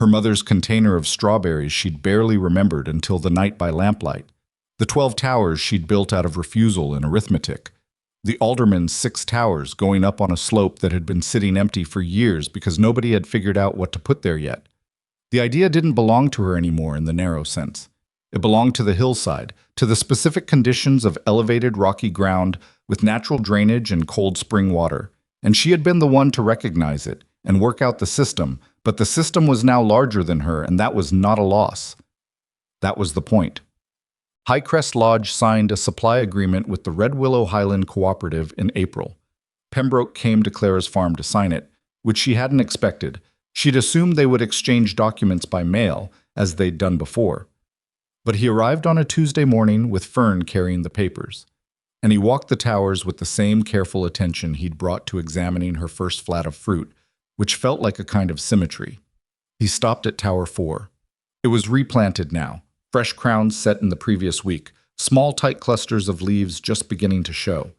Speaker 1: Her mother's container of strawberries she'd barely remembered until the night by lamplight. The 12 towers she'd built out of refusal and arithmetic. The alderman's 6 towers going up on a slope that had been sitting empty for years because nobody had figured out what to put there yet. The idea didn't belong to her anymore in the narrow sense. It belonged to the hillside, to the specific conditions of elevated rocky ground with natural drainage and cold spring water. And she had been the one to recognize it and work out the system, but the system was now larger than her, and that was not a loss. That was the point. Highcrest Lodge signed a supply agreement with the Redwillow Highland Cooperative in April. Pembroke came to Clara's farm to sign it, which she hadn't expected. She'd assumed they would exchange documents by mail, as they'd done before. But he arrived on a Tuesday morning with Fern carrying the papers. And he walked the towers with the same careful attention he'd brought to examining her first flat of fruit, which felt like a kind of symmetry. He stopped at Tower 4. It was replanted now, fresh crowns set in the previous week, small tight clusters of leaves just beginning to show.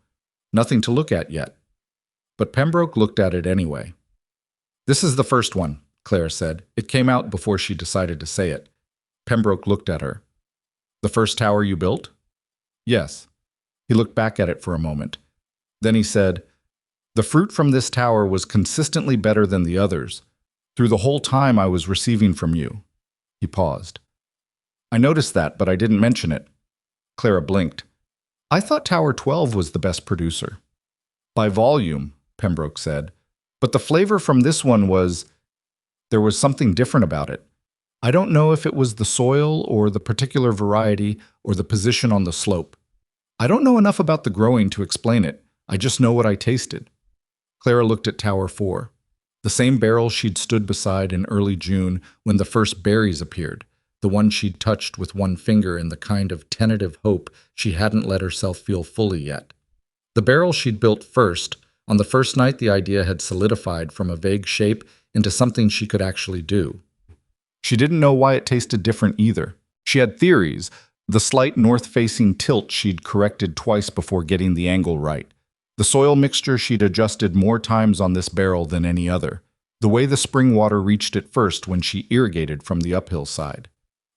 Speaker 1: Nothing to look at yet. But Pembroke looked at it anyway. This is the first one, Clara said. It came out before she decided to say it. Pembroke looked at her. The first tower you built? Yes. He looked back at it for a moment. Then he said, the fruit from this tower was consistently better than the others, through the whole time I was receiving from you. He paused. I noticed that, but I didn't mention it. Clara blinked. I thought Tower 12 was the best producer. By volume, Pembroke said, but the flavor from this one there was something different about it. I don't know if it was the soil or the particular variety or the position on the slope. I don't know enough about the growing to explain it. I just know what I tasted. Clara looked at Tower 4, the same barrel she'd stood beside in early June when the first berries appeared, the one she'd touched with one finger in the kind of tentative hope she hadn't let herself feel fully yet. The barrel she'd built first, on the first night the idea had solidified from a vague shape into something she could actually do. She didn't know why it tasted different either. She had theories. The slight north-facing tilt she'd corrected twice before getting the angle right. The soil mixture she'd adjusted more times on this barrel than any other. The way the spring water reached it first when she irrigated from the uphill side.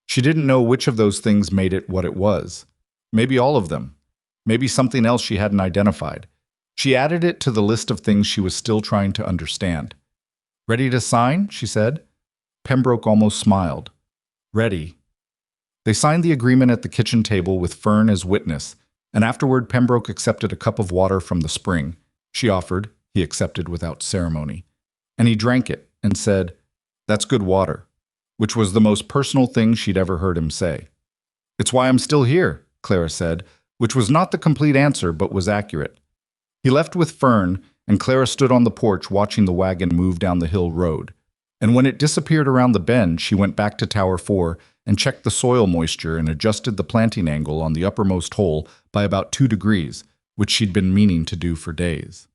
Speaker 1: She didn't know which of those things made it what it was. Maybe all of them. Maybe something else she hadn't identified. She added it to the list of things she was still trying to understand. Ready to sign? She said. Pembroke almost smiled. Ready. They signed the agreement at the kitchen table with Fern as witness, and afterward Pembroke accepted a cup of water from the spring. She offered, he accepted without ceremony. And he drank it and said, "That's good water," which was the most personal thing she'd ever heard him say. "It's why I'm still here," Clara said, which was not the complete answer but was accurate. He left with Fern, and Clara stood on the porch watching the wagon move down the hill road. And when it disappeared around the bend, she went back to Tower 4 and checked the soil moisture and adjusted the planting angle on the uppermost hole by about 2 degrees, which she'd been meaning to do for days.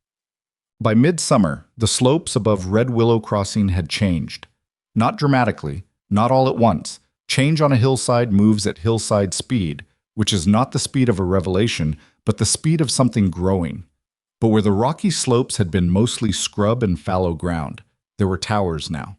Speaker 1: By midsummer, the slopes above Redwillow Crossing had changed. Not dramatically, not all at once. Change on a hillside moves at hillside speed, which is not the speed of a revelation, but the speed of something growing. But where the rocky slopes had been mostly scrub and fallow ground, there were towers now.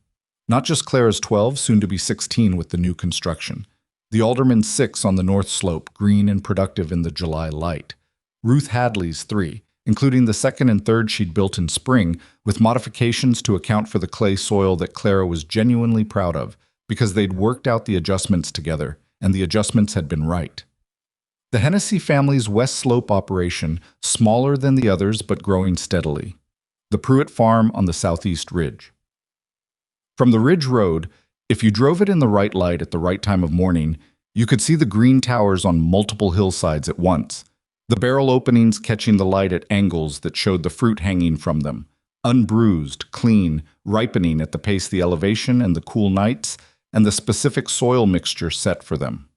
Speaker 1: Not just Clara's 12, soon to be 16 with the new construction. The Alderman's 6 on the north slope, green and productive in the July light. Ruth Hadley's 3, including the second and third she'd built in spring, with modifications to account for the clay soil that Clara was genuinely proud of, because they'd worked out the adjustments together, and the adjustments had been right. The Hennessy family's West Slope operation, smaller than the others but growing steadily. The Pruitt Farm on the southeast ridge. From the ridge road, if you drove it in the right light at the right time of morning, you could see the green towers on multiple hillsides at once, the barrel openings catching the light at angles that showed the fruit hanging from them, unbruised, clean, ripening at the pace the elevation and the cool nights and the specific soil mixture set for them.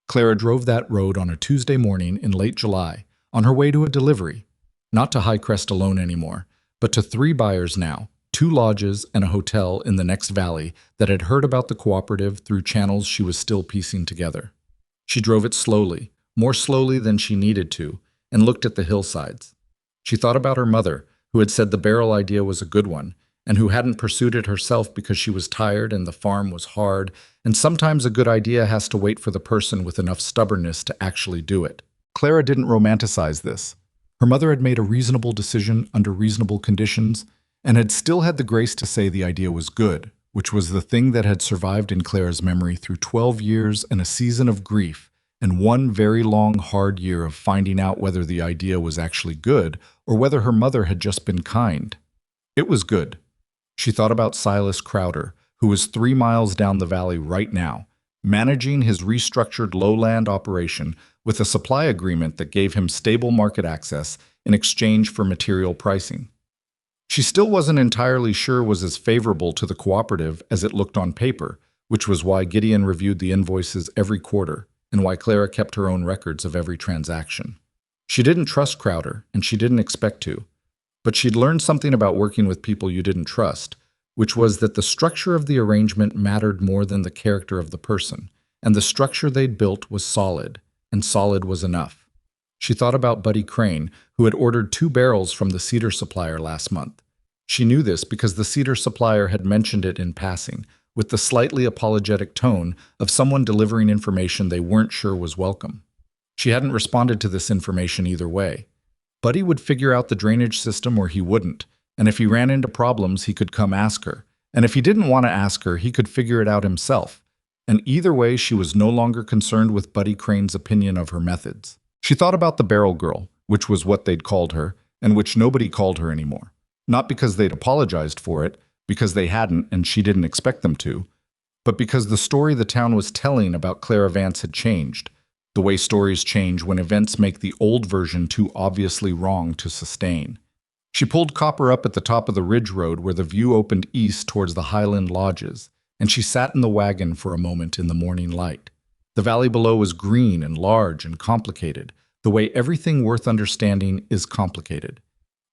Speaker 1: Clara drove that road on a Tuesday morning in late July, on her way to a delivery, not to High Crest alone anymore, but to 3 buyers now, 2 lodges and a hotel in the next valley that had heard about the cooperative through channels she was still piecing together. She drove it slowly, more slowly than she needed to, and looked at the hillsides. She thought about her mother, who had said the barrel idea was a good one, and who hadn't pursued it herself because she was tired and the farm was hard, and sometimes a good idea has to wait for the person with enough stubbornness to actually do it. Clara didn't romanticize this. Her mother had made a reasonable decision under reasonable conditions, and had still had the grace to say the idea was good, which was the thing that had survived in Clara's memory through 12 years and a season of grief, and 1 very long, hard year of finding out whether the idea was actually good or whether her mother had just been kind. It was good. She thought about Silas Crowder, who was 3 miles down the valley right now, managing his restructured lowland operation with a supply agreement that gave him stable market access in exchange for material pricing. She still wasn't entirely sure was as favorable to the cooperative as it looked on paper, which was why Gideon reviewed the invoices every quarter and why Clara kept her own records of every transaction. She didn't trust Crowder, and she didn't expect to. But she'd learned something about working with people you didn't trust, which was that the structure of the arrangement mattered more than the character of the person, and the structure they'd built was solid, and solid was enough. She thought about Buddy Crane, who had ordered 2 barrels from the cedar supplier last month. She knew this because the cedar supplier had mentioned it in passing, with the slightly apologetic tone of someone delivering information they weren't sure was welcome. She hadn't responded to this information either way. Buddy would figure out the drainage system or he wouldn't, and if he ran into problems, he could come ask her. And if he didn't want to ask her, he could figure it out himself. And either way, she was no longer concerned with Buddy Crane's opinion of her methods. She thought about the barrel girl, which was what they'd called her, and which nobody called her anymore. Not because they'd apologized for it, because they hadn't and she didn't expect them to, but because the story the town was telling about Clara Vance had changed, the way stories change when events make the old version too obviously wrong to sustain. She pulled Copper up at the top of the ridge road where the view opened east towards the Highland Lodges, and she sat in the wagon for a moment in the morning light. The valley below was green and large and complicated, the way everything worth understanding is complicated.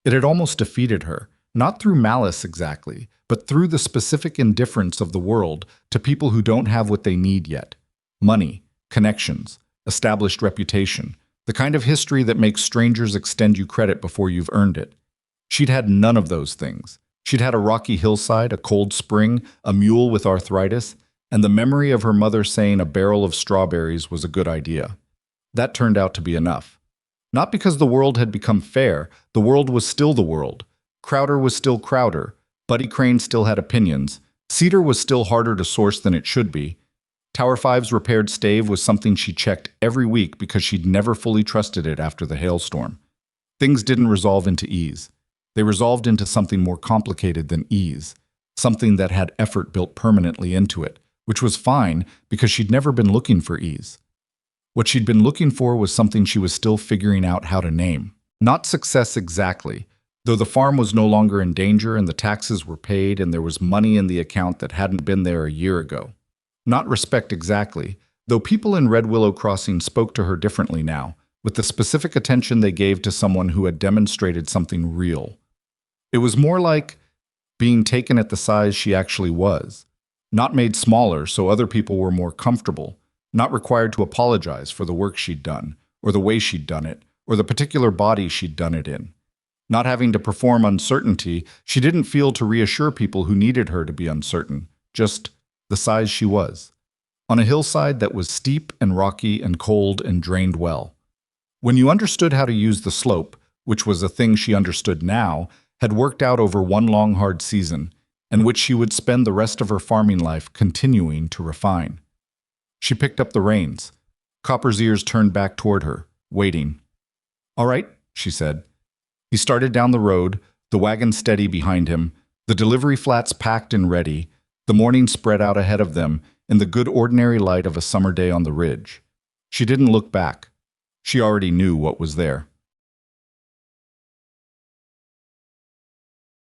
Speaker 1: It had almost defeated her, not through malice exactly, but through the specific indifference of the world to people who don't have what they need yet. Money, connections, established reputation, the kind of history that makes strangers extend you credit before you've earned it. She'd had none of those things. She'd had a rocky hillside, a cold spring, a mule with arthritis, and the memory of her mother saying a barrel of strawberries was a good idea. That turned out to be enough. Not because the world had become fair, the world was still the world. Crowder was still Crowder. Buddy Crane still had opinions. Cedar was still harder to source than it should be. Tower 5's repaired stave was something she checked every week because she'd never fully trusted it after the hailstorm. Things didn't resolve into ease. They resolved into something more complicated than ease, something that had effort built permanently into it, which was fine because she'd never been looking for ease. What she'd been looking for was something she was still figuring out how to name. Not success exactly, though the farm was no longer in danger and the taxes were paid and there was money in the account that hadn't been there a year ago. Not respect exactly, though people in Redwillow Crossing spoke to her differently now, with the specific attention they gave to someone who had demonstrated something real. It was more like being taken at the size she actually was, not made smaller so other people were more comfortable, not required to apologize for the work she'd done, or the way she'd done it, or the particular body she'd done it in. Not having to perform uncertainty, she didn't feel to reassure people who needed her to be uncertain, just the size she was, on a hillside that was steep and rocky and cold and drained well. When you understood how to use the slope, which was a thing she understood now, had worked out over one long hard season, and which she would spend the rest of her farming life continuing to refine. She picked up the reins. Copper's ears turned back toward her, waiting. "All right," she said. He started down the road, the wagon steady behind him, the delivery flats packed and ready, the morning spread out ahead of them in the good ordinary light of a summer day on the ridge. She didn't look back. She already knew what was there.